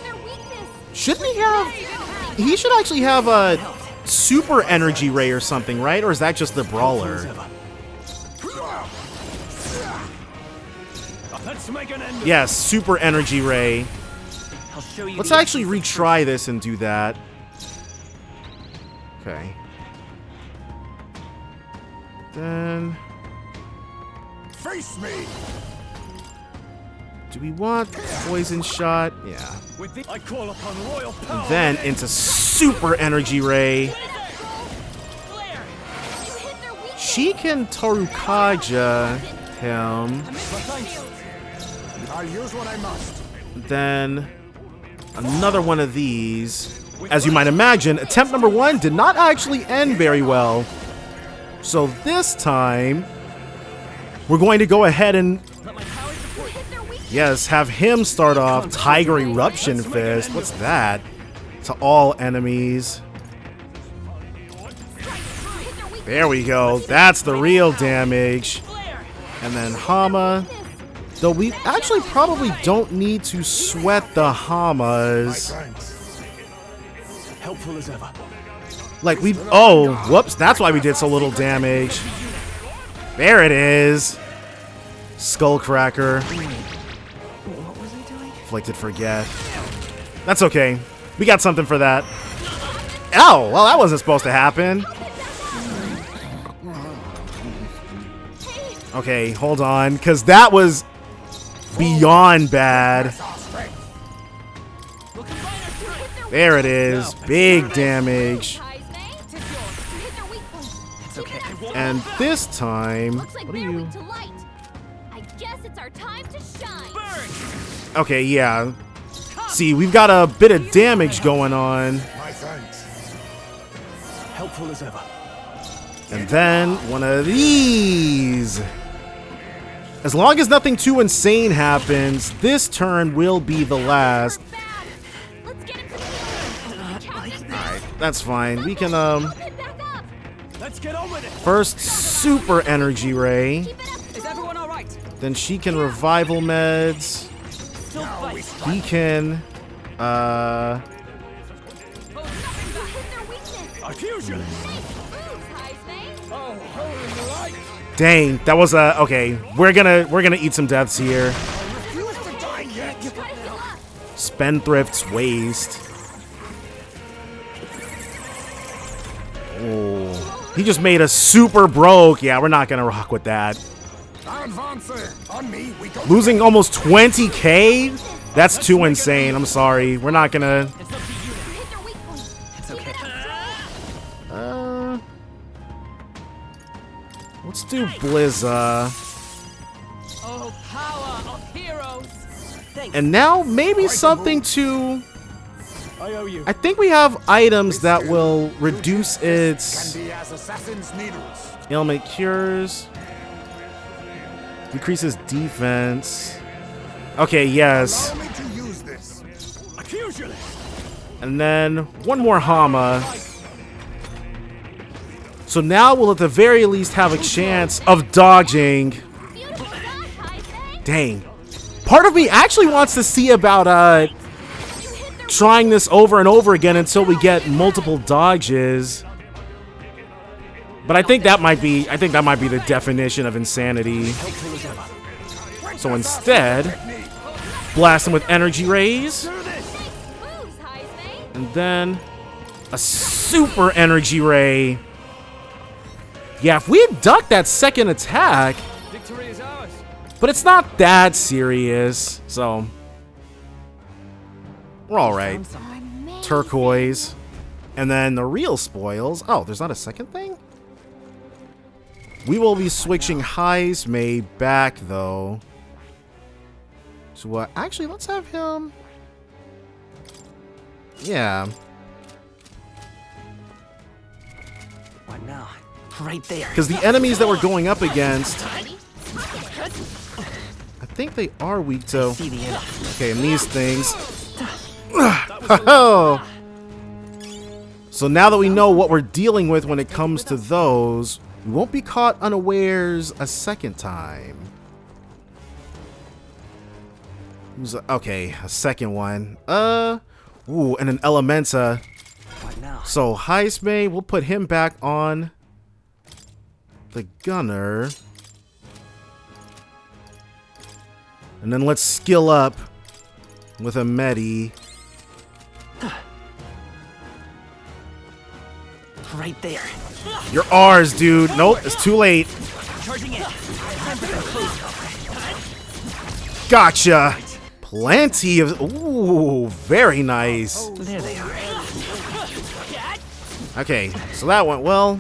their weakness. Shouldn't he have... He should actually have a super energy ray or something, right? Or is that just the brawler? Let's make an end. Yes, super energy ray. I'll show you. Let's the actually essence of retry this and do that. Okay. Then... Face me. Do we want poison shot? Yeah. With the I call upon royal power. And then into super energy ray. she can Tarukaja him. I'll use what I must. Then another one of these. As you might imagine, attempt number 1 did not actually end very well. So this time, we're going to go ahead and, yes, have him start off Tiger Eruption Fist. What's that? To all enemies. There we go. That's the real damage. And then Hama. Though we actually probably don't need to sweat the Hamas. Helpful as ever. Like we, oh, whoops, that's why we did so little damage. There it is. Skullcracker. Afflicted Forget. That's okay. We got something for that. Oh, well, that wasn't supposed to happen. Okay, hold on, because that was beyond bad. There it is. Big damage. It's okay. And this time, what are you? I guess it's our time to shine. Okay, yeah. See, we've got a bit of damage going on. My thanks. Helpful as ever. And then one of these. As long as nothing too insane happens, this turn will be the last. Alright, that's fine. We can, Let's get on with it. first super energy ray. Is everyone all right? Then she can revival meds. Still fight. He can, A fusion. Oh, hurry in the light. dang, that was a, okay. We're gonna eat some deaths here. Refuse to die yet. Spendthrift's Waste. Oh, he just made us super broke. Yeah, we're not gonna rock with that. Advancing. On me, we go. Losing almost 20k? That's too insane. I'm sorry. We're not gonna. It's okay. Let's do Blizza. Oh, power of heroes. And now maybe something to. I owe you. I think we have items that will reduce its Can be as assassins' needles. ailment cures. Decreases defense. Okay, yes. Allow me to use this. A fusion. And then one more Hama. So now we'll at the very least have a chance of dodging. Dang. Part of me actually wants to see about trying this over and over again until we get multiple dodges. But I think that might be the definition of insanity. So instead, blast him with energy rays. And then a super energy ray. Yeah, if we had ducked that second attack, Victory is ours. but it's not that serious, so we're all right. Turquoise, and then the real spoils. Oh, there's not a second thing? We will be switching Heismay back, though. So, actually, let's have him. Yeah. What now? Right there. Because the enemies that we're going up against, I think they are weak to. See the end. Okay, and these things. So now that we know what we're dealing with when it comes to those, we won't be caught unawares a second time. Okay, a second one. Ooh, and an Elementa. What now? So Heismay, we'll put him back on the gunner. And then let's skill up with a Medi. Right there. You're ours, dude. Nope, it's too late. Charging in. Gotcha. Plenty of. Ooh, very nice. There they are. Okay, so that went well.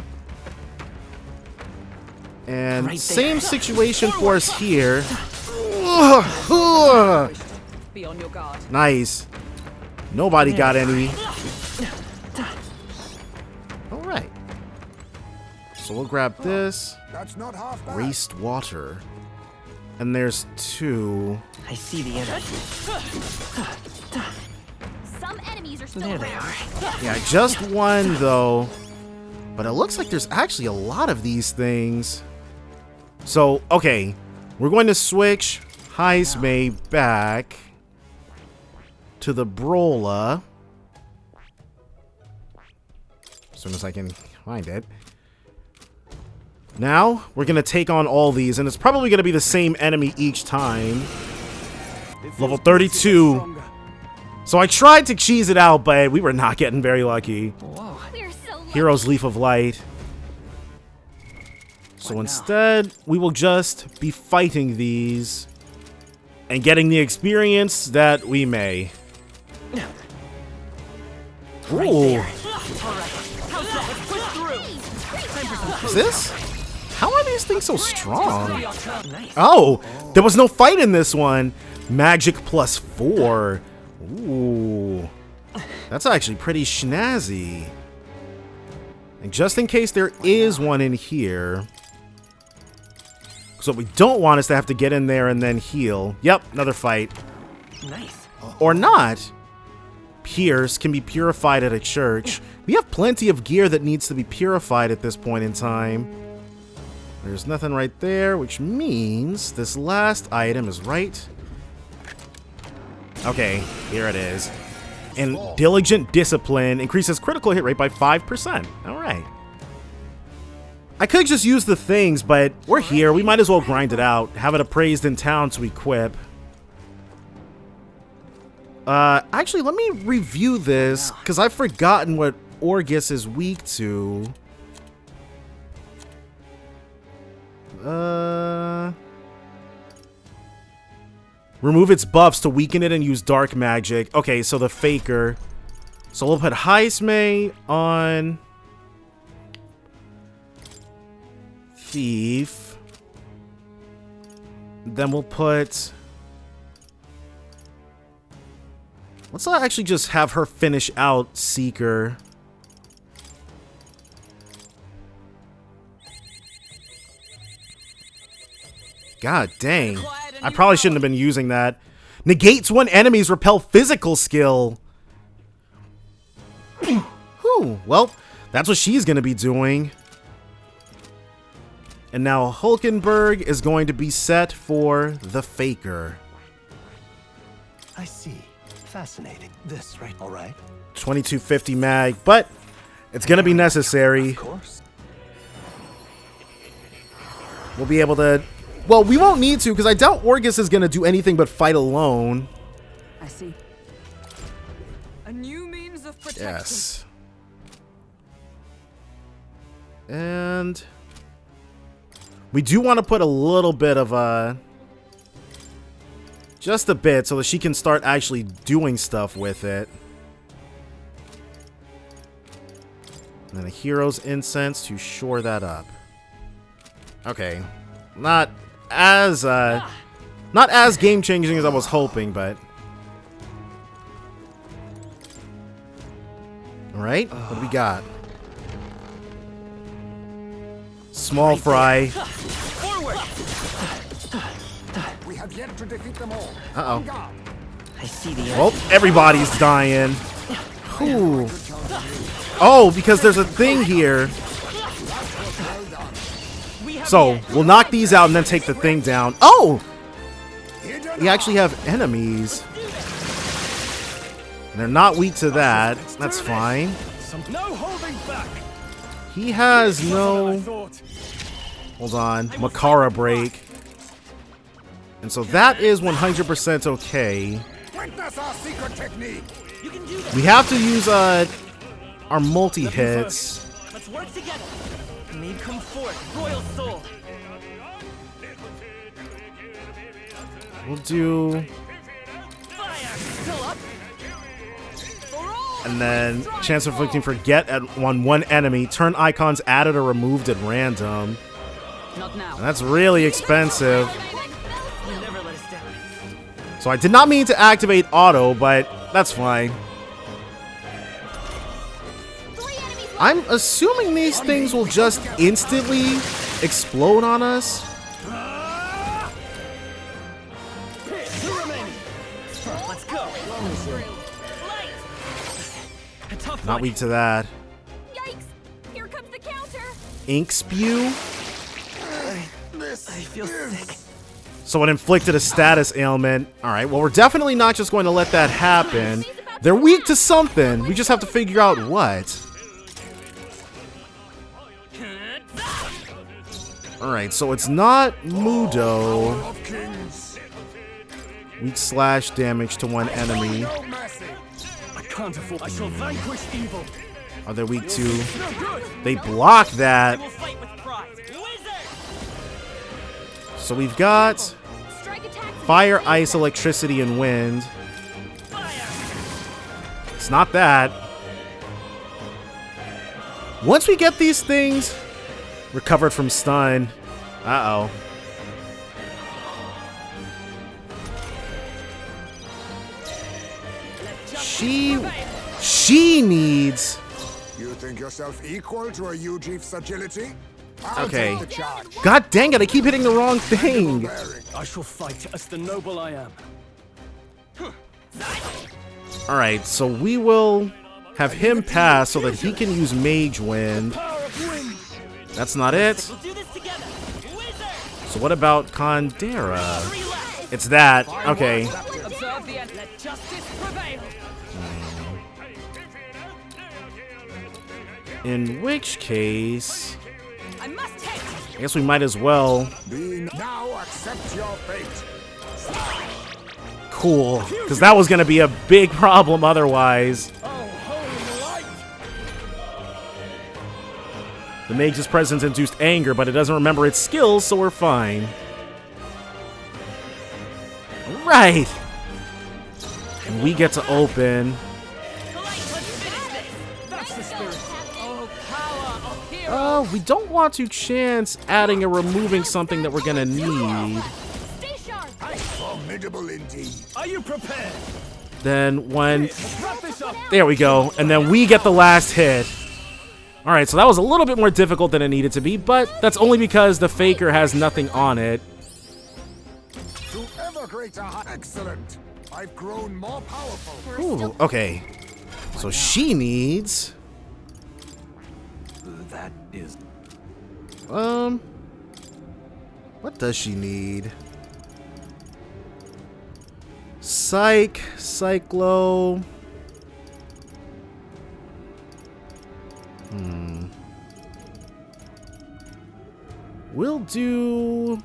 And same situation for us here. Be on your guard. Nice. Nobody got any. Alright. So we'll grab this. That's not half bad. Raced water. And there's 2. I see the enemy. Some enemies are still There they around. are. Yeah, just 1 though. But it looks like there's actually a lot of these things. So, okay. We're going to switch Heisme back to the Brola. As soon as I can find it. Now, we're going to take on all these, and it's probably going to be the same enemy each time. Level 32. So I tried to cheese it out, but we were not getting very lucky. We're so lucky. Hero's Leaf of Light. So instead, we will just be fighting these and getting the experience that we may. Ooh. Is this? How are these things so strong? Oh, there was no fight in this one. Magic +4. Ooh. That's actually pretty snazzy. And just in case there is one in here. So what we don't want is to have to get in there and then heal. Yep, another fight. Nice. Or not. Pierce can be purified at a church. We have plenty of gear that needs to be purified at this point in time. There's nothing right there, which means this last item is right. Okay, here it is. And Diligent Discipline increases critical hit rate by 5%. Alright. I could just use the things, but we're here. We might as well grind it out. Have it appraised in town to equip. Actually, let me review this, because I've forgotten what Orgus is weak to. Remove its buffs to weaken it and use dark magic. Okay, so the Faker. So we'll put Heisme on Thief. Then we'll put... Let's actually just have her finish out Seeker. God dang. I probably shouldn't have been using that. Negates one enemy's repel physical skill. Whew. Well, that's what she's going to be doing. And now Hulkenberg is going to be set for the Faker. I see. Fascinating. This, right? All right. 2250 mag, but it's going to be necessary. Of course. We'll be able to... Well, we won't need to, because I doubt Orgus is going to do anything but fight alone. I see. A new means of protection. Yes. And... we do want to put a little bit of a... just a bit, so that she can start actually doing stuff with it. And then a Hero's Incense to shore that up. Okay. Not as game-changing as I was hoping, but... Alright, what do we got? Small fry. We have yet to defeat them all. Uh-oh. I see the enemy. Well, everybody's dying. Ooh. Oh, because there's a thing here. So, we'll knock these out and then take the thing down. Oh! We actually have enemies. They're not weak to that. That's fine. No holding back. He has no... Hold on. Makara break. And so that is 100% okay. Witness our secret technique. You can do this. We have to use our multi-hits. Let's work together. Need come forth, royal soul. We'll do... Fire. Still up. And then chance of inflicting forget on one enemy. Turn icons added or removed at random. Not now. And that's really expensive. You never let us down. So I did not mean to activate auto, but that's fine. I'm assuming these things will just instantly explode on us. Let's go. A tough Not one. weak to that. Yikes! Here comes the counter. Ink spew. I feel sick. So it inflicted a status ailment. Alright, well, we're definitely not just going to let that happen. They're weak to something. We just have to figure out what. Alright, so it's not Mudo. Weak slash damage to one enemy. I can't afford. I shall vanquish evil. Are they weak to? They block that. We'll fight with pride. Wizard! So we've got Strike attack. fire, ice, electricity, and wind. It's not that. Once we get these things recovered from stun. Uh-oh. She needs. You think yourself equal to a Ujief's agility? I'll Okay. take the charge. God dang it, I keep hitting the wrong thing. I shall fight as the noble I am. Alright, so we will have him pass so that he can use Mage Wind. That's not it. We'll do this together. Wizard! So what about Kandera? It's that. Okay. Observe the end. Let justice prevail. In which case, I must hit. I guess we might as well. Now accept your fate. Cool. Because that was going to be a big problem otherwise. The mage's presence induced anger, but it doesn't remember its skills, so we're fine. Right. And we get to open. We don't want to chance adding or removing something that we're gonna need. Stay sharp. Formidable indeed. Are you prepared? Then when... Wrap this up. There we go. And then we get the last hit. Alright, so that was a little bit more difficult than it needed to be, but that's only because the Faker has nothing on it. To ever greater heights. Excellent. I've grown more powerful. Ooh, okay. So she needs... That is... What does she need? Psych, Cyclo... We'll do...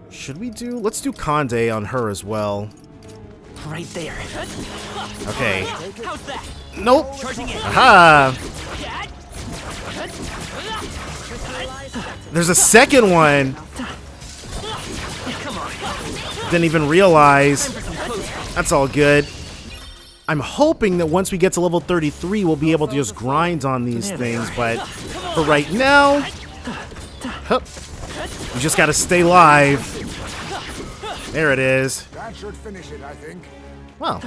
Should we do... Let's do Conde on her as well. Right there. Okay. How's that? Nope. Charging in. Aha! There's a second one. Didn't even realize. That's all good. I'm hoping that once we get to level 33, we'll be able to just grind on these things, but for right now, hup, we just gotta stay live. There it is. That should finish it, I think. Well,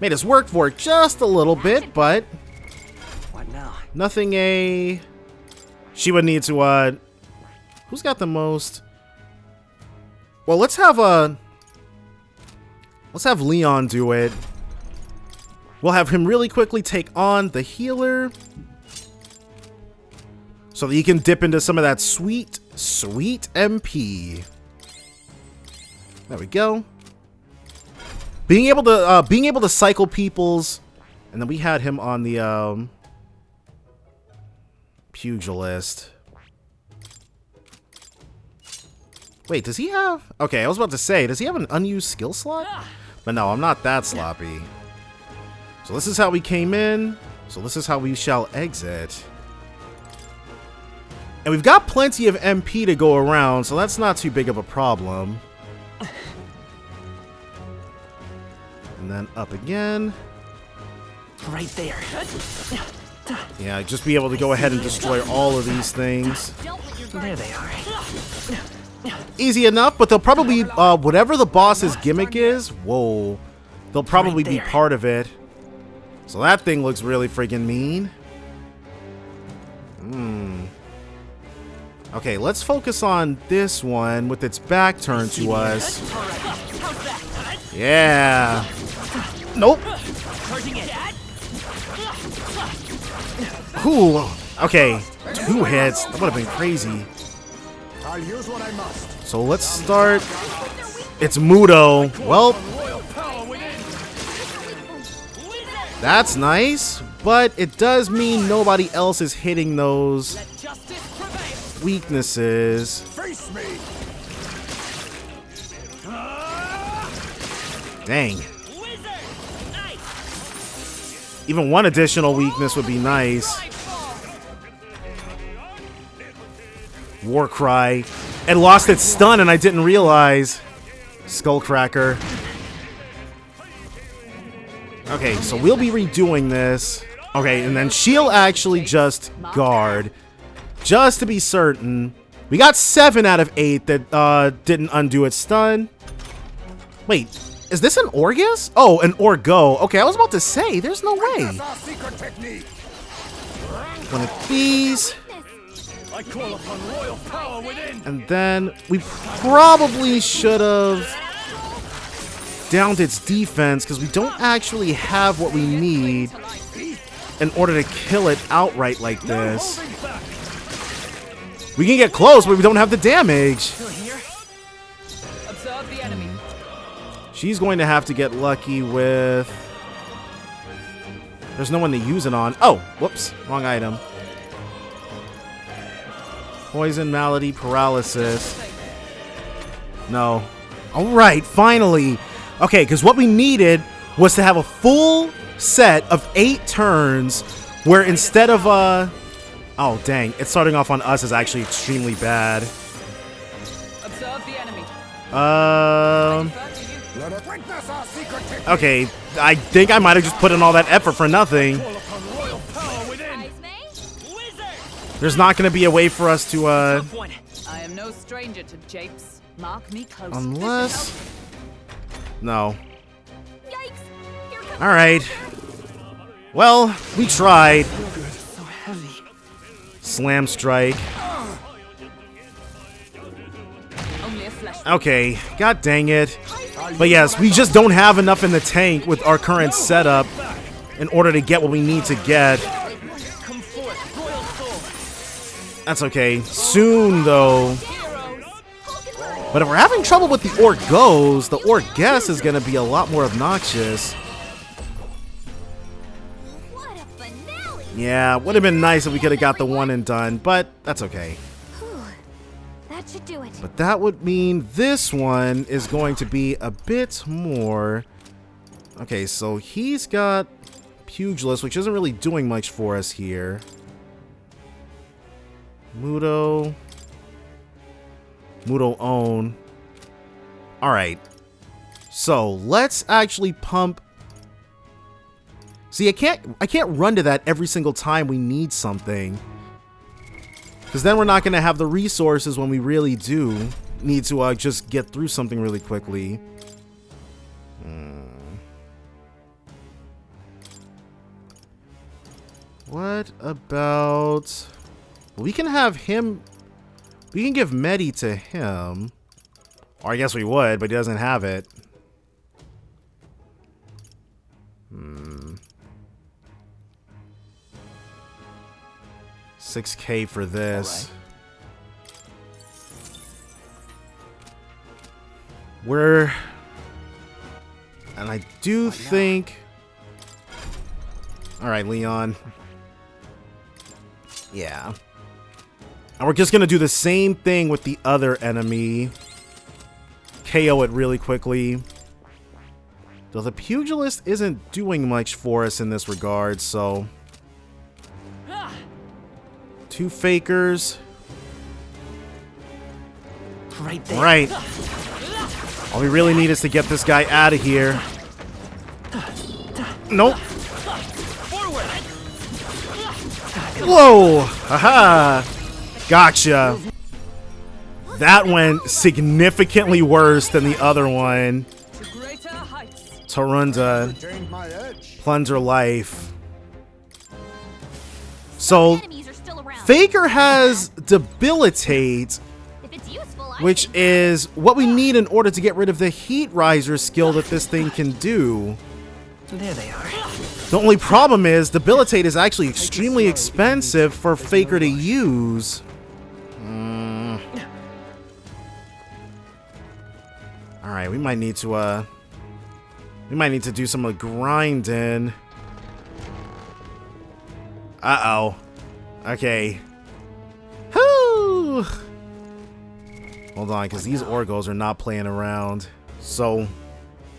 made us work for it just a little bit, but What now? nothing a... She would need to, who's got the most? Well, let's have Leon do it. We'll have him really quickly take on the healer so that he can dip into some of that sweet, sweet MP. There we go. Being able to cycle people's, and then we had him on the pugilist. Wait, does he have? Okay, I was about to say, does he have an unused skill slot? But no, I'm not that sloppy. So this is how we came in. So this is how we shall exit. And we've got plenty of MP to go around, so that's not too big of a problem. And then up again. Right there. Yeah, just be able to go ahead and destroy all of these things. There they are. Easy enough, but they'll probably, whatever the boss's gimmick is, whoa, they'll probably be part of it. So that thing looks really freaking mean. Okay, let's focus on this one with its back turned to us. Yeah. Nope. Cool. Okay, 2 hits. That would have been crazy. I'll use what I must. So let's start. It's Mudo. Well, that's nice, but it does mean nobody else is hitting those weaknesses. Face me. Dang. Even one additional weakness would be nice. War Cry. It lost its stun and I didn't realize. Skullcracker. Okay, so we'll be redoing this. Okay, and then she'll actually just guard. Just to be certain. We got 7 out of 8 that didn't undo its stun. Wait, is this an Orgus? Oh, an Orgo. Okay, I was about to say, there's no way. One of these. I call upon royal power within. And then we probably should have downed its defense because we don't actually have what we need in order to kill it outright like this. We can get close, but we don't have the damage. Observe the enemy. She's going to have to get lucky with... There's no one to use it on. Oh, whoops. Wrong item. Poison, malady, paralysis. No. All right, finally. Okay, because what we needed was to have a full set of 8 turns where instead of... Oh, dang. It's starting off on us is actually extremely bad. Observe the enemy. Okay, I think I might have just put in all that effort for nothing. There's not going to be a way for us to, I am no stranger to japes. Mark me close. Unless... No. Alright. Well, we tried. Slam strike. Okay, god dang it. But yes, we just don't have enough in the tank with our current setup in order to get what we need to get. That's okay. Soon, though. But if we're having trouble with the Orgos, the Orguess is going to be a lot more obnoxious. Yeah, would have been nice if we could have got the one and done, but that's okay. That should do it. But that would mean this one is going to be a bit more... Okay, so he's got Pugilist, which isn't really doing much for us here. Mudo own. Alright. So let's actually pump. See, I can't run to that every single time we need something. Because then we're not going to have the resources when we really do need to just get through something really quickly. What about... We can have him... We can give Medi to him. Or I guess we would, but he doesn't have it. 6K for this. We're... And I do think... Alright, Leon. Yeah. And we're just going to do the same thing with the other enemy. KO it really quickly. Though the Pugilist isn't doing much for us in this regard, so... 2 fakers. Right there. Right. All we really need is to get this guy out of here. Nope. Whoa! Haha! Gotcha. That went significantly worse than the other one. Tarunda. Plunder life. So, Faker has Debilitate, which is what we need in order to get rid of the Heat Riser skill that this thing can do. There they are. The only problem is Debilitate is actually extremely expensive for Faker to use. Alright, we might need to do some grinding. Uh-oh. Okay. Whoo! Hold on, because these Orgos are not playing around. So,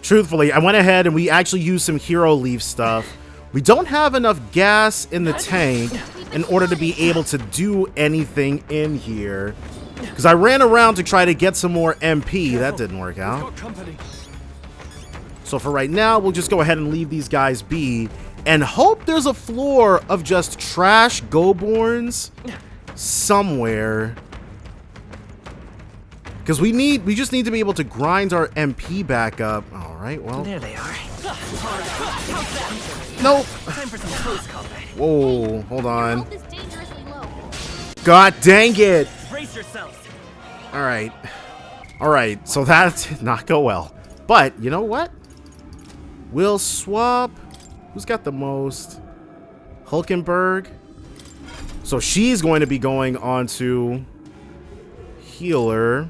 truthfully, I went ahead and we actually used some Hero Leaf stuff. We don't have enough gas in the tank in order to be able to do anything in here. Because I ran around to try to get some more MP. That didn't work out. So for right now, we'll just go ahead and leave these guys be and hope there's a floor of just trash Goborns somewhere. Because we just need to be able to grind our MP back up. All right, well. There they are. Nope. Time for some close combat. Whoa, hold on. God dang it. Brace yourselves. All right. All right, so that did not go well. But you know what? We'll swap. Who's got the most? Hulkenberg. So she's going to be going on to healer.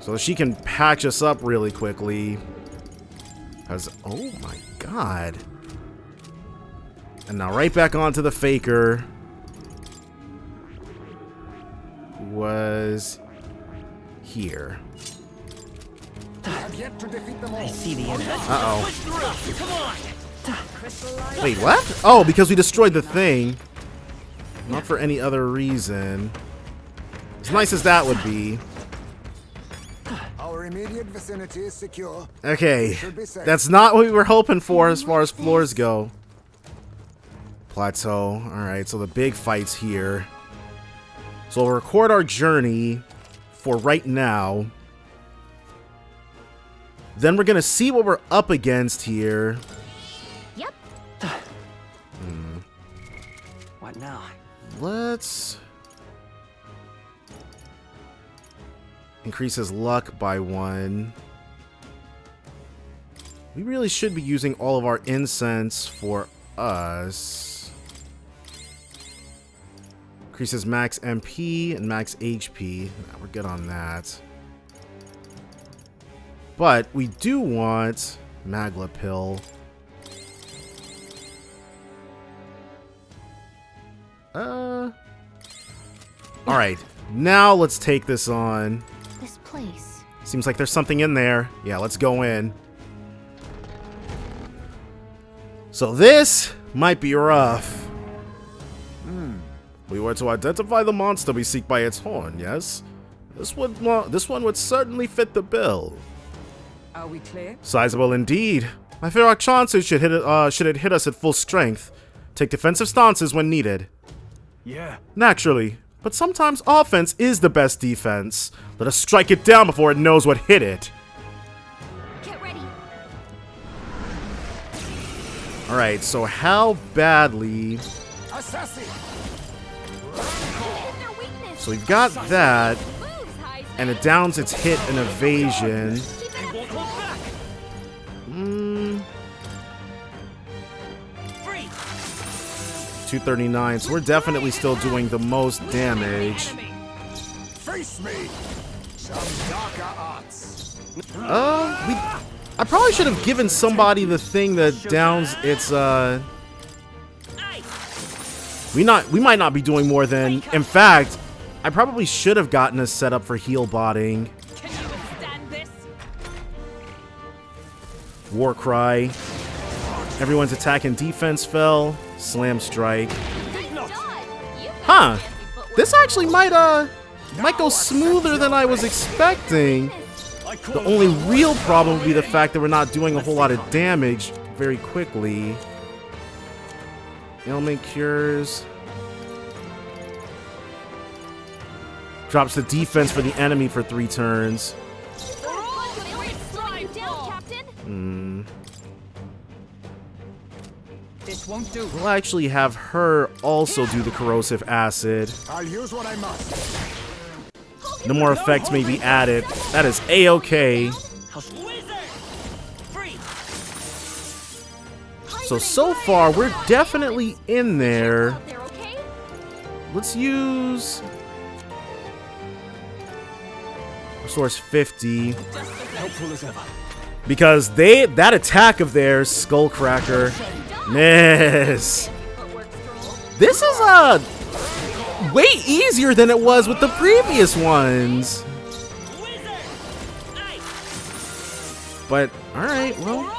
So she can patch us up really quickly. Because, oh my god. And now right back onto the Faker. Who was here. I see the end. Uh-oh. Wait, what? Oh, because we destroyed the thing. Not for any other reason. As nice as that would be. Our immediate vicinity is secure. Okay, that's not what we were hoping for as far as floors go. Plateau. Alright, so the big fight's here. So we'll record our journey for right now. Then we're gonna see what we're up against here. Yep. What now? Let's increase his luck by 1. We really should be using all of our incense for us. Increases max MP and max HP. Nah, we're good on that. But we do want Magla Pill. Alright, now let's take this on. This place. Seems like there's something in there. Yeah, let's go in. So this might be rough. We were to identify the monster we seek by its horn, yes? This one would certainly fit the bill. Are we clear? Sizable indeed. I fear our chances should it hit us at full strength. Take defensive stances when needed. Yeah. Naturally. But sometimes offense is the best defense. Let us strike it down before it knows what hit it. Get ready. Alright, so how badly... So we've got that, and it downs its hit and evasion. 239, so we're definitely still doing the most damage. Face me. Some darker arts. I probably should have given somebody the thing that downs its we might not be doing more than, in fact, I probably should have gotten a setup for heal botting. War Cry. Everyone's attack and defense fell. Slam Strike. Huh. This actually might go smoother than I was expecting. The only real problem would be the fact that we're not doing a whole lot of damage very quickly. Ailment cures. Drops the defense for the enemy for 3 turns. This won't do. We'll actually have her also do the corrosive acid. I'll use what I must. No more effects may be added. That is A-okay. So far, we're definitely in there. Let's use... Resource 50. Helpful as ever. Because that attack of theirs, Skullcracker. Yes. This is way easier than it was with the previous ones. But, alright, well.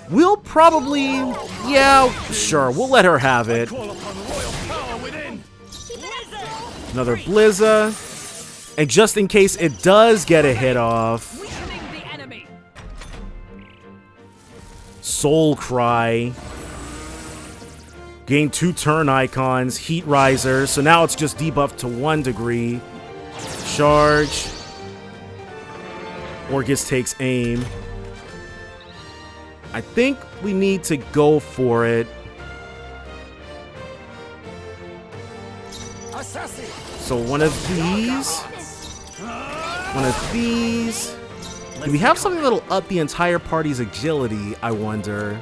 We'll probably, yeah, sure, we'll let her have it. Another Blizza. And just in case it does get a hit off. Soul Cry. Gain 2 turn icons. Heat Riser. So now it's just debuffed to 1 degree. Charge. Orgus takes aim. I think we need to go for it. So one of these. One of these. Do we have something that'll up the entire party's agility, I wonder?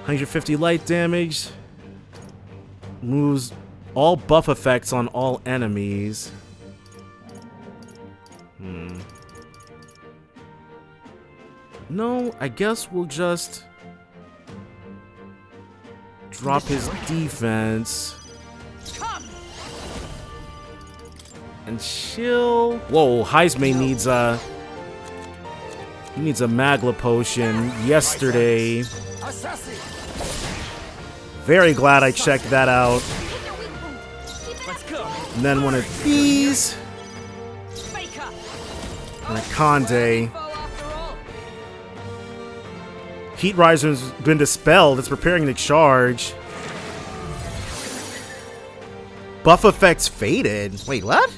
150 light damage. Moves all buff effects on all enemies. No, I guess we'll just drop his defense. And chill. Whoa, Heisman needs a... He needs a Magla potion yesterday. Very glad I checked that out. And then one of these. And a Conde. Heat Riser's been dispelled. It's preparing to charge. Buff effects faded. Wait, what?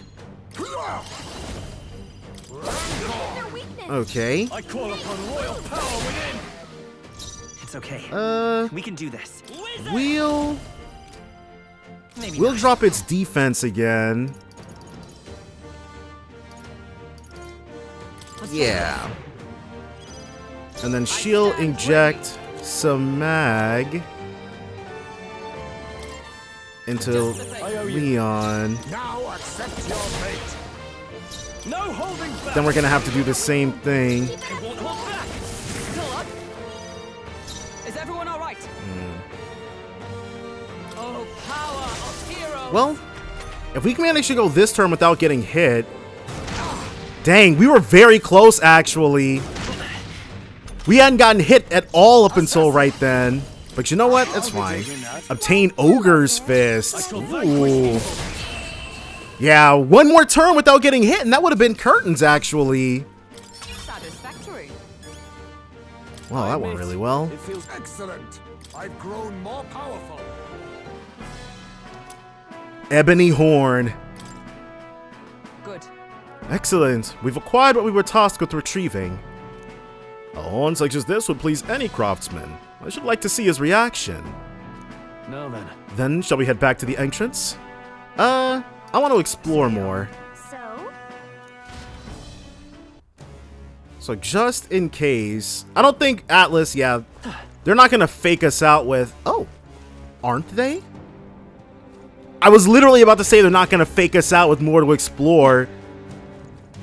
Okay. I call upon royal power within. It's okay. We can do this. We'll Maybe drop its defense again. Yeah. And then she'll inject some mag into Leon. Now accept your fate. no holding back. Then we're gonna have to do the same thing. It won't hold back. Still up. Is everyone all right? Oh, power of heroes. Well, if we can manage to go this turn without getting hit. Dang, we were very close actually. We hadn't gotten hit at all up until right then. But you know what? That's fine. Obtain Ogre's Fist. Ooh. Yeah, one more turn without getting hit, and that would have been curtains, actually. Satisfactory. Wow, that went really well. It feels excellent. I've grown more powerful. Ebony Horn. Good. Excellent. We've acquired what we were tasked with retrieving. A horn such as this would please any craftsman. I should like to see his reaction. Now then. Then, shall we head back to the entrance? I want to explore more. So just in case... I don't think Atlas, yeah, they're not going to fake us out with... Oh, aren't they? I was literally about to say they're not going to fake us out with more to explore.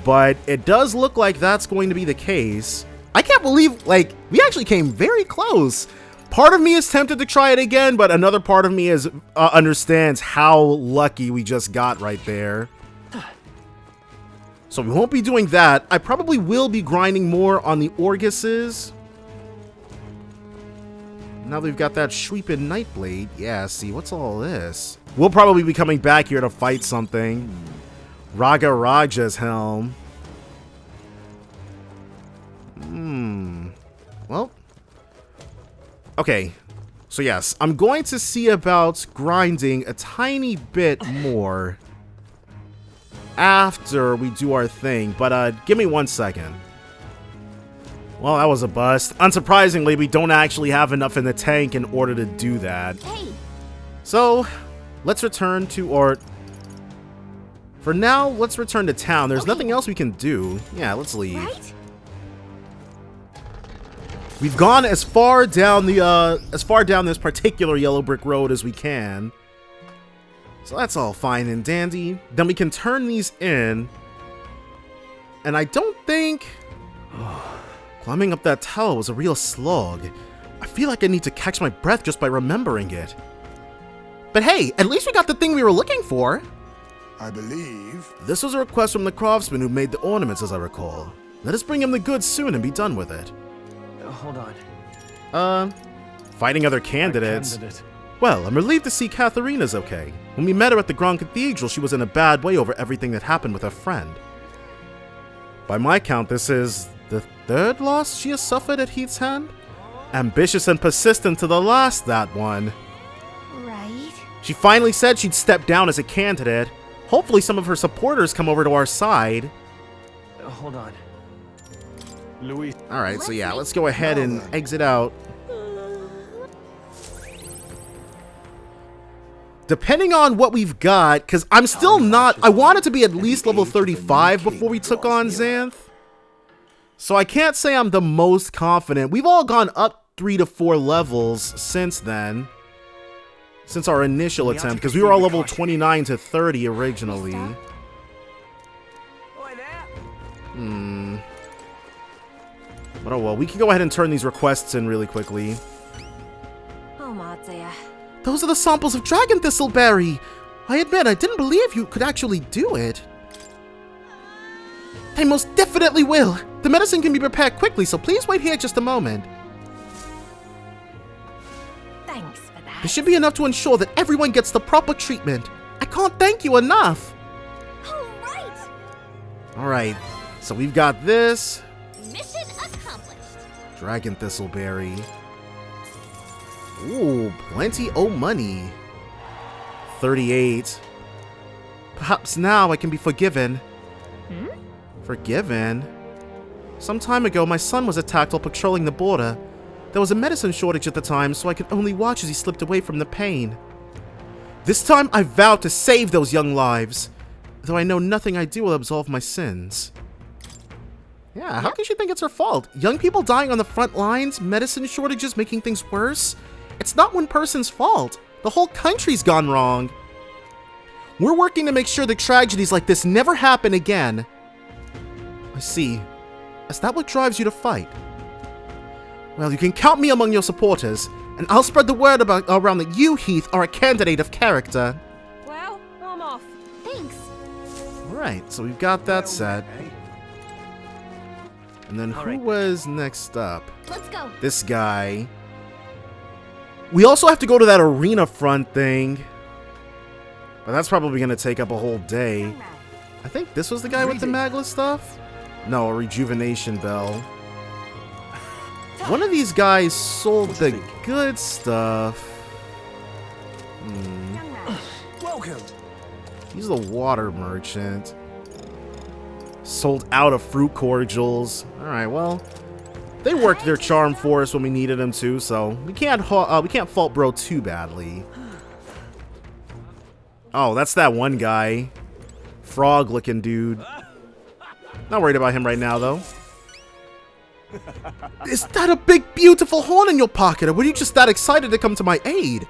But it does look like that's going to be the case. I can't believe, like, we actually came very close. Part of me is tempted to try it again, but another part of me is understands how lucky we just got right there. So we won't be doing that. I probably will be grinding more on the Orguses. Now that we've got that Sweepin' Nightblade. Yeah, see, what's all this? We'll probably be coming back here to fight something. Raga Raja's helm. Well. Okay. So yes, I'm going to see about grinding a tiny bit more after we do our thing. But give me 1 second. Well, that was a bust. Unsurprisingly, we don't actually have enough in the tank in order to do that. Hey. So, let's return to, or for now, let's return to town. There's nothing else we can do. Yeah, let's leave. Right? We've gone as far down this particular yellow brick road as we can. So that's all fine and dandy. Then we can turn these in. And I don't think climbing up that tower was a real slog. I feel like I need to catch my breath just by remembering it. But hey, at least we got the thing we were looking for. I believe. This was a request from the craftsman who made the ornaments, as I recall. Let us bring him the goods soon and be done with it. Hold on. Fighting other candidates. Well, I'm relieved to see Katharina's okay. When we met her at the Grand Cathedral, she was in a bad way over everything that happened with her friend. By my count, this is the third loss she has suffered at Heath's hand? Ambitious and persistent to the last, that one. Right. She finally said she'd step down as a candidate. Hopefully some of her supporters come over to our side. Hold on. Louis. Alright, so yeah, let's go ahead and exit out. Depending on what we've got, because I'm still not... I wanted to be at least level 35 before we took on Xanth. So I can't say I'm the most confident. We've all gone up 3 to 4 levels since then. Since our initial attempt, because we were all level 29 to 30 originally. But oh well, we can go ahead and turn these requests in really quickly. Oh my dear. Those are the samples of Dragon Thistleberry! I admit, I didn't believe you could actually do it. I most definitely will! The medicine can be prepared quickly, so please wait here just a moment. Thanks for that. This should be enough to ensure that everyone gets the proper treatment. I can't thank you enough! Alright! Alright, so we've got this. Mission accomplished. Dragon Thistleberry. Ooh, plenty o' money. 38. Perhaps now I can be forgiven. Forgiven? Some time ago, my son was attacked while patrolling the border. There was a medicine shortage at the time, so I could only watch as he slipped away from the pain. This time, I vowed to save those young lives. Though I know nothing I do will absolve my sins. Yeah, how can she think it's her fault? Young people dying on the front lines, medicine shortages making things worse? It's not one person's fault. The whole country's gone wrong. We're working to make sure that tragedies like this never happen again. I see. Is that what drives you to fight? Well, you can count me among your supporters, and I'll spread the word around that you, Heath, are a candidate of character. Well, I'm off. Thanks. Alright, so we've got that set. And then who was next up? Let's go. This guy. We also have to go to that arena front thing. But that's probably going to take up a whole day. I think this was the guy with the Magla stuff? No, a rejuvenation bell. One of these guys sold the good stuff. Welcome. He's the water merchant. Sold out of fruit cordials. Alright, well, they worked their charm for us when we needed them to, so we can't fault bro too badly. Oh, that's that one guy. Frog-looking dude. Not worried about him right now, though. Is that a big, beautiful horn in your pocket, or were you just that excited to come to my aid?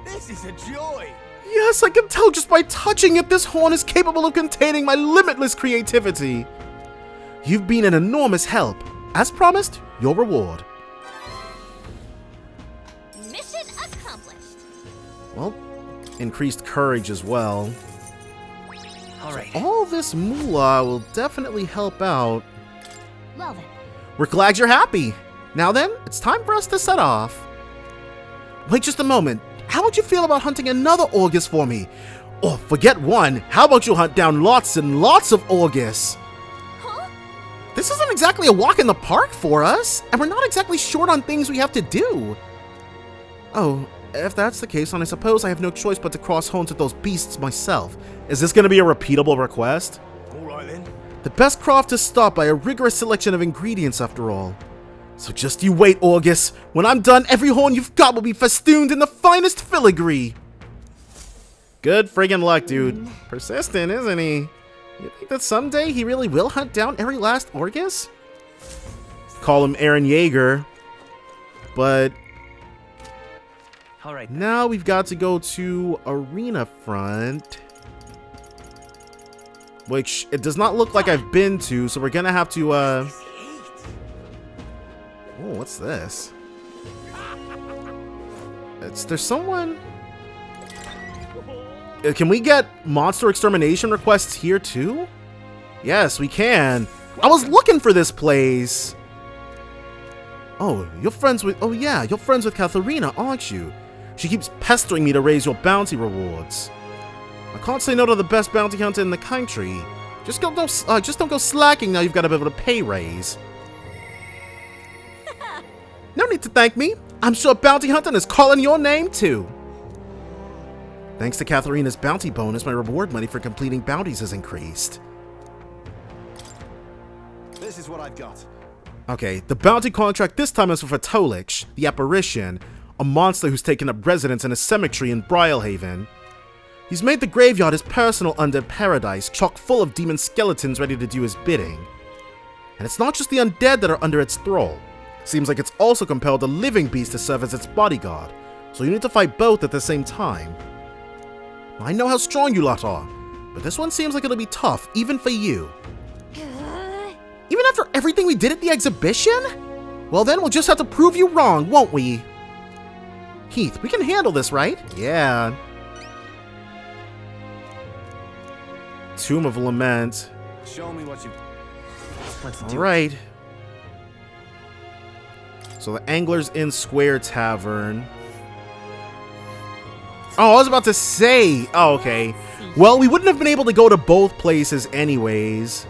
This is a joy. Yes, I can tell just by touching it this horn is capable of containing my limitless creativity. You've been an enormous help. As promised, your reward. Mission accomplished. Well, increased courage as well. Alright. All this moolah will definitely help out. Well then. We're glad you're happy. Now then, it's time for us to set off. Wait just a moment. How would you feel about hunting another August for me? Or forget one, how about you hunt down lots and lots of August? Huh? This isn't exactly a walk in the park for us, and we're not exactly short on things we have to do. Oh, if that's the case, then I suppose I have no choice but to cross home to those beasts myself. Is this going to be a repeatable request? All right then. The best craft is stopped by a rigorous selection of ingredients, after all. So just you wait, August. When I'm done, every horn you've got will be festooned in the finest filigree. Good friggin' luck, dude. Persistent, isn't he? You think that someday he really will hunt down every last Orgus? Call him Aaron Yeager. But All right. now we've got to go to Arena Front, which it does not look like I've been to, so we're gonna have to, oh, what's this? There's someone... Can we get monster extermination requests here too? Yes, we can. I was looking for this place. Oh, you're friends with... Oh yeah, you're friends with Katharina, aren't you? She keeps pestering me to raise your bounty rewards. I can't say no to the best bounty hunter in the country. Just don't go slacking now you've got a bit of a pay raise. No need to thank me. I'm sure bounty hunting is calling your name too. Thanks to Katharina's bounty bonus, my reward money for completing bounties has increased. This is what I've got. Okay, the bounty contract this time is for Tolich, the apparition, a monster who's taken up residence in a cemetery in Brialhaven. He's made the graveyard his personal undead paradise, chock full of demon skeletons ready to do his bidding. And it's not just the undead that are under its thrall. Seems like it's also compelled a living beast to serve as its bodyguard, so you need to fight both at the same time. I know how strong you lot are, but this one seems like it'll be tough, even for you. Even after everything we did at the exhibition? Well then, we'll just have to prove you wrong, won't we? Heath, we can handle this, right? Yeah. Tomb of Lament. Show me what you... Let's do it. Alright. So the Angler's Inn Square Tavern. Oh, I was about to say. Oh, okay. Well, we wouldn't have been able to go to both places anyways.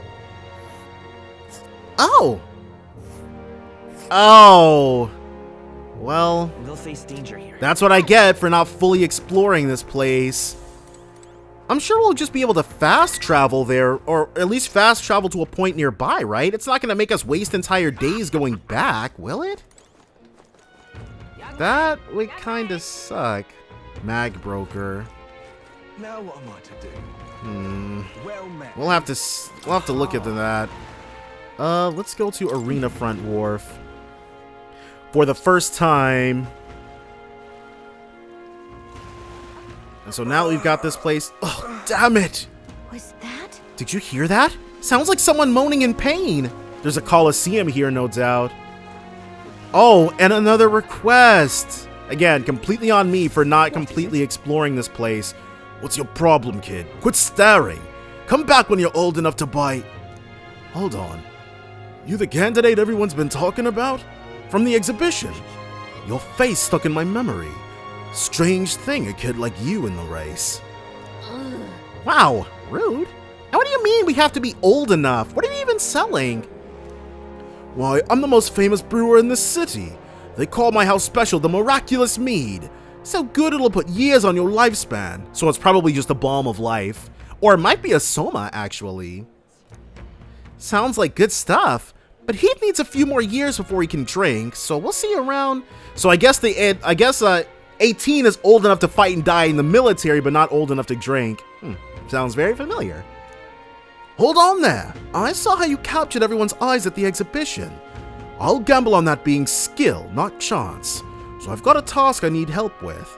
Oh. Oh. Well, We'll face danger here. that's what I get for not fully exploring this place. I'm sure we'll just be able to fast travel there, or at least fast travel to a point nearby, right? It's not going to make us waste entire days going back, will it? That would kind of suck. Mag Broker. Now what am I to do? Well met. We'll have to look into that. Let's go to Arena Front Wharf. For the first time. And so now that we've got this place. Oh, damn it! Was that? Did you hear that? Sounds like someone moaning in pain. There's a Coliseum here, no doubt. Oh, and another request. Again, completely on me for not completely exploring this place. What's your problem, kid? Quit staring. Come back when you're old enough to buy... Hold on. You the candidate everyone's been talking about? From the exhibition? Your face stuck in my memory. Strange thing, a kid like you in the race. Wow, rude. Now what do you mean we have to be old enough? What are you even selling? Why, I'm the most famous brewer in the city. They call my house special the Miraculous Mead. So good it'll put years on your lifespan. So it's probably just a balm of life. Or it might be a soma, actually. Sounds like good stuff. But Heath needs a few more years before he can drink, so we'll see around. So I guess 18 is old enough to fight and die in the military, but not old enough to drink. Sounds very familiar. Hold on there. I saw how you captured everyone's eyes at the exhibition. I'll gamble on that being skill, not chance. So I've got a task I need help with.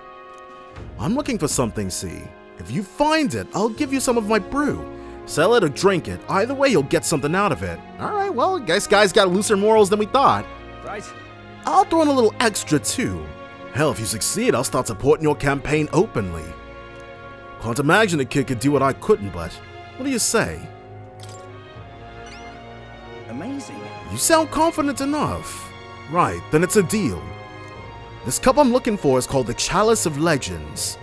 I'm looking for something, see. If you find it, I'll give you some of my brew. Sell it or drink it. Either way, you'll get something out of it. Alright, well, guess guys got looser morals than we thought. Right. I'll throw in a little extra, too. Hell, if you succeed, I'll start supporting your campaign openly. Can't imagine a kid could do what I couldn't, but what do you say? Amazing. You sound confident enough. Right, then it's a deal. This cup I'm looking for is called the Chalice of Legends.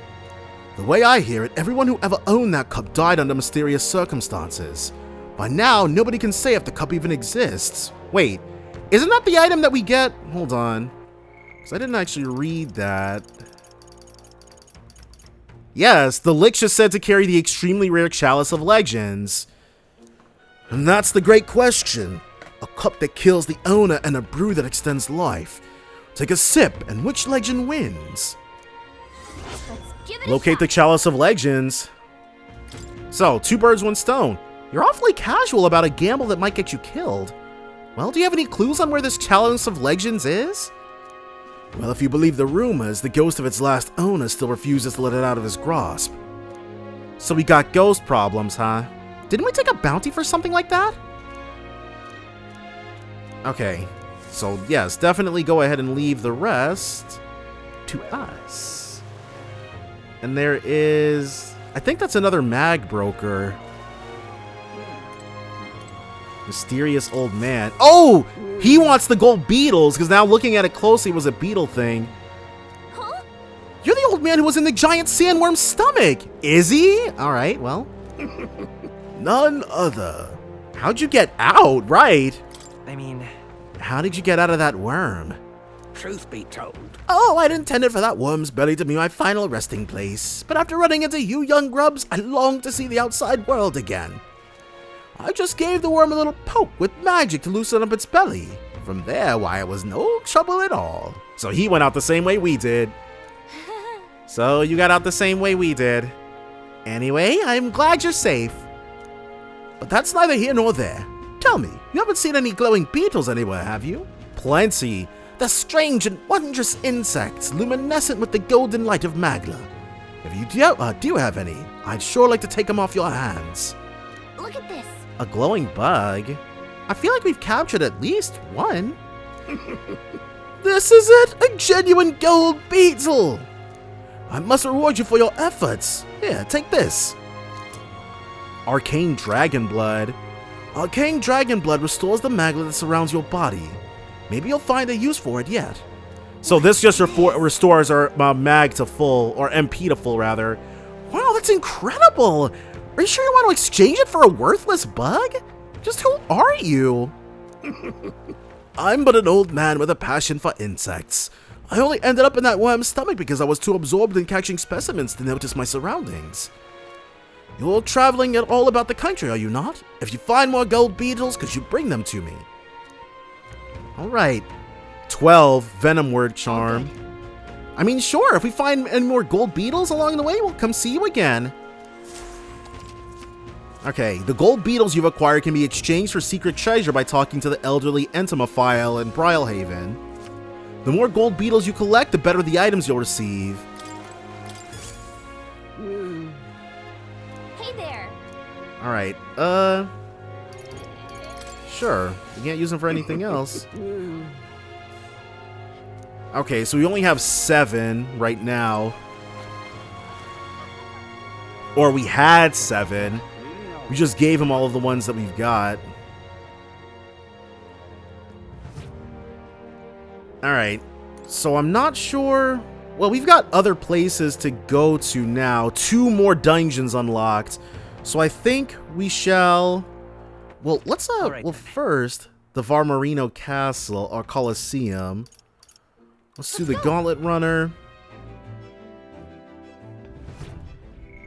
The way I hear it, everyone who ever owned that cup died under mysterious circumstances. By now, nobody can say if the cup even exists. Wait, isn't that the item that we get? Hold on. Because I didn't actually read that. Yes, the lich is said to carry the extremely rare Chalice of Legends. And that's the great question. A cup that kills the owner and a brew that extends life. Take a sip, and which legend wins? Locate the Chalice of Legends. So, 2 birds, 1 stone. You're awfully casual about a gamble that might get you killed. Well, do you have any clues on where this Chalice of Legends is? Well, if you believe the rumors, the ghost of its last owner still refuses to let it out of his grasp. So we got ghost problems, huh? Didn't we take a bounty for something like that? Okay, so yes, definitely go ahead and leave the rest to us. And there is... I think that's another mag broker. Mysterious old man. Oh! He wants the gold beetles, because now looking at it closely, it was a beetle thing. Huh? You're the old man who was in the giant sandworm's stomach! Is he? Alright, well. None other. How'd you get out? Right. I mean... How did you get out of that worm? Truth be told, Oh, I'd intended for that worm's belly to be my final resting place, but after running into you young grubs, I longed to see the outside world again. I just gave the worm a little poke with magic to loosen up its belly. From there, why, it was no trouble at all. So he went out the same way we did. So you got out the same way we did. Anyway, I'm glad you're safe. But that's neither here nor there. Tell me, you haven't seen any glowing beetles anywhere, have you? Plenty. They're strange and wondrous insects, luminescent with the golden light of Magla. If you do have any, I'd sure like to take them off your hands. Look at this. A glowing bug? I feel like we've captured at least one. This is it! A genuine gold beetle! I must reward you for your efforts. Here, take this. Arcane Dragon Blood. Arcane Dragon Blood restores the magla that surrounds your body. Maybe you'll find a use for it yet. So this just restores our mag to full, or MP to full rather. Wow, that's incredible! Are you sure you want to exchange it for a worthless bug? Just who are you? I'm but an old man with a passion for insects. I only ended up in that worm's stomach because I was too absorbed in catching specimens to notice my surroundings. You're traveling at all about the country, are you not? If you find more gold beetles, could you bring them to me? Alright. 12, Venom Word Charm. Okay. I mean, sure, if we find any more gold beetles along the way, we'll come see you again. Okay, the gold beetles you've acquired can be exchanged for secret treasure by talking to the elderly entomophile in Brylehaven. The more gold beetles you collect, the better the items you'll receive. Hey there. Alright, sure. We can't use them for anything else. Okay, so we only have 7 right now. Or we had 7. We just gave him all of the ones that we've got. Alright, so I'm not sure... Well, we've got other places to go to now. 2 more dungeons unlocked. So I think we shall... Well, let's, first, the Varmarino Castle, or Colosseum. Let's do the Gauntlet Runner.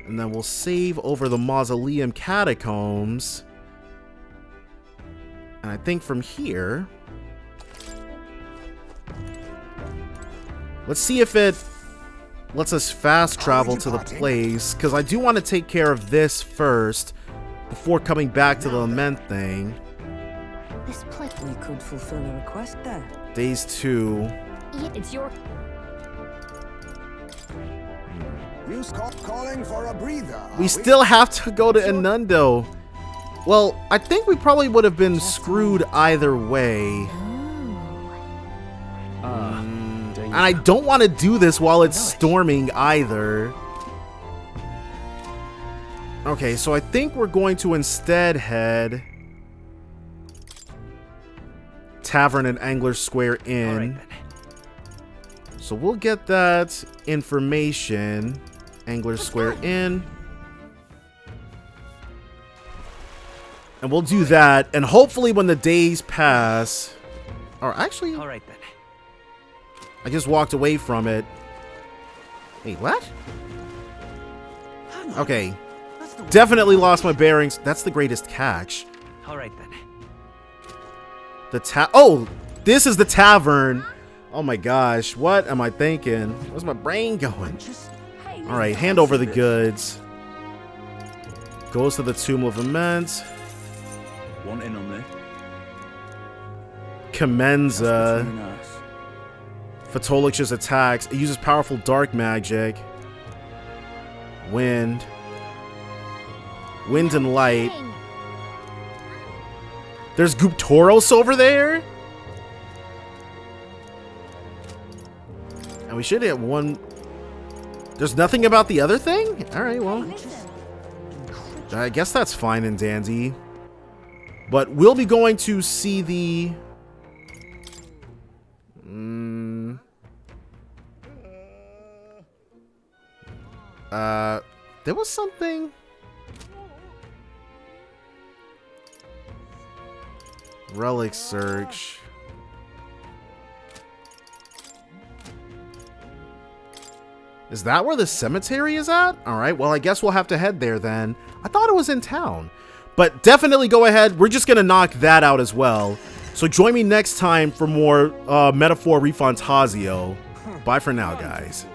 And then we'll save over the Mausoleum Catacombs. And I think from here... Let's see if it lets us fast travel to the place, because I do want to take care of this first before coming back to the Lament thing. This place, we could fulfill a request there. Days 2. It's your... You calling for a breather. We still have to go to Inundo. Well, I think we probably would have been screwed either way. And I don't want to do this while it's storming either. Okay, so I think we're going to instead head Tavern and Angler Square Inn. So we'll get that information. Angler Square Inn. And we'll do that. And hopefully when the days pass... Or actually... All right, then. I just walked away from it. Wait, what? Okay. Definitely lost my bearings. That's the greatest catch. All right, then. Oh! This is the tavern! Oh my gosh. What am I thinking? Where's my brain going? Alright, hand over the goods. Goes to the Tomb of Lament. One in on there. Commenza. Between us. Fatolix's attacks. It uses powerful dark magic. Wind. Wind and light. There's Guptoros over there? And we should get one... There's nothing about the other thing? Alright, well... I guess that's fine and dandy. But we'll be going to see the... There was something... Relic search. Is that where the cemetery is at? Alright, well I guess we'll have to head there then. I thought it was in town. But definitely go ahead. We're just going to knock that out as well. So join me next time for more Metaphor ReFantazio. Bye for now, guys.